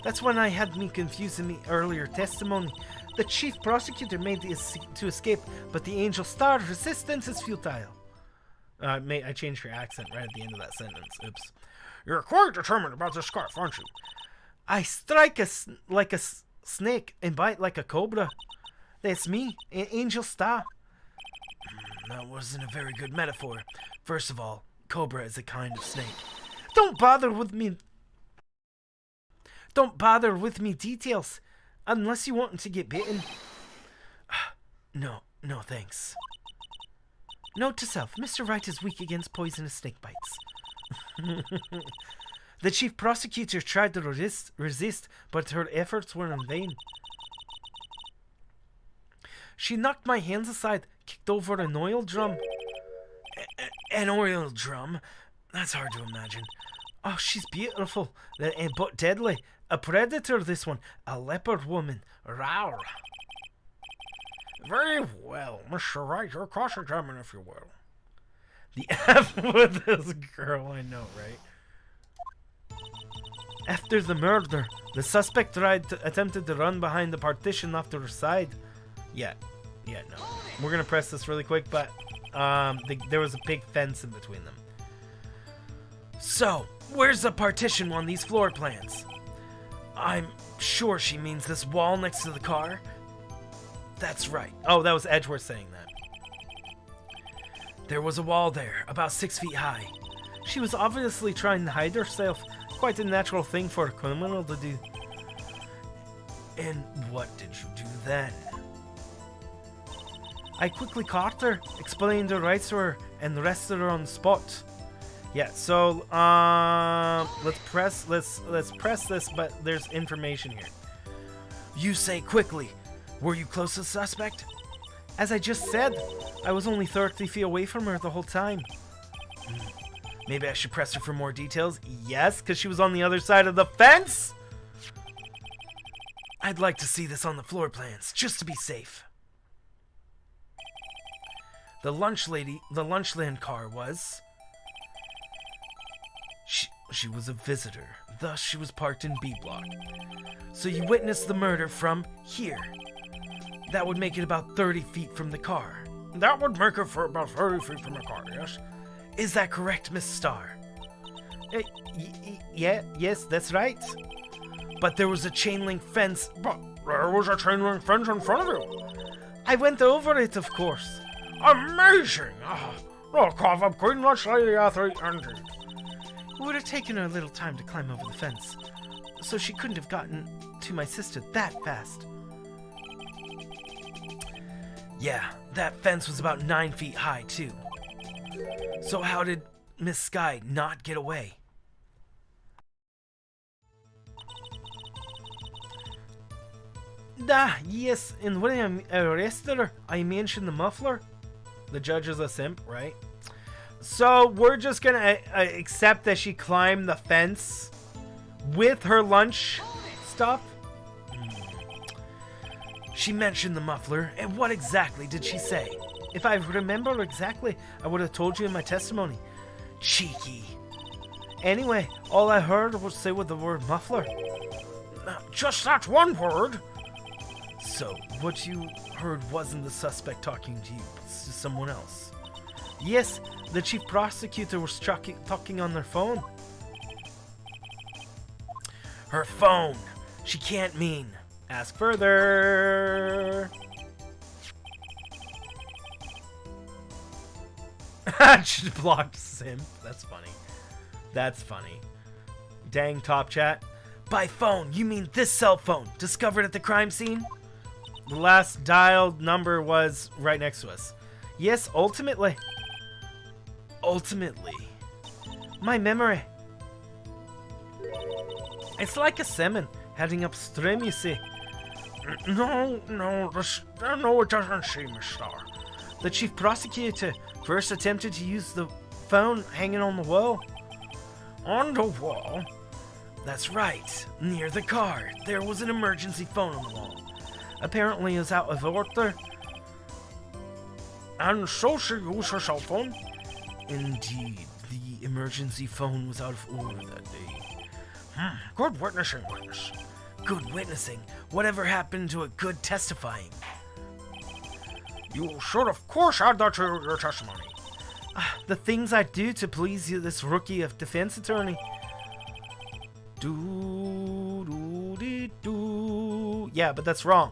That's when I had me confused in my earlier testimony. The chief prosecutor made to escape, but the angel starred. Resistance is futile. I changed your accent right at the end of that sentence. Oops. You're quite determined about this scarf, aren't you? I strike like a snake and bite like a cobra. That's me, Angel Star. That wasn't a very good metaphor. First of all, cobra is a kind of snake. Don't bother with me details. Unless you want to get bitten. No, thanks. Note to self, Mr. Wright is weak against poisonous snake bites. The chief prosecutor tried to resist, but her efforts were in vain. She knocked my hands aside, kicked over an oil drum. An oil drum? That's hard to imagine. Oh, she's beautiful, but deadly. A predator, this one. A leopard woman. Rawr. Very well, Mr. Wright, you're cross-examined, if you will. The F with this girl, I know, right? After the murder, the suspect attempted to run behind the partition off to her side. Yeah, no. We're gonna press this really quick, but there was a big fence in between them. So, where's the partition on these floor plans? I'm sure she means this wall next to the car. That's right. Oh, that was Edgeworth saying that. There was a wall there, about 6 feet high. She was obviously trying to hide herself. Quite a natural thing for a criminal to do. And what did you do then? I quickly caught her, explained her rights to her, and arrested her on the spot. Yeah, so let's press this, but there's information here. You say quickly. Were you close to the suspect? As I just said, I was only 30 feet away from her the whole time. Maybe I should press her for more details? Yes, because she was on the other side of the fence? I'd like to see this on the floor plans, just to be safe. The lunchland car was... She was a visitor, thus she was parked in B block. So you witnessed the murder from here. That would make it about 30 feet from the car. That would make it for about 30 feet from the car, yes? Is that correct, Miss Starr? Yes, that's right. But there was a chain link fence. But there was a chain link fence in front of you. I went over it, of course. Amazing! Well, cough up Queen, let's lay the athlete indeed. It would have taken her a little time to climb over the fence, so she couldn't have gotten to my sister that fast. Yeah, that fence was about 9 feet high, too. So how did Miss Skye not get away? Yes, and when I arrested her, I mentioned the muffler. The judge is a simp, right? So we're just gonna accept that she climbed the fence with her lunch stuff? She mentioned the muffler, and what exactly did she say? If I remember exactly, I would have told you in my testimony. Cheeky. Anyway, all I heard was say with the word muffler. Just that one word. So, what you heard wasn't the suspect talking to you, but to someone else. Yes, the chief prosecutor was talking on their phone. Her phone. She can't mean. Ask further. She blocked simp. That's funny. That's funny. Dang, top chat. By phone, you mean this cell phone, discovered at the crime scene? The last dialed number was right next to us. Yes, ultimately. Ultimately. My memory. It's like a salmon heading upstream, you see. No, it doesn't seem, Mister. The chief prosecutor first attempted to use the phone hanging on the wall. On the wall? That's right. Near the car, there was an emergency phone on the wall. Apparently it was out of order. And so she used her cell phone? Indeed, the emergency phone was out of order that day. Good witnessing, witness. Good witnessing. Whatever happened to a good testifying? You should, of course, add that to your testimony. The things I do to please you, this rookie of defense attorney. Do. Yeah, but that's wrong.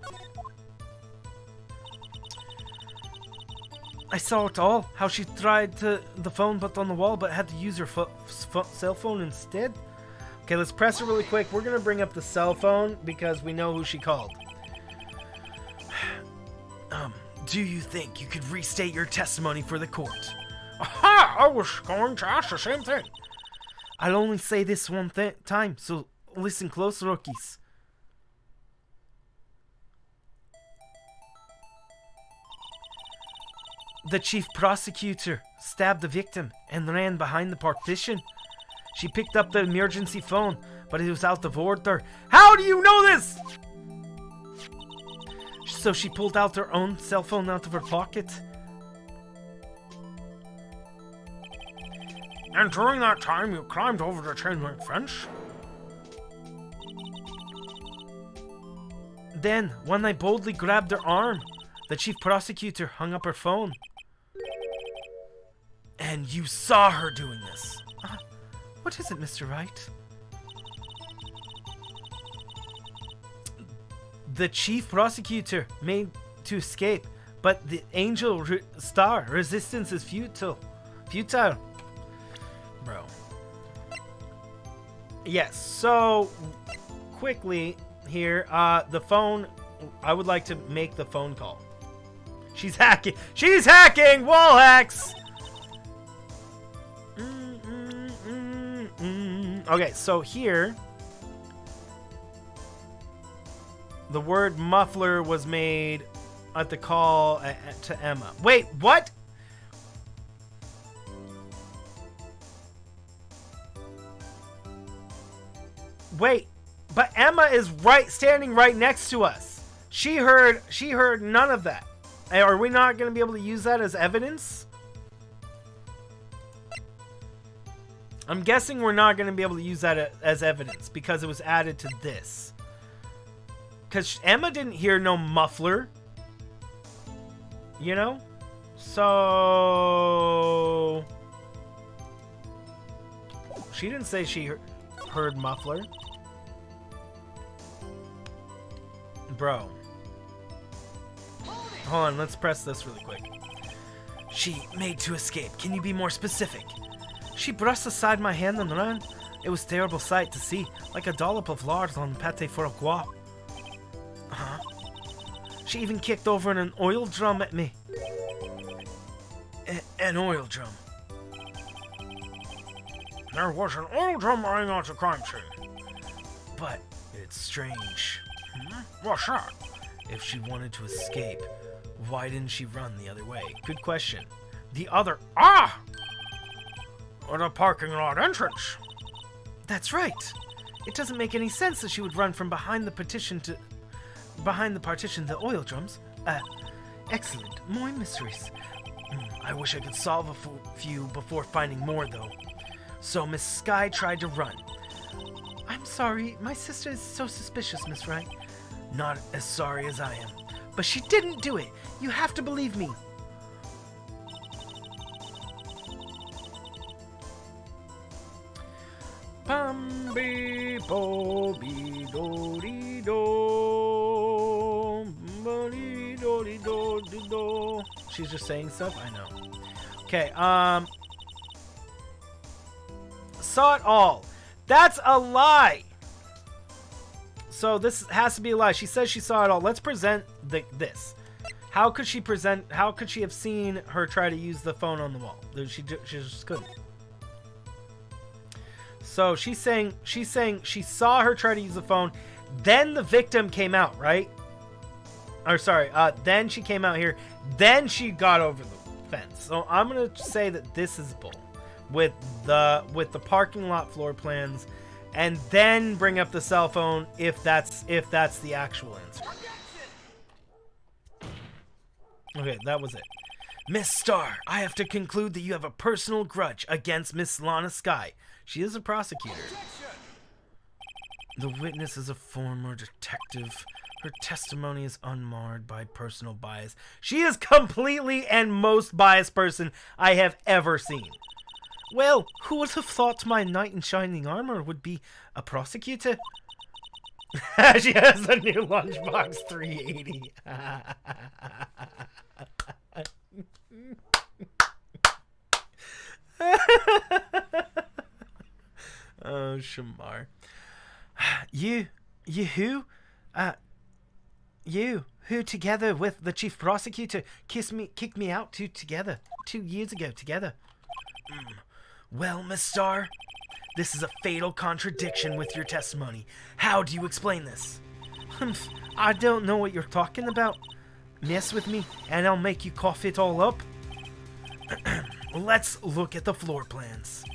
I saw it all. How she tried the phone but on the wall, but had to use her cell phone instead. Okay, let's press it really quick. We're going to bring up the cell phone because we know who she called. Do you think you could restate your testimony for the court? Aha! I was going to ask the same thing. I'll only say this one time, so listen close, rookies. The chief prosecutor stabbed the victim and ran behind the partition. She picked up the emergency phone, but it was out of order. How do you know this? So she pulled out her own cell phone out of her pocket. And during that time, you climbed over the chain link fence? Then, when I boldly grabbed her arm, the chief prosecutor hung up her phone. And you saw her doing this. What is it, Mr. Wright? The chief prosecutor made to escape, but the angel star resistance is futile. Bro. Yes, so quickly here, the phone, I would like to make the phone call. She's hacking! She's hacking! Wall hacks! Okay, so here, the word muffler was made at the call to Emma. Wait, what? Wait, but Emma is standing right next to us. She heard none of that. Are we not going to be able to use that as evidence? I'm guessing we're not going to be able to use that as evidence because it was added to this. Because Emma didn't hear no muffler. You know? So... she didn't say she heard muffler. Bro. Hold on, let's press this really quick. She made to escape. Can you be more specific? She brushed aside my hand and ran. It was a terrible sight to see, like a dollop of lard on pâté fourgras. She even kicked over an oil drum at me. An oil drum. There was an oil drum lying on the crime scene. But it's strange. What's that? If she wanted to escape, why didn't she run the other way? Good question. Or the parking lot entrance. That's right. It doesn't make any sense that she would run from behind the partition to the oil drums. Excellent. More mysteries. I wish I could solve a few before finding more, though. So Miss Sky tried to run. I'm sorry. My sister is so suspicious, Miss Wright. Not as sorry as I am. But she didn't do it. You have to believe me. Bambi bo be do dee do bo dee do do. She's just saying stuff? I know. Okay, saw it all. That's a lie. So this has to be a lie. She says she saw it all. Let's present this. How could she have seen her try to use the phone on the wall? She just couldn't. So she's saying she saw her try to use the phone, then the victim came out, right? Or sorry, then she came out here, then she got over the fence. So I'm gonna say that this is bull with the parking lot floor plans, and then bring up the cell phone if that's the actual answer. Okay, that was it. Miss Starr, I have to conclude that you have a personal grudge against Miss Lana Skye. She is a prosecutor. The witness is a former detective. Her testimony is unmarred by personal bias. She is completely and most biased person I have ever seen. Well, who would have thought my knight in shining armor would be a prosecutor? She has the new Lunchbox 380. Oh, Shamar. You who? You who together with the chief prosecutor kicked me out 2 years ago together. Well, Miss Starr, this is a fatal contradiction with your testimony. How do you explain this? I don't know what you're talking about. Mess with me and I'll make you cough it all up. Let's look at the floor plans.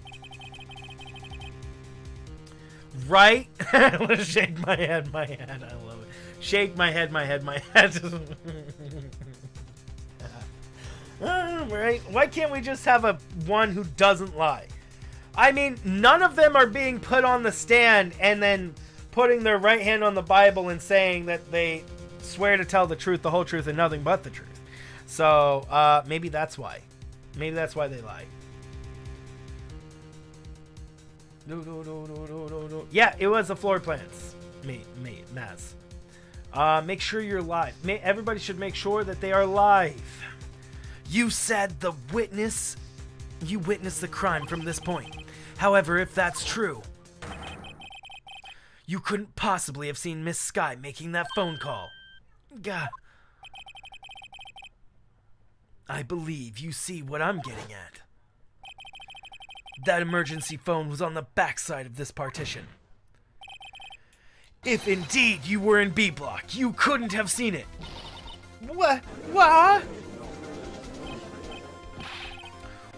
Right? Let's shake my head. I love it. Shake my head. Right? Why can't we just have one who doesn't lie? I mean, none of them are being put on the stand and then putting their right hand on the Bible and saying that they swear to tell the truth, the whole truth, and nothing but the truth. So, maybe that's why. Maybe that's why they lie. Yeah, it was the floor plans. Maz. Make sure you're live. Everybody should make sure that they are live. You said you witnessed the crime from this point. However, if that's true, you couldn't possibly have seen Miss Skye making that phone call. Gah. I believe you see what I'm getting at. That emergency phone was on the backside of this partition. If indeed you were in B block, you couldn't have seen it. What?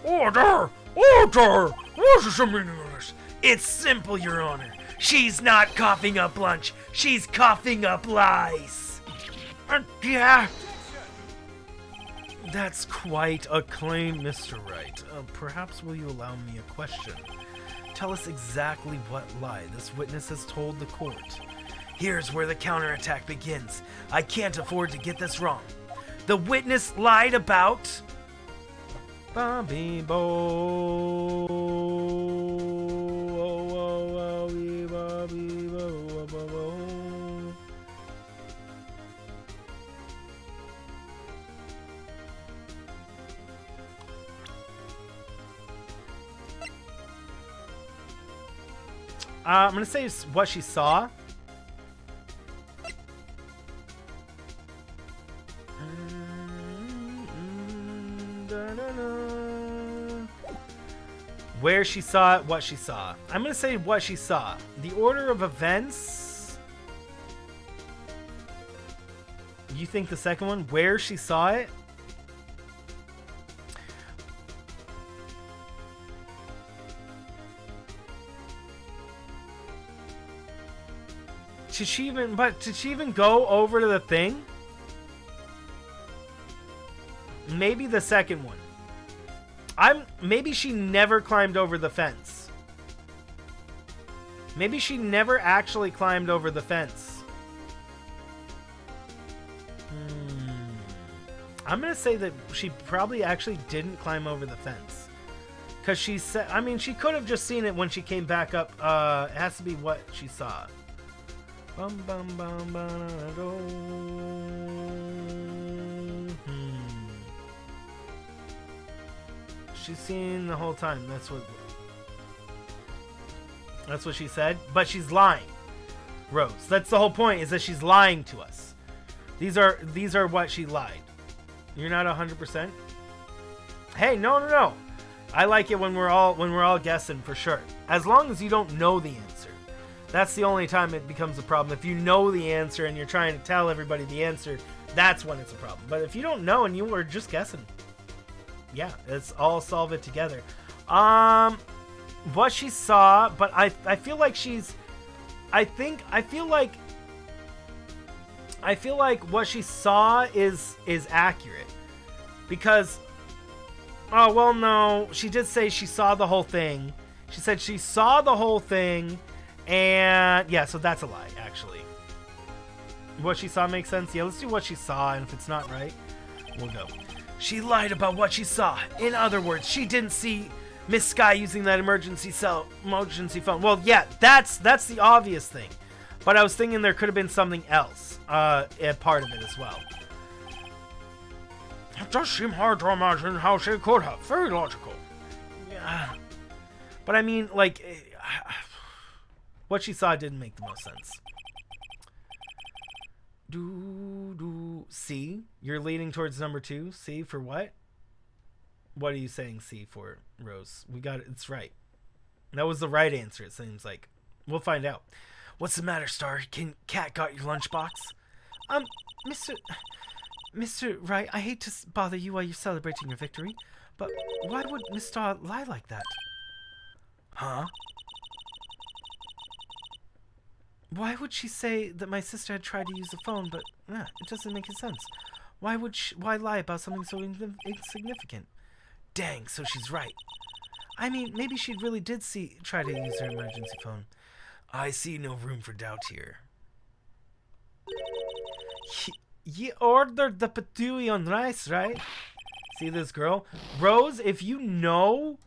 Order! What is the meaning of this? It's simple, Your Honor. She's not coughing up lunch. She's coughing up lies. Yeah. That's quite a claim, Mr. Wright. Perhaps will you allow me a question? Tell us exactly what lie this witness has told the court. Here's where the counterattack begins. I can't afford to get this wrong. The witness lied about... Bobby I'm gonna say what she saw. Where she saw it, what she saw. I'm gonna say what she saw. The order of events. You think the second one? Where she saw it? Did she even go over to the thing? Maybe the second one. Maybe she never climbed over the fence. Maybe she never actually climbed over the fence. I'm gonna say that she probably actually didn't climb over the fence. Because she said, I mean, she could have just seen it when she came back up. It has to be what she saw. Bum bum bum bum She's seen the whole time. That's what she said. But she's lying, Rose. That's the whole point. Is that she's lying to us. These are what she lied. You're not 100%? Hey, no. I like it when we're all guessing for sure. As long as you don't know the answer. That's the only time it becomes a problem. If you know the answer and you're trying to tell everybody the answer, that's when it's a problem. But if you don't know and you were just guessing, yeah, it's all solve it together. What she saw, but I feel like she's, I feel like what she saw is accurate, because, oh well, no, she did say she saw the whole thing. She said she saw the whole thing, and yeah, so that's a lie, actually. What she saw makes sense. Yeah, let's do what she saw, and if it's not right, we'll go. She lied about what she saw. In other words, she didn't see Miss Sky using that emergency phone. Well, yeah, that's the obvious thing. But I was thinking there could have been something else, a part of it as well. It does seem hard to imagine how she could have. Very logical. Yeah. But I mean, like, what she saw didn't make the most sense. C? You're leaning towards number 2. C for what? What are you saying C for, Rose? We got it. It's right. That was the right answer, it seems like. We'll find out. What's the matter, Star? Cat got your lunchbox? Mr. Wright, I hate to bother you while you're celebrating your victory, but why would Miss Star lie like that? Huh? Why would she say that my sister had tried to use the phone, but it doesn't make any sense. Why lie about something so insignificant? Dang, so she's right. I mean, maybe she really did try to use her emergency phone. I see no room for doubt here. You ordered the patooey on rice, right? See this girl? Rose, if you know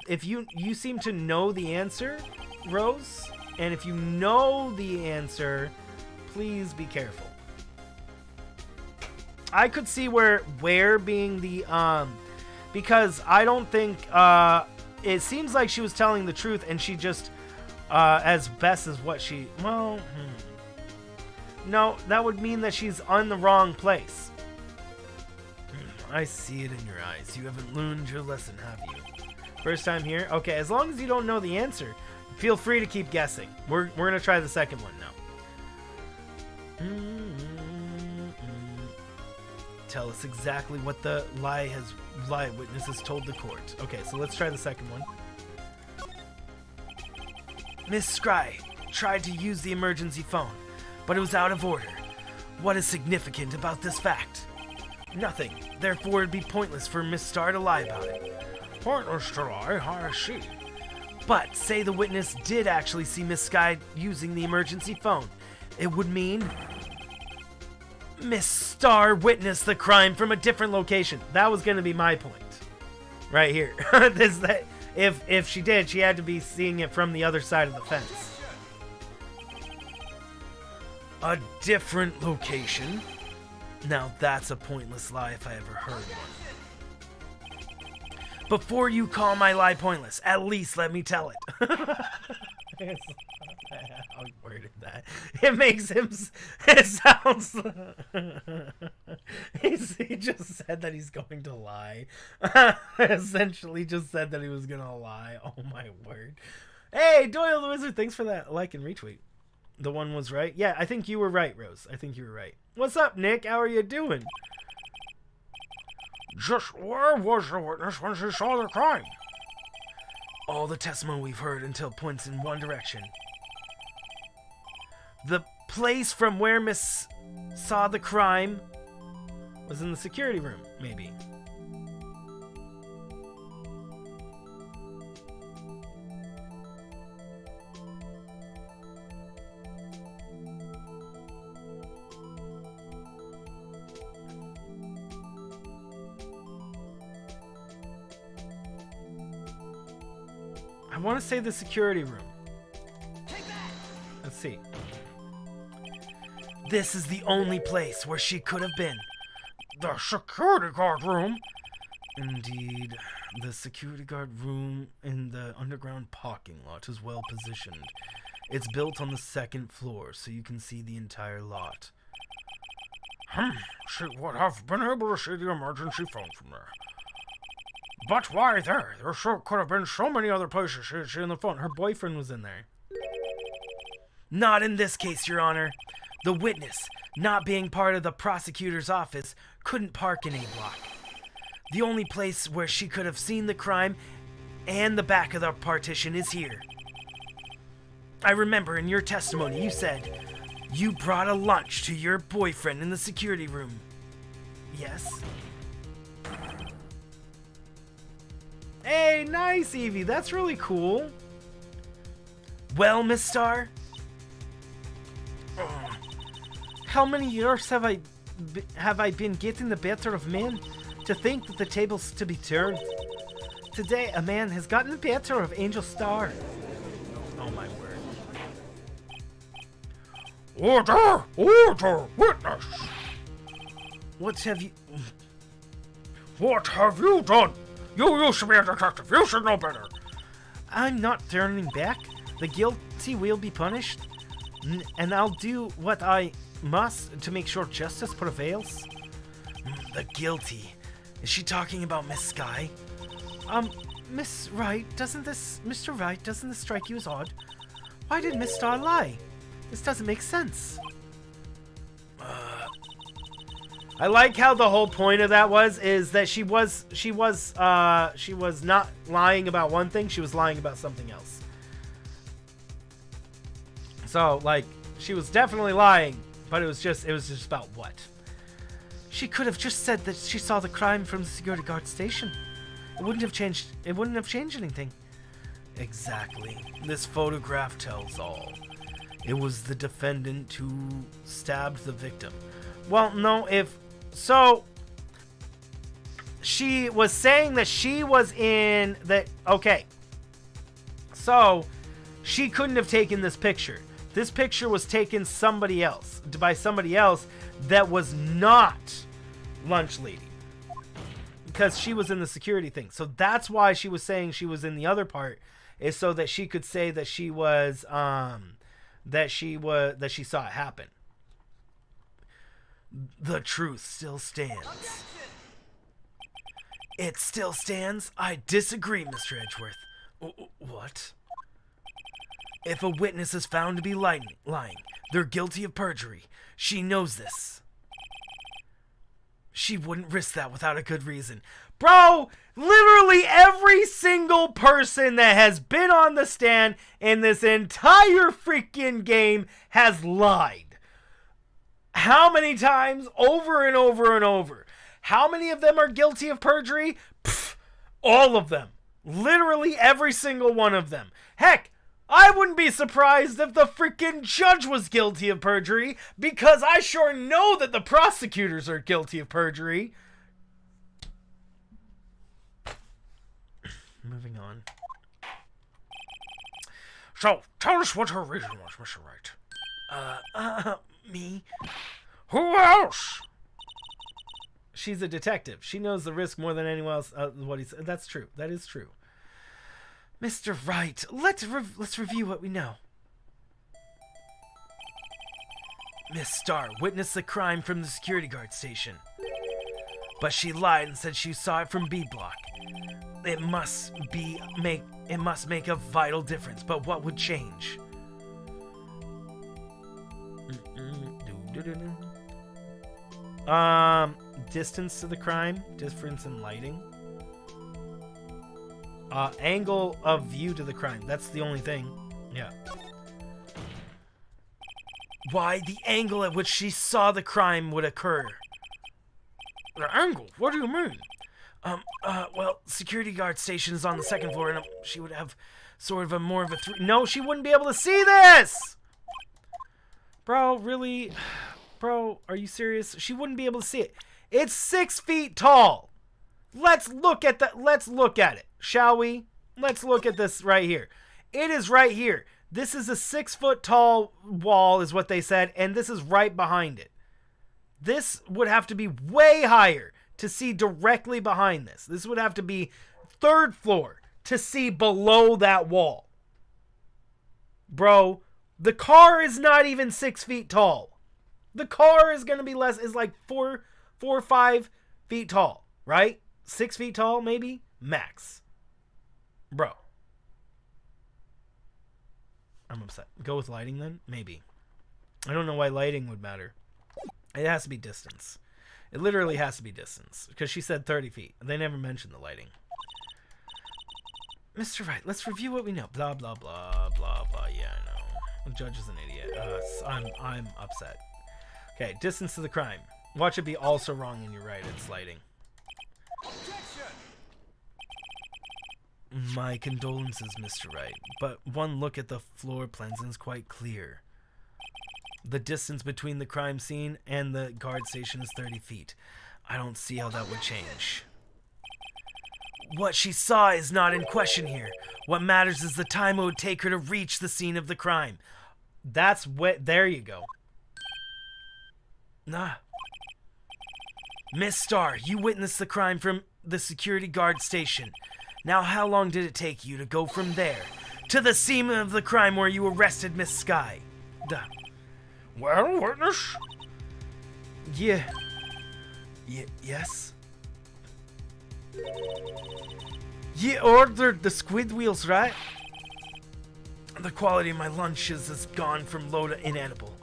if you seem to know the answer, Rose, and if you know the answer, please be careful. I could see where being the, because I don't think, it seems like she was telling the truth and she just, as best as what she, well, no, that would mean that she's on the wrong place. I see it in your eyes. You haven't learned your lesson, have you? First time here? Okay, as long as you don't know the answer, feel free to keep guessing. We're going to try the second one now. Tell us exactly what the lie witness has told the court. Okay, so let's try the second one. Miss Sky tried to use the emergency phone, but it was out of order. What is significant about this fact? Nothing. Therefore, it'd be pointless for Miss Star to lie about it. Pointless to lie? I see. But say the witness did actually see Miss Sky using the emergency phone. It would mean Miss Star witnessed the crime from a different location. That was going to be my point. Right here. If she did, she had to be seeing it from the other side of the fence. A different location? Now that's a pointless lie if I ever heard one. Before you call my lie pointless, at least let me tell it. How he worded that. It makes him, it sounds, he just said that he's going to lie. Essentially just said that he was going to lie. Oh my word. Hey, Doyle the Wizard, thanks for that like and retweet. The one was right. Yeah, I think you were right, Rose. I think you were right. What's up, Nick? How are you doing? Just where was the witness when she saw the crime? All the testimony we've heard until points in one direction. The place from where Miss saw the crime was in the security room, maybe. I want to say the security room. Let's see. This is the only place where she could have been. The security guard room? Indeed. The security guard room in the underground parking lot is well positioned. It's built on the second floor, so you can see the entire lot. She would have been able to see the emergency phone from there. But why there? There could have been so many other places she'd seen the phone. Her boyfriend was in there. Not in this case, Your Honor. The witness, not being part of the prosecutor's office, couldn't park in A block. The only place where she could have seen the crime and the back of the partition is here. I remember in your testimony you said you brought a lunch to your boyfriend in the security room. Yes? Hey, nice, Evie. That's really cool. Well, Miss Starr, how many years have I been getting the better of men to think that the table's to be turned? Today, a man has gotten the better of Angel Starr. Oh, my word. Order! Order! Witness! What have you... What have you done? You used to be a detective. You should know better. I'm not turning back. The guilty will be punished. And I'll do what I must to make sure justice prevails. The guilty. Is she talking about Miss Sky? Miss Wright, Mr. Wright, doesn't this strike you as odd? Why did Miss Starr lie? This doesn't make sense. I like how the whole point of that is that she was not lying about one thing, she was lying about something else. So, like, she was definitely lying, but it was just about what? She could have just said that she saw the crime from the security guard station. It wouldn't have changed anything. Exactly. This photograph tells all. It was the defendant who stabbed the victim. Well, no, she was saying that she was in that. Okay. So, she couldn't have taken this picture. This picture was taken by somebody else that was not Lunch Lady. Because she was in the security thing. So that's why she was saying she was in the other part, is so that she could say that she was that she saw it happen. The truth still stands. It still stands? I disagree, Mr. Edgeworth. What? If a witness is found to be lying, they're guilty of perjury. She knows this. She wouldn't risk that without a good reason. Bro, literally every single person that has been on the stand in this entire freaking game has lied. How many times? Over and over and over. How many of them are guilty of perjury? Pfft, all of them. Literally every single one of them. Heck, I wouldn't be surprised if the freaking judge was guilty of perjury, because I sure know that the prosecutors are guilty of perjury. Moving on. So, tell us what her reason was, Mr. Wright. Me? Who else? She's a detective. She knows the risk more than anyone else. What he said. That's true. That is true. Mr. Wright, let's review what we know. Miss Starr witnessed the crime from the security guard station. But she lied and said she saw it from B block. It must make a vital difference, but what would change? Distance to the crime, difference in lighting. Angle of view to the crime. That's the only thing. Yeah. Why the angle at which she saw the crime would occur? The angle? What do you mean? Well, security guard station is on the second floor, and she would have sort of more of a No, she wouldn't be able to see this! Bro, really? Bro, are you serious? She wouldn't be able to see it. It's 6 feet tall. Let's look at it, shall we? Let's look at this right here. It is right here. This is a 6 foot tall wall, is what they said, and this is right behind it. This would have to be way higher to see directly behind this. This would have to be 3rd floor to see below that wall. Bro, the car is not even 6 feet tall. The car is going to be less, is like 4 or 5 feet tall, right? 6 feet tall, maybe? Max. Bro. I'm upset. Go with lighting then? Maybe. I don't know why lighting would matter. It has to be distance. It literally has to be distance. Because she said 30 feet. They never mentioned the lighting. Mr. Wright, let's review what we know. Blah, blah, blah, blah, blah. Yeah, I know. The judge is an idiot. I'm upset. Okay, distance to the crime. Watch it be also wrong and you're right. It's lighting. Objection! My condolences, Mr. Wright. But one look at the floor plans and is quite clear. The distance between the crime scene and the guard station is 30 feet. I don't see how that would change. What she saw is not in question here. What matters is the time it would take her to reach the scene of the crime. That's what. There you go. Nah. Miss Starr, you witnessed the crime from the security guard station. Now, how long did it take you to go from there to the scene of the crime where you arrested Miss Sky? Duh. Well, witness? Yeah. Yes? You ordered the squid wheels, right? The quality of my lunches has gone from low to inedible.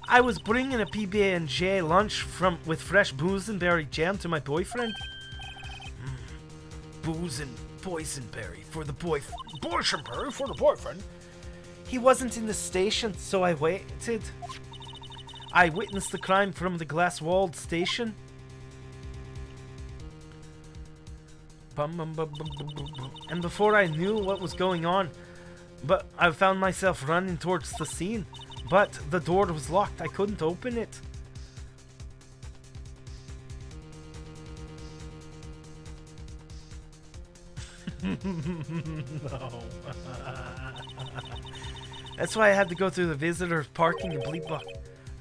I was bringing a PB&J lunch with fresh boysenberry jam to my boyfriend. Booze and boysenberry for the boyfriend. Boysenberry for the boyfriend? He wasn't in the station, so I waited. I witnessed the crime from the glass-walled station. And before I knew what was going on, but I found myself running towards the scene. But the door was locked. I couldn't open it. No. That's why I had to go through the visitor parking and bleep buck.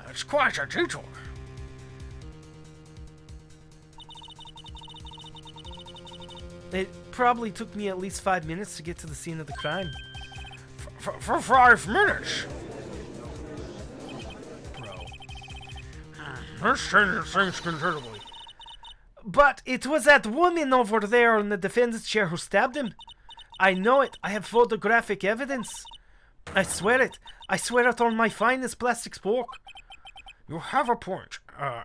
It's quite a detour. It probably took me at least 5 minutes to get to the scene of the crime. For 5 minutes? Bro. This changes things considerably. But it was that woman over there in the defendant's chair who stabbed him. I know it. I have photographic evidence. I swear it. I swear it on my finest plastic spork. You have a point,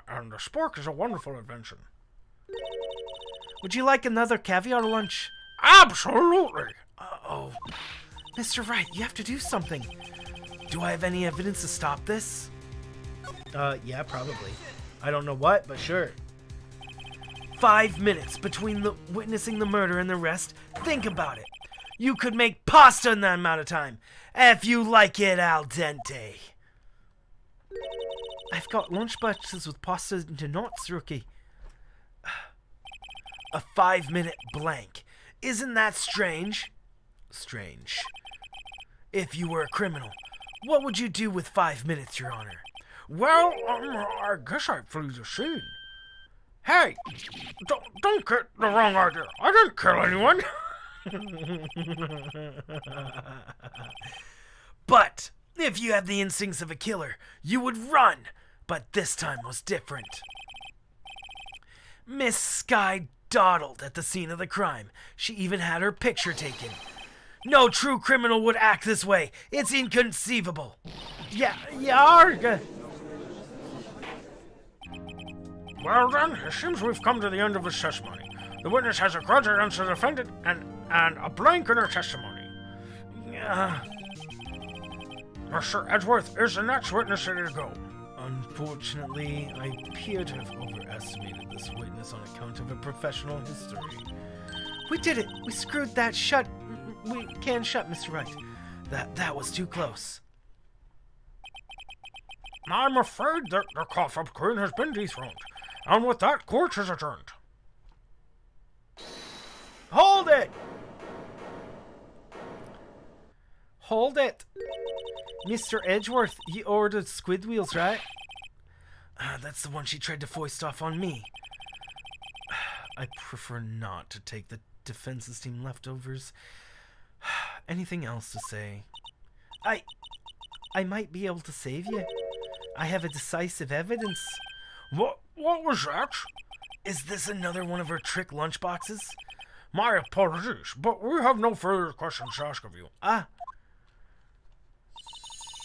and the spork is a wonderful invention. Would you like another caviar lunch? Absolutely! Uh-oh. Mr. Wright, you have to do something. Do I have any evidence to stop this? Yeah, probably. I don't know what, but sure. 5 minutes between the witnessing the murder and the arrest. Think about it. You could make pasta in that amount of time, if you like it al dente. I've got lunch boxes with pasta into knots, rookie. A 5-minute blank. Isn't that strange? Strange. If you were a criminal, what would you do with 5 minutes, Your Honor? Well, I guess I'd flee the scene. Hey, don't get the wrong idea. I didn't kill anyone. But if you had the instincts of a killer, you would run. But this time was different. Miss Sky dawdled at the scene of the crime. She even had her picture taken. No true criminal would act this way. It's inconceivable. Yeah. Well then, it seems we've come to the end of his testimony. The witness has a grudge against the defendant and a blank in her testimony. Mr. Edgeworth is the next witness ready to go. Unfortunately, I appear to have overestimated this witness on account of a professional history. We did it! We screwed that shut. We can't shut, Mr. Wright. That was too close. I'm afraid that the cough-up queen has been dethroned. And with that, court is adjourned. Hold it! Hold it! Mr. Edgeworth, you ordered squid wheels, right? That's the one she tried to foist off on me. I prefer not to take the defense's team leftovers. Anything else to say? I might be able to save you. I have a decisive evidence. What was that? Is this another one of her trick lunchboxes? My apologies, but we have no further questions to ask of you. Ah.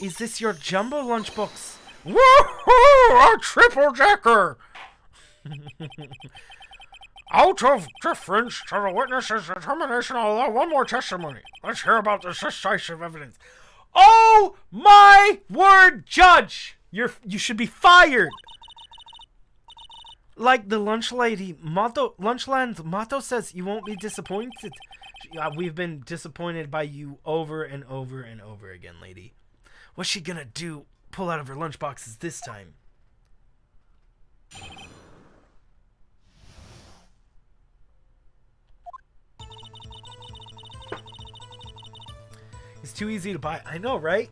Is this your jumbo lunchbox? Woohoo! A triple decker! Out of deference to the witness's determination, I'll allow one more testimony. Let's hear about this decisive evidence. Oh my word, Judge! You should be fired. Like the lunch lady motto, Lunchland's motto says, you won't be disappointed. We've been disappointed by you over and over and over again, lady. What's she gonna do? Pull out of her lunchboxes this time? It's too easy to buy. I know, right?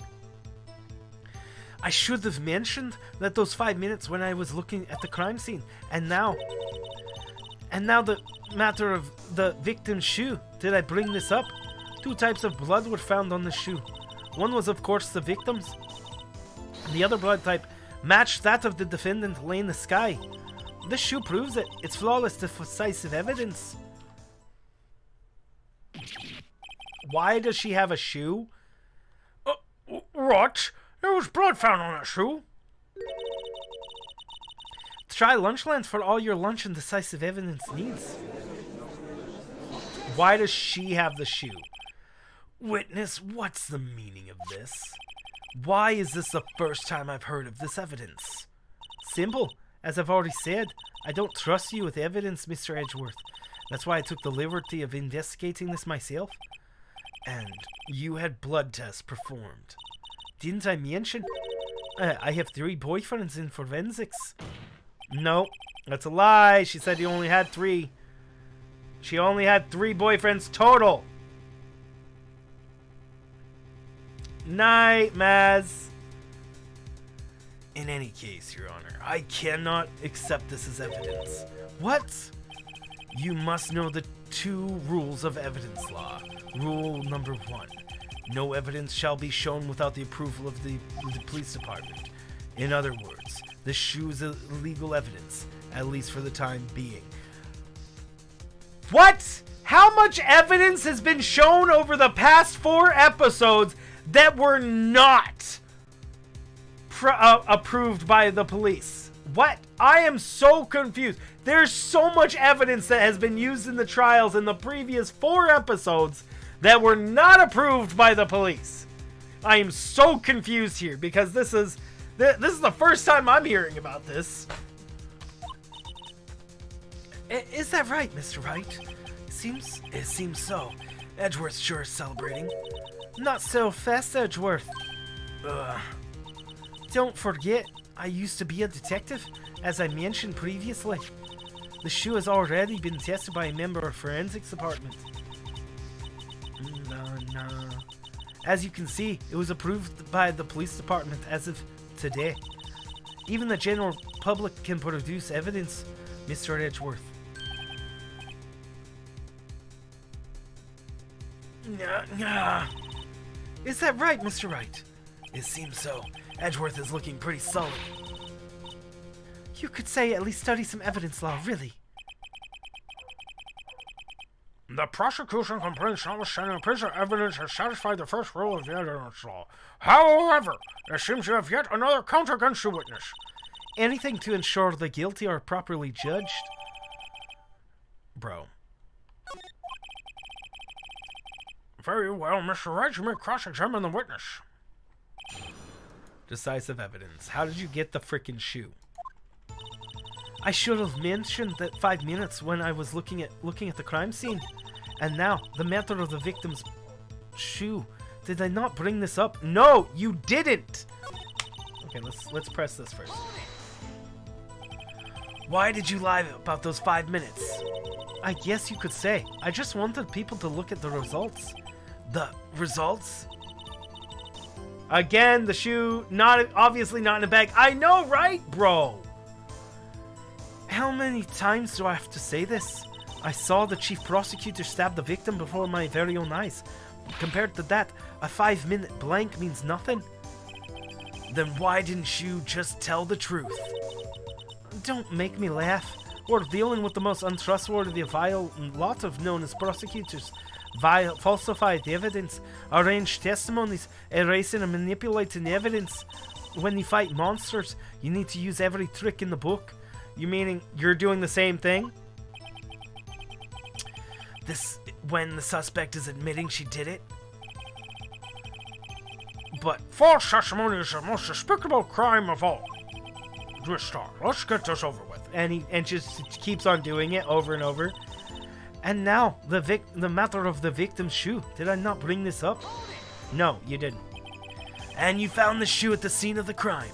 I should have mentioned that those 5 minutes when I was looking at the crime scene. And now the matter of the victim's shoe. Did I bring this up? 2 types of blood were found on the shoe. One was, of course, the victim's. The other blood type matched that of the defendant, Lane Sky. This shoe proves it. It's flawless, decisive evidence. Why does she have a shoe? What? There was blood found on that shoe. Try Lunchland for all your lunch and decisive evidence needs. Why does she have the shoe? Witness, what's the meaning of this? Why is this the first time I've heard of this evidence? Simple. As I've already said, I don't trust you with evidence, Mr. Edgeworth. That's why I took the liberty of investigating this myself. And you had blood tests performed. Didn't I mention? I have 3 boyfriends in forensics. No, that's a lie. She said you only had 3. She only had 3 boyfriends total. Night, Maz. In any case, Your Honor, I cannot accept this as evidence. What? You must know the 2 rules of evidence law. Rule number 1. No evidence shall be shown without the approval of the police department. In other words, the shoe is illegal evidence, at least for the time being. What? How much evidence has been shown over the past 4 episodes that were not approved by the police? What? I am so confused. There's so much evidence that has been used in the trials in the previous 4 episodes that were not approved by the police. I am so confused here because this is the first time I'm hearing about this. Is that right, Mr. Wright? It seems so. Edgeworth sure is celebrating. Not so fast, Edgeworth. Don't forget, I used to be a detective, as I mentioned previously. The shoe has already been tested by a member of forensics department. No. As you can see, it was approved by the police department as of today. Even the general public can produce evidence, Mr. Edgeworth. Is that right, Mr. Wright? It seems so. Edgeworth is looking pretty sullen. You could say at least study some evidence law, really. The prosecution complains notwithstanding a piece of evidence has satisfied the first rule of the evidence law. However, there seems to have yet another count against the witness. Anything to ensure the guilty are properly judged? Bro. Very well, Mr. Wright, you may cross-examine the witness. Decisive evidence. How did you get the frickin' shoe? I should have mentioned that 5 minutes when I was looking at the crime scene. And now, the matter of the victim's shoe. Did I not bring this up? No, you didn't! Okay, let's press this first. Why did you lie about those 5 minutes? I guess you could say. I just wanted people to look at the results. The results? Again, the shoe, obviously not in a bag. I know, right, bro? How many times do I have to say this? I saw the chief prosecutor stab the victim before my very own eyes. Compared to that, a 5-minute blank means nothing. Then why didn't you just tell the truth? Don't make me laugh. We're dealing with the most untrustworthy, vile lot of known as prosecutors. Falsified evidence, arranged testimonies, erasing and manipulating evidence. When you fight monsters, you need to use every trick in the book. You meaning you're doing the same thing? This when the suspect is admitting she did it? But False testimony is the most despicable crime of all. Let's get this over with. and just keeps on doing it over and over. And now the matter of the victim's shoe. Did I not bring this up? No, you didn't. And you found the shoe at the scene of the crime.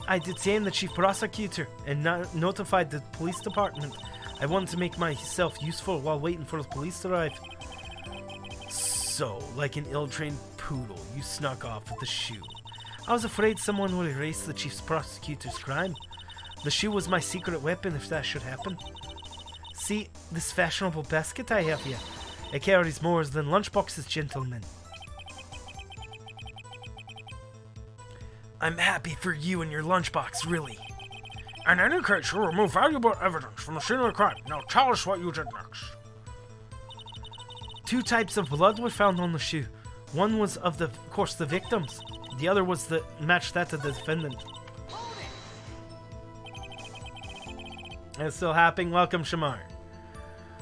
I detained the chief prosecutor and notified the police department. I wanted to make myself useful while waiting for the police to arrive. So, like an ill-trained poodle, you snuck off with the shoe. I was afraid someone would erase the chief prosecutor's crime. The shoe was my secret weapon if that should happen. See, this fashionable basket I have here. It carries more than lunchboxes, gentlemen. I'm happy for you and your lunchbox, really. In any case, you remove valuable evidence from the scene of the crime. Now tell us what you did next. 2 types of blood were found on the shoe. One was of course, the victims. The other was matched that to the defendant. And it's still happening. Welcome, Shamar.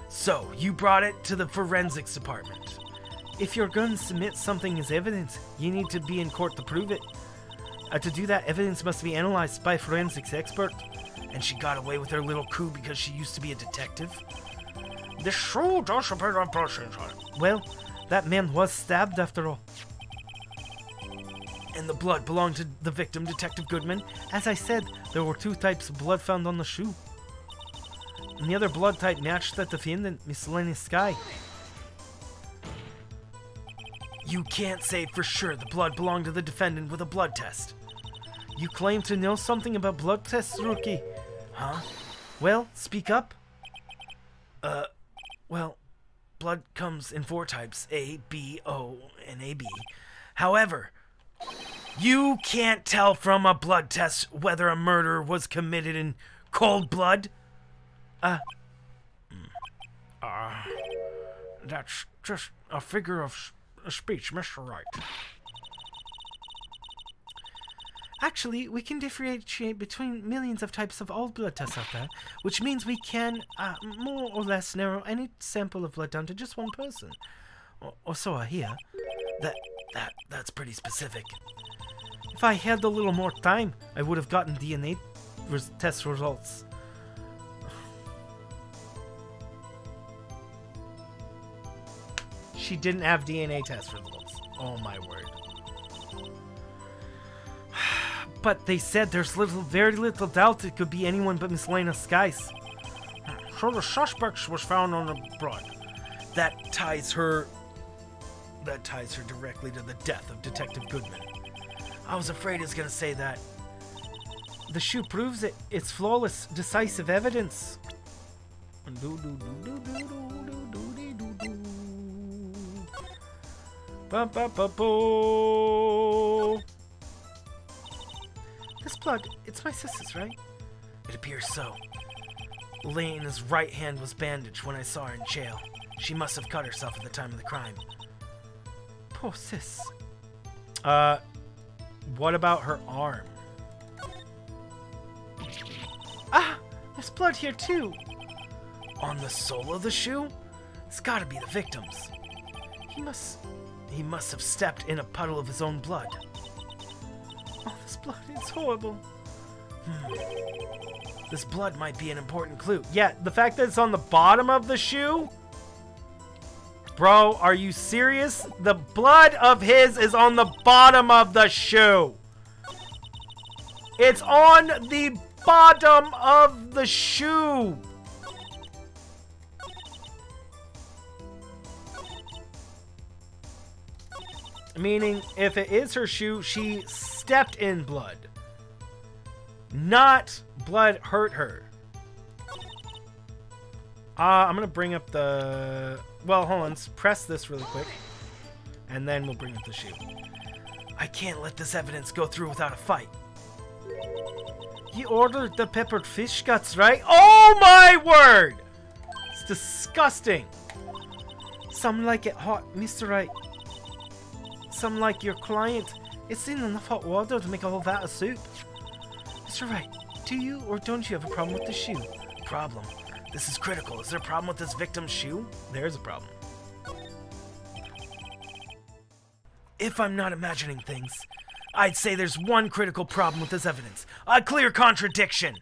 So, you brought it to the forensics department. If you're going to submit something as evidence, you need to be in court to prove it. To do that, evidence must be analyzed by a forensics expert. And she got away with her little coup because she used to be a detective. The shoe does appear to have blood stains on it. Well, that man was stabbed after all. And the blood belonged to the victim, Detective Goodman. As I said, there were 2 types of blood found on the shoe. And the other blood type matched that defendant, Miscellaneous Sky. You can't say for sure the blood belonged to the defendant with a blood test. You claim to know something about blood tests, Rookie. Huh? Well, speak up. Well, blood comes in 4 types, A, B, O, and AB. However, you can't tell from a blood test whether a murder was committed in cold blood. That's just a figure of speech, Mr. Wright. Actually, we can differentiate between millions of types of all blood tests out there, which means we can more or less narrow any sample of blood down to just one person. Or so I hear. That's pretty specific. If I had a little more time, I would have gotten DNA test results. She didn't have DNA test results. Oh my word. But they said there's very little doubt it could be anyone but Miss Lena Skies. So the suspect was found on the blood. That ties her directly to the death of Detective Goodman. I was afraid it was gonna say that. The shoe proves it. It's flawless, decisive evidence. This blood, it's my sister's, right? It appears so. Lena's right hand was bandaged when I saw her in jail. She must have cut herself at the time of the crime. Poor sis. What about her arm? Ah! There's blood here too! On the sole of the shoe? It's gotta be the victim's. He must have stepped in a puddle of his own blood. Oh, this blood is horrible. This blood might be an important clue. Yeah, the fact that it's on the bottom of the shoe? Bro, are you serious? The blood of his is on the bottom of the shoe. It's on the bottom of the shoe. Meaning, if it is her shoe, she stepped in blood. Not blood hurt her. I'm going to bring up the... Well, hold on. Let's press this really quick. And then we'll bring up the shoe. I can't let this evidence go through without a fight. You ordered the peppered fish guts, right? Oh my word! It's disgusting. Some like it hot, Mr. Wright. Some like your client. It's in enough hot water to make a whole vat of soup. Mr. Wright, do you or don't you have a problem with the shoe? Problem. This is critical. Is there a problem with this victim's shoe? There's a problem. If I'm not imagining things, I'd say there's one critical problem with this evidence. A clear contradiction.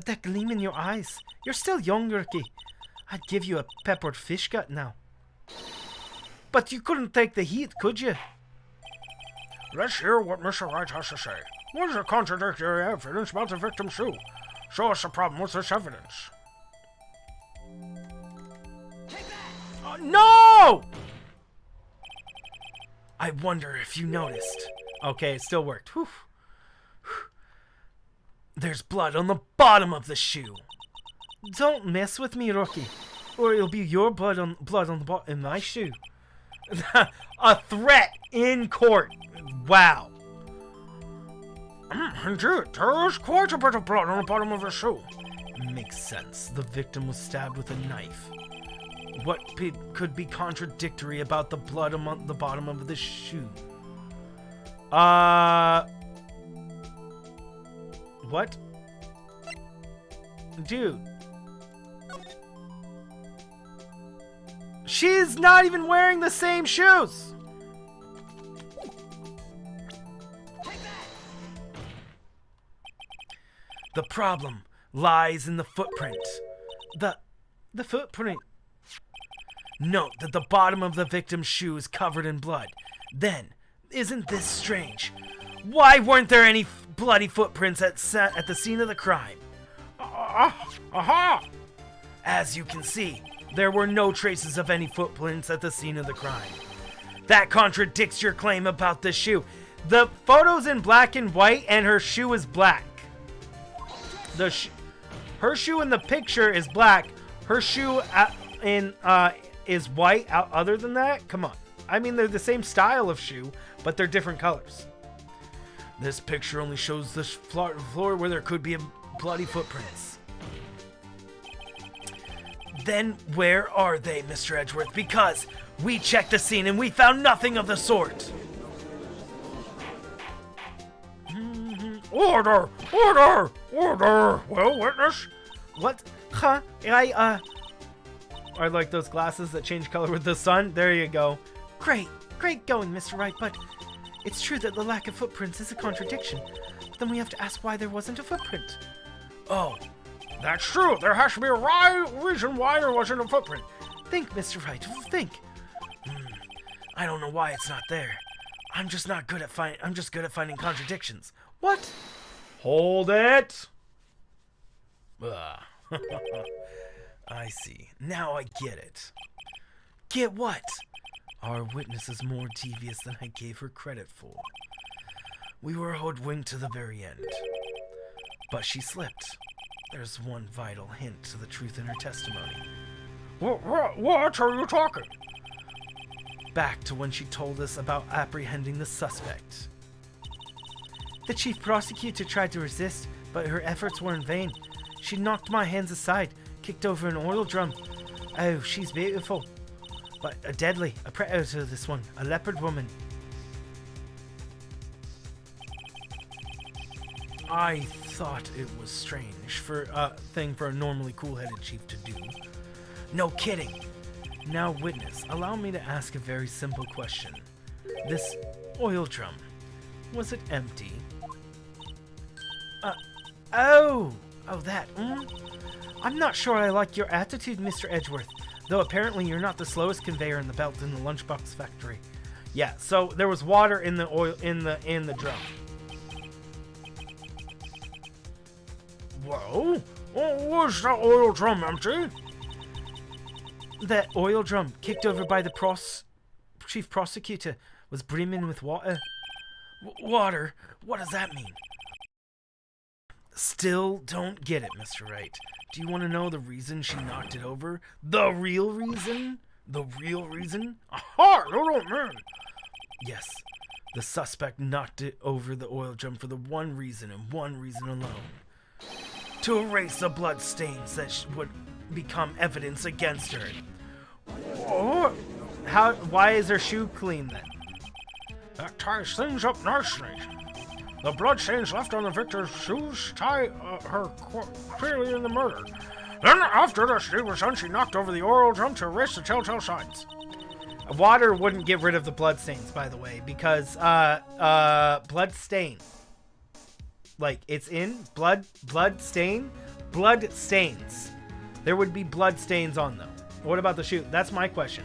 That gleam in your eyes. You're still young, Rookie. I'd give you a peppered fish gut now. But you couldn't take the heat, could you? Let's hear what Mr. Wright has to say. What is the contradictory evidence about the victim's shoe? Show us the problem with this evidence. No! I wonder if you noticed. Okay, it still worked. Whew. There's blood on the bottom of the shoe. Don't mess with me, Rookie, or it'll be your blood on the bottom of my shoe. A threat in court. Wow. Indeed, there is quite a bit of blood on the bottom of the shoe. Makes sense. The victim was stabbed with a knife. What could be contradictory about the blood on the bottom of the shoe? What? Dude. She's not even wearing the same shoes! The problem lies in the footprint. The footprint. Note that the bottom of the victim's shoe is covered in blood. Then, isn't this strange? Why weren't there any bloody footprints at the scene of the crime? Aha! As you can see, there were no traces of any footprints at the scene of the crime. That contradicts your claim about the shoe. The photo's in black and white, and her shoe is black. Her shoe in the picture is black. Her shoe is white. Other than that, come on. I mean, they're the same style of shoe, but they're different colors. This picture only shows the floor where there could be bloody footprints. Then where are they, Mr. Edgeworth? Because we checked the scene and we found nothing of the sort. Order! Order! Order! Well, witness? What? Huh? I like those glasses that change color with the sun. There you go. Great going, Mr. Wright, but it's true that the lack of footprints is a contradiction. But then we have to ask why there wasn't a footprint. Oh, that's true. There has to be a reason why there wasn't a footprint. Think, Mr. Wright. Think. I don't know why it's not there. I'm just good at finding contradictions. What? Hold it. I see. Now I get it. Get what? Our witness is more devious than I gave her credit for. We were hoodwinked to the very end. But she slipped. There's one vital hint to the truth in her testimony. What are you talking? Back to when she told us about apprehending the suspect. The chief prosecutor tried to resist, but her efforts were in vain. She knocked my hands aside, kicked over an oil drum. Oh, she's beautiful. But a predator, this one, a leopard woman. I thought it was strange for a normally cool-headed chief to do. No kidding. Now, witness, allow me to ask a very simple question. This oil drum, was it empty? That. I'm not sure I like your attitude, Mr. Edgeworth. Though apparently you're not the slowest conveyor in the belt in the lunchbox factory. Yeah, so there was water in the oil in the drum. Well, was the oil drum empty? That oil drum, kicked over by the chief prosecutor, was brimming with water. Water? What does that mean? Still don't get it, Mr. Wright. Do you want to know the reason she knocked it over? The real reason? The real reason? Aha! You don't mean. Yes. The suspect knocked it over the oil drum for the one reason and one reason alone. To erase the blood stains that would become evidence against her. Oh, why is her shoe clean then? That ties things up nicely. The bloodstains left on the victor's shoes tie her clearly in the murder. Then, after the deed was done, she knocked over the oil drum to erase the telltale signs. Water wouldn't get rid of the blood stains, by the way, because blood stain. Like, it's in blood stains. There would be blood stains on them. What about the shoe? That's my question.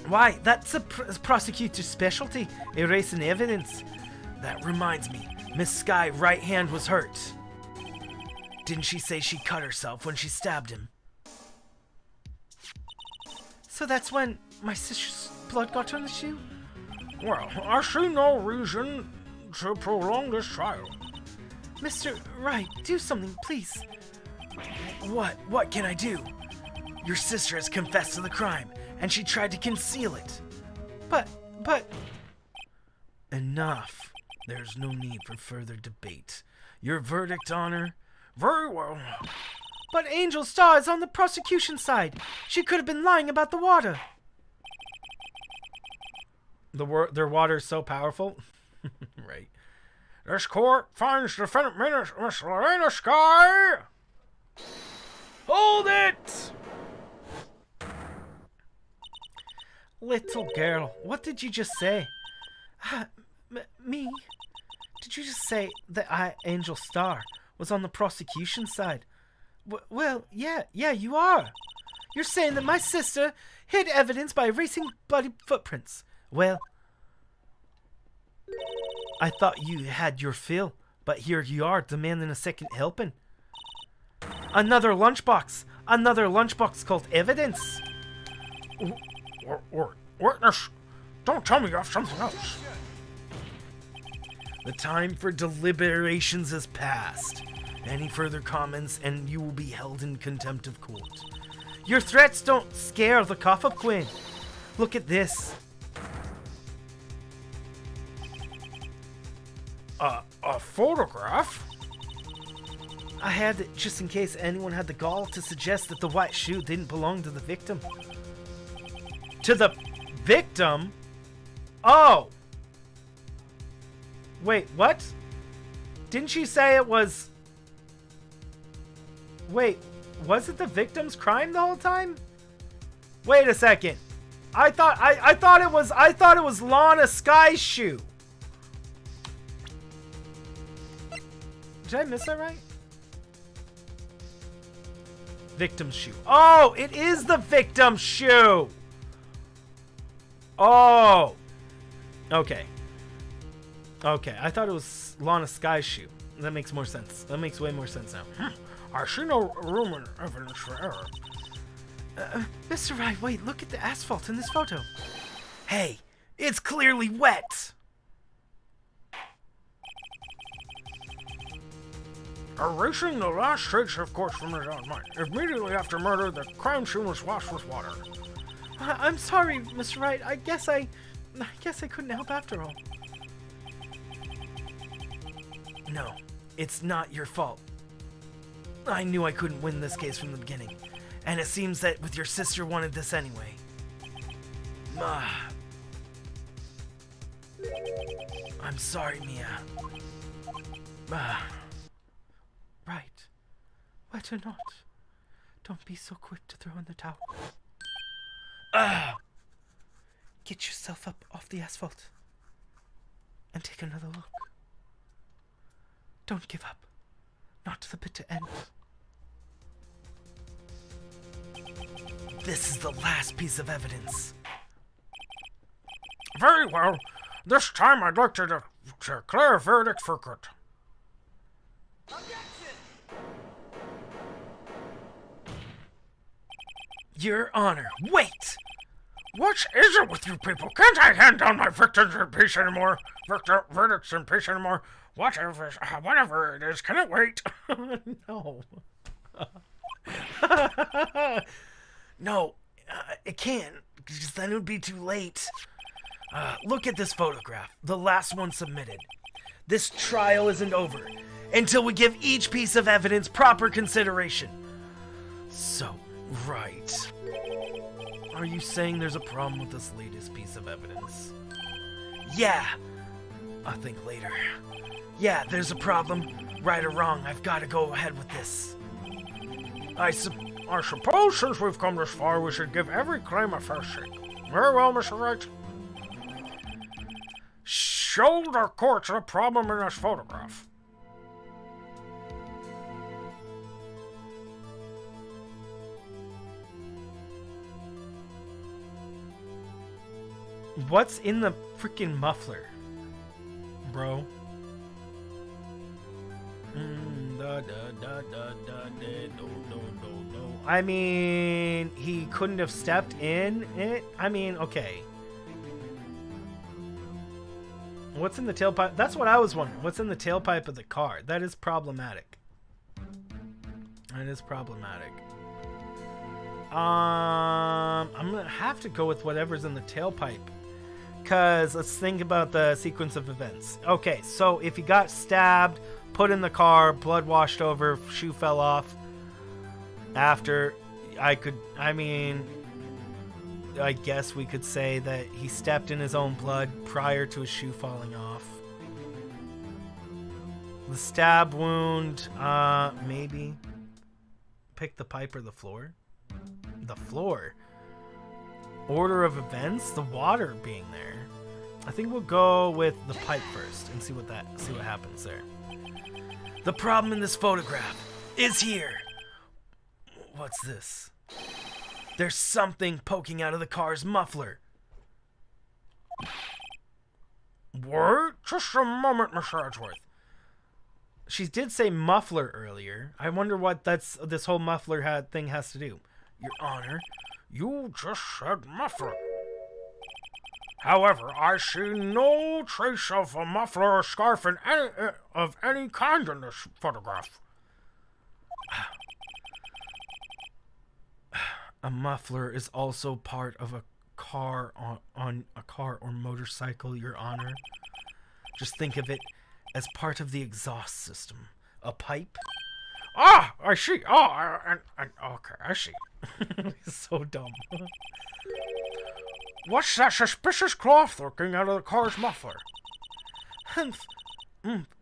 Why, that's a prosecutor's specialty, erasing evidence. That reminds me, Miss Sky's right hand was hurt. Didn't she say she cut herself when she stabbed him? So that's when my sister's blood got on the shoe? Well, I see no reason to prolong this trial. Mr. Wright, do something, please. What can I do? Your sister has confessed to the crime, and she tried to conceal it. But... Enough. There's no need for further debate. Your verdict, Honor? Very well. But Angel Star is on the prosecution side. She could have been lying about the water. Their water is so powerful. Right. This court finds defendant Miss Lorena Sky. Hold it! Little girl, what did you just say? Me? Did you just say that Angel Star was on the prosecution side? Well, yeah, you are. You're saying that my sister hid evidence by erasing bloody footprints. Well, I thought you had your fill, but here you are demanding a second helping. Another lunchbox called evidence. Witness, don't tell me you have something else. The time for deliberations has passed. Any further comments and you will be held in contempt of court. Your threats don't scare the cough up queen. Look at this. A photograph? I had it just in case anyone had the gall to suggest that the white shoe didn't belong to the victim. To the victim? Oh! Wait, what? Didn't she say it was... Wait, was it the victim's crime the whole time? Wait a second. I thought it was Lana Sky's shoe. Did I miss that right? Victim's shoe. Oh, it is the victim's shoe. Oh. Okay. Okay, I thought it was Lana Sky's shoe. That makes more sense. That makes way more sense now. I see no room in evidence for error. Mr. Wright, wait, look at the asphalt in this photo. Hey, it's clearly wet. Erasing the last trace of course from his own mind. Immediately after murder, the crime scene was washed with water. I'm sorry, Mr. Wright. I guess I couldn't help after all. No, it's not your fault. I knew I couldn't win this case from the beginning, and it seems that with your sister wanted this anyway. I'm sorry, Mia. Right. Wet or not, don't be so quick to throw in the towel. Get yourself up off the asphalt and take another look. Don't give up. Not to the bitter end. This is the last piece of evidence. Very well. This time I'd like to declare a verdict for good. Objection! Your Honor, wait! What is it with you people? Can't I hand down my victims in peace anymore? Verdicts in peace anymore? Whatever it is, can it wait? No. No, it can't, because then it would be too late. Look at this photograph, the last one submitted. This trial isn't over until we give each piece of evidence proper consideration. So, right. Are you saying there's a problem with this latest piece of evidence? Yeah. I'll think later. Yeah, there's a problem. Right or wrong, I've got to go ahead with this. I suppose since we've come this far, we should give every claim a fair shake. Very well, Mr. Wright. Show the courts the problem in this photograph. What's in the freaking muffler, bro? I mean, he couldn't have stepped in it. I mean, okay. What's in the tailpipe? That's what I was wondering. What's in the tailpipe of the car? That is problematic. That is problematic. I'm gonna have to go with whatever's in the tailpipe. Because let's think about the sequence of events. Okay, so if he got stabbed, put in the car, blood washed over, shoe fell off. After, I guess we could say that he stepped in his own blood prior to his shoe falling off. The stab wound, maybe. Pick the pipe or the floor? The floor. Order of events, the water being there. I think we'll go with the pipe first and see what happens there. The problem in this photograph is here. What's this? There's something poking out of the car's muffler. Wait just a moment, Miss Edgeworth. She did say muffler earlier. I wonder what this whole muffler thing has to do. Your Honor, you just said muffler. However, I see no trace of a muffler or scarf of any kind in this photograph. A muffler is also part of a car on a car or motorcycle, Your Honor. Just think of it as part of the exhaust system. A pipe. Ah, I see. Okay, I see. So dumb. What's that suspicious cloth looking out of the car's muffler?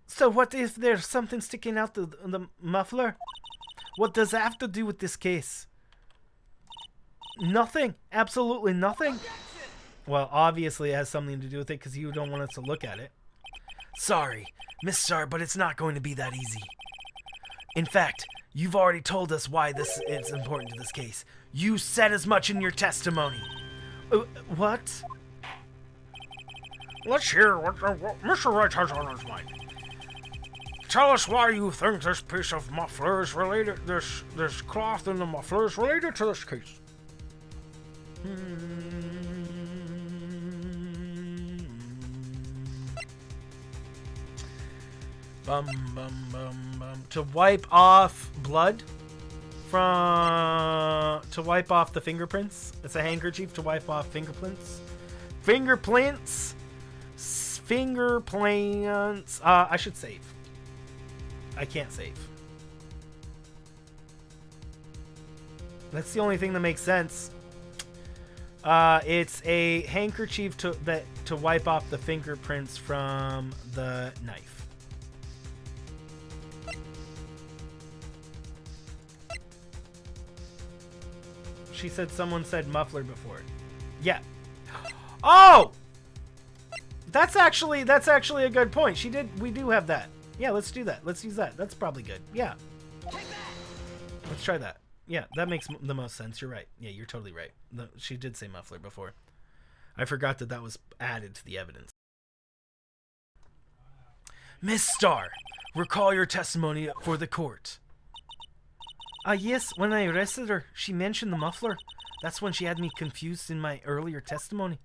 So what if there's something sticking out the muffler? What does that have to do with this case? Nothing. Absolutely nothing. Well, obviously it has something to do with it because you don't want us to look at it. sorry, Miss Star, but it's not going to be that easy. In fact, you've already told us why this is important to this case. You said as much in your testimony. What? Let's hear what Mr. Wright has on his mind. Tell us why you think this piece of muffler is related, this cloth in the muffler is related to this case. To wipe off blood to wipe off the fingerprints. It's a handkerchief to wipe off fingerprints. Fingerprints. I should save. I can't save. That's the only thing that makes sense. It's a handkerchief to wipe off the fingerprints from the knife. She said someone said muffler before. Yeah. Oh! That's actually a good point. We do have that. Yeah, let's do that. Let's use that. That's probably good. Yeah. Let's try that. Yeah, that makes the most sense. You're right. Yeah, you're totally right. She did say muffler before. I forgot that was added to the evidence. Miss Starr, recall your testimony for the court. Yes, when I arrested her, she mentioned the muffler. That's when she had me confused in my earlier testimony.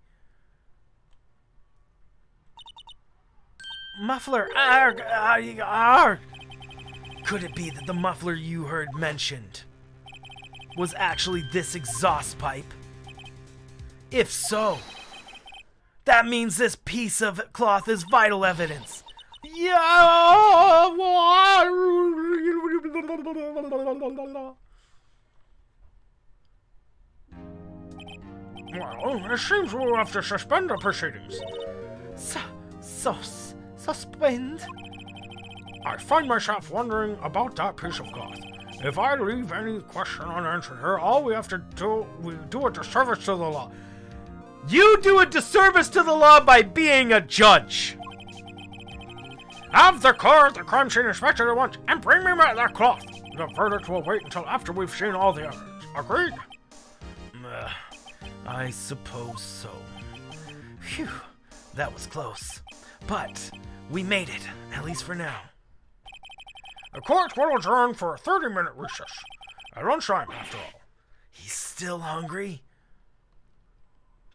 Muffler! Arg, arg, arg. Could it be that the muffler you heard mentioned was actually this exhaust pipe? If so, That means this piece of cloth is vital evidence. Yeah. Well, it seems we'll have to suspend the proceedings. Suspend? I find myself wondering about that piece of cloth. If I leave any question unanswered here, all we have to do, we do a disservice to the law. You do a disservice to the law by being a judge. Have the crime scene inspected at once, and bring me that cloth. The verdict will wait until after we've seen all the evidence. Agreed? I suppose so. Phew, that was close. But we made it, at least for now. The court will adjourn for a 30-minute recess. At lunchtime, after all. He's still hungry?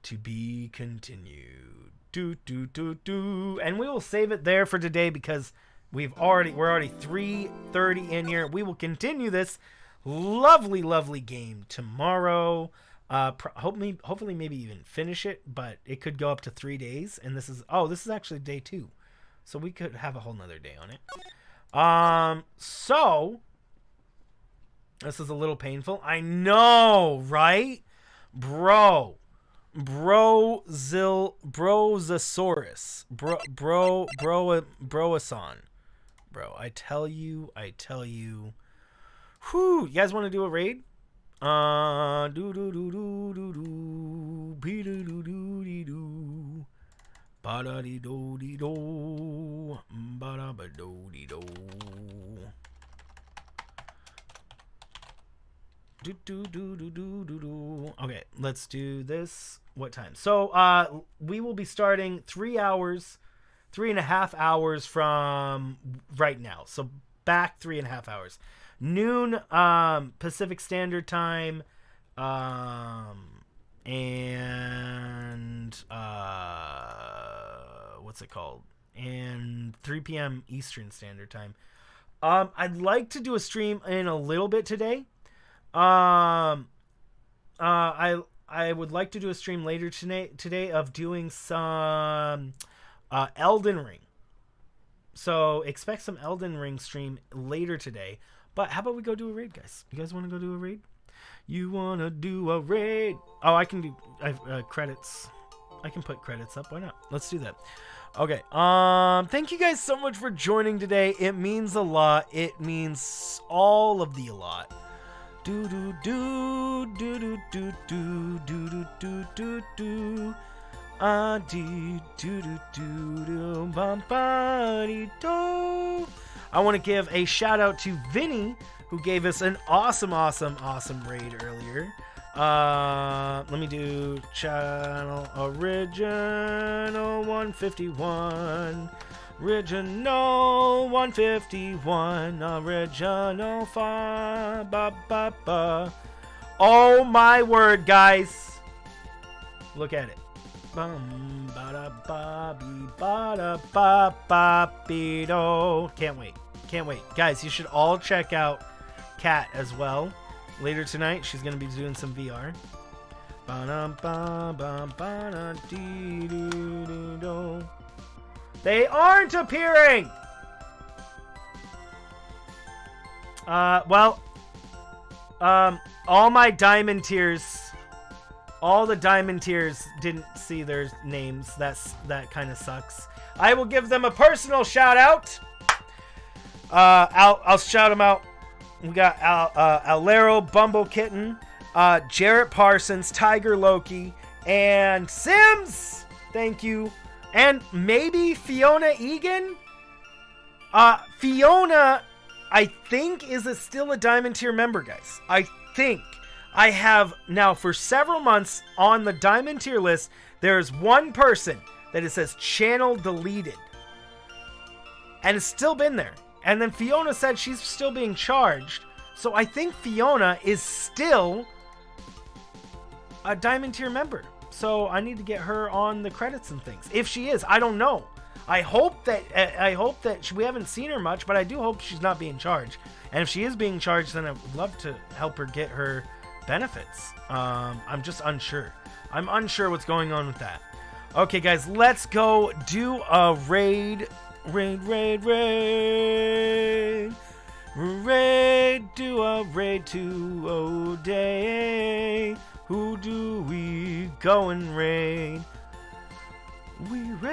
To be continued. And we will save it there for today because we're already 3:30 in here. We will continue this lovely game tomorrow. Hopefully maybe even finish it, but it could go up to 3 days. And this is actually day 2, so we could have a whole nother day on it. So this is a little painful. I know, right? Brozosaurus. Broason. Bro, I tell you. Whew, you guys want to do a raid? Okay, let's do this. What time? So we will be starting 3.5 hours from right now. So back 3.5 hours. Noon Pacific Standard Time, and what's it called? And 3 p.m. Eastern Standard Time. I'd like to do a stream in a little bit today. I would like to do a stream later today of doing some Elden Ring. So expect some Elden Ring stream later today. But how about we go do a raid, guys? You guys want to go do a raid? You want to do a raid? Oh, I can do credits. I can put credits up. Why not? Let's do that. Okay. Thank you guys so much for joining today. It means a lot. It means all of the a lot. Do do do do do do do do do do do. Do do do do bum ba dee do. I want to give a shout out to Vinny, who gave us an awesome raid earlier. Let me do channel original 151. Original 151. Original 5. Ba, ba, ba. Oh my word, guys. Look at it. Bum ba da ba be ba da ba ba be do. Can't wait, guys. You should all check out Kat as well later tonight. She's gonna be doing some VR. Ba da ba ba ba da dee doo doo do. They aren't appearing. Well, all my diamond tiers. All the diamond tiers didn't see their names. That kind of sucks. I will give them a personal shout out. I'll shout them out. We got Owlero, BumbbleKitten, Jarett Parsons, XTigerXLoki, and Sims. Thank you. And maybe Fiona Egan. Fiona, I think, is still a diamond tier member, guys. I think. I have now for several months on the diamond tier list, there's one person that it says channel deleted. And it's still been there. And then Fiona said she's still being charged. So I think Fiona is still a diamond tier member. So I need to get her on the credits and things. If she is, I don't know. I hope that we haven't seen her much, but I do hope she's not being charged. And if she is being charged, then I would love to help her get her benefits. I'm just unsure. I'm unsure what's going on with that. Okay, guys, let's go do a raid. Raid. Do a raid 2 day. Who do we go and raid? We raid.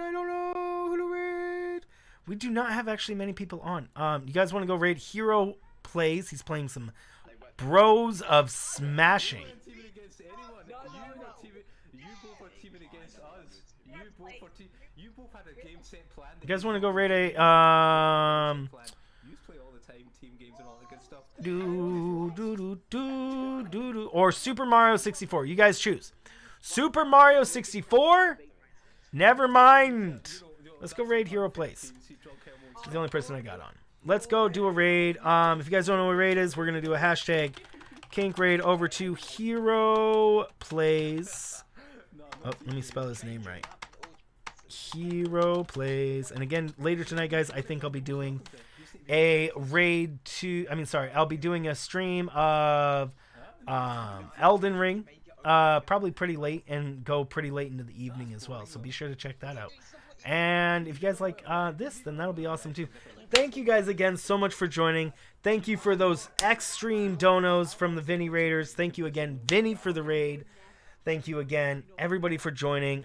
I don't know who to raid. We do not have actually many people on. You guys want to go raid Hero Plays? He's playing some Bros of Smashing. You both had a game set plan. You guys want to go raid a You play all the time, team games and all that good stuff. Or Super Mario 64. You guys choose. Super Mario 64? Never mind. Let's go raid Hero Plays. He's the only person I got on. Let's go do a raid. If you guys don't know what raid is, we're going to do a hashtag kink raid over to Hero Plays. Oh, let me spell his name right. Hero Plays. And again, later tonight, guys, I think I'll be doing a raid to... I'll be doing a stream of Elden Ring. Probably pretty late and go pretty late into the evening as well. So be sure to check that out. And if you guys like this, then that'll be awesome too. Thank you guys again so much for joining. Thank you for those extreme donos from the Vinny Raiders. Thank you again, Vinny, for the raid. Thank you again, everybody, for joining.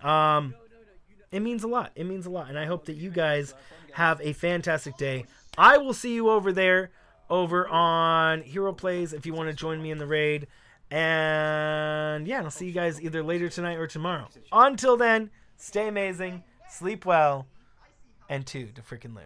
It means a lot. It means a lot. And I hope that you guys have a fantastic day. I will see you over there, over on Hero Plays, if you want to join me in the raid. And yeah, I'll see you guys either later tonight or tomorrow. Until then, stay amazing, sleep well, and to freaking Lou.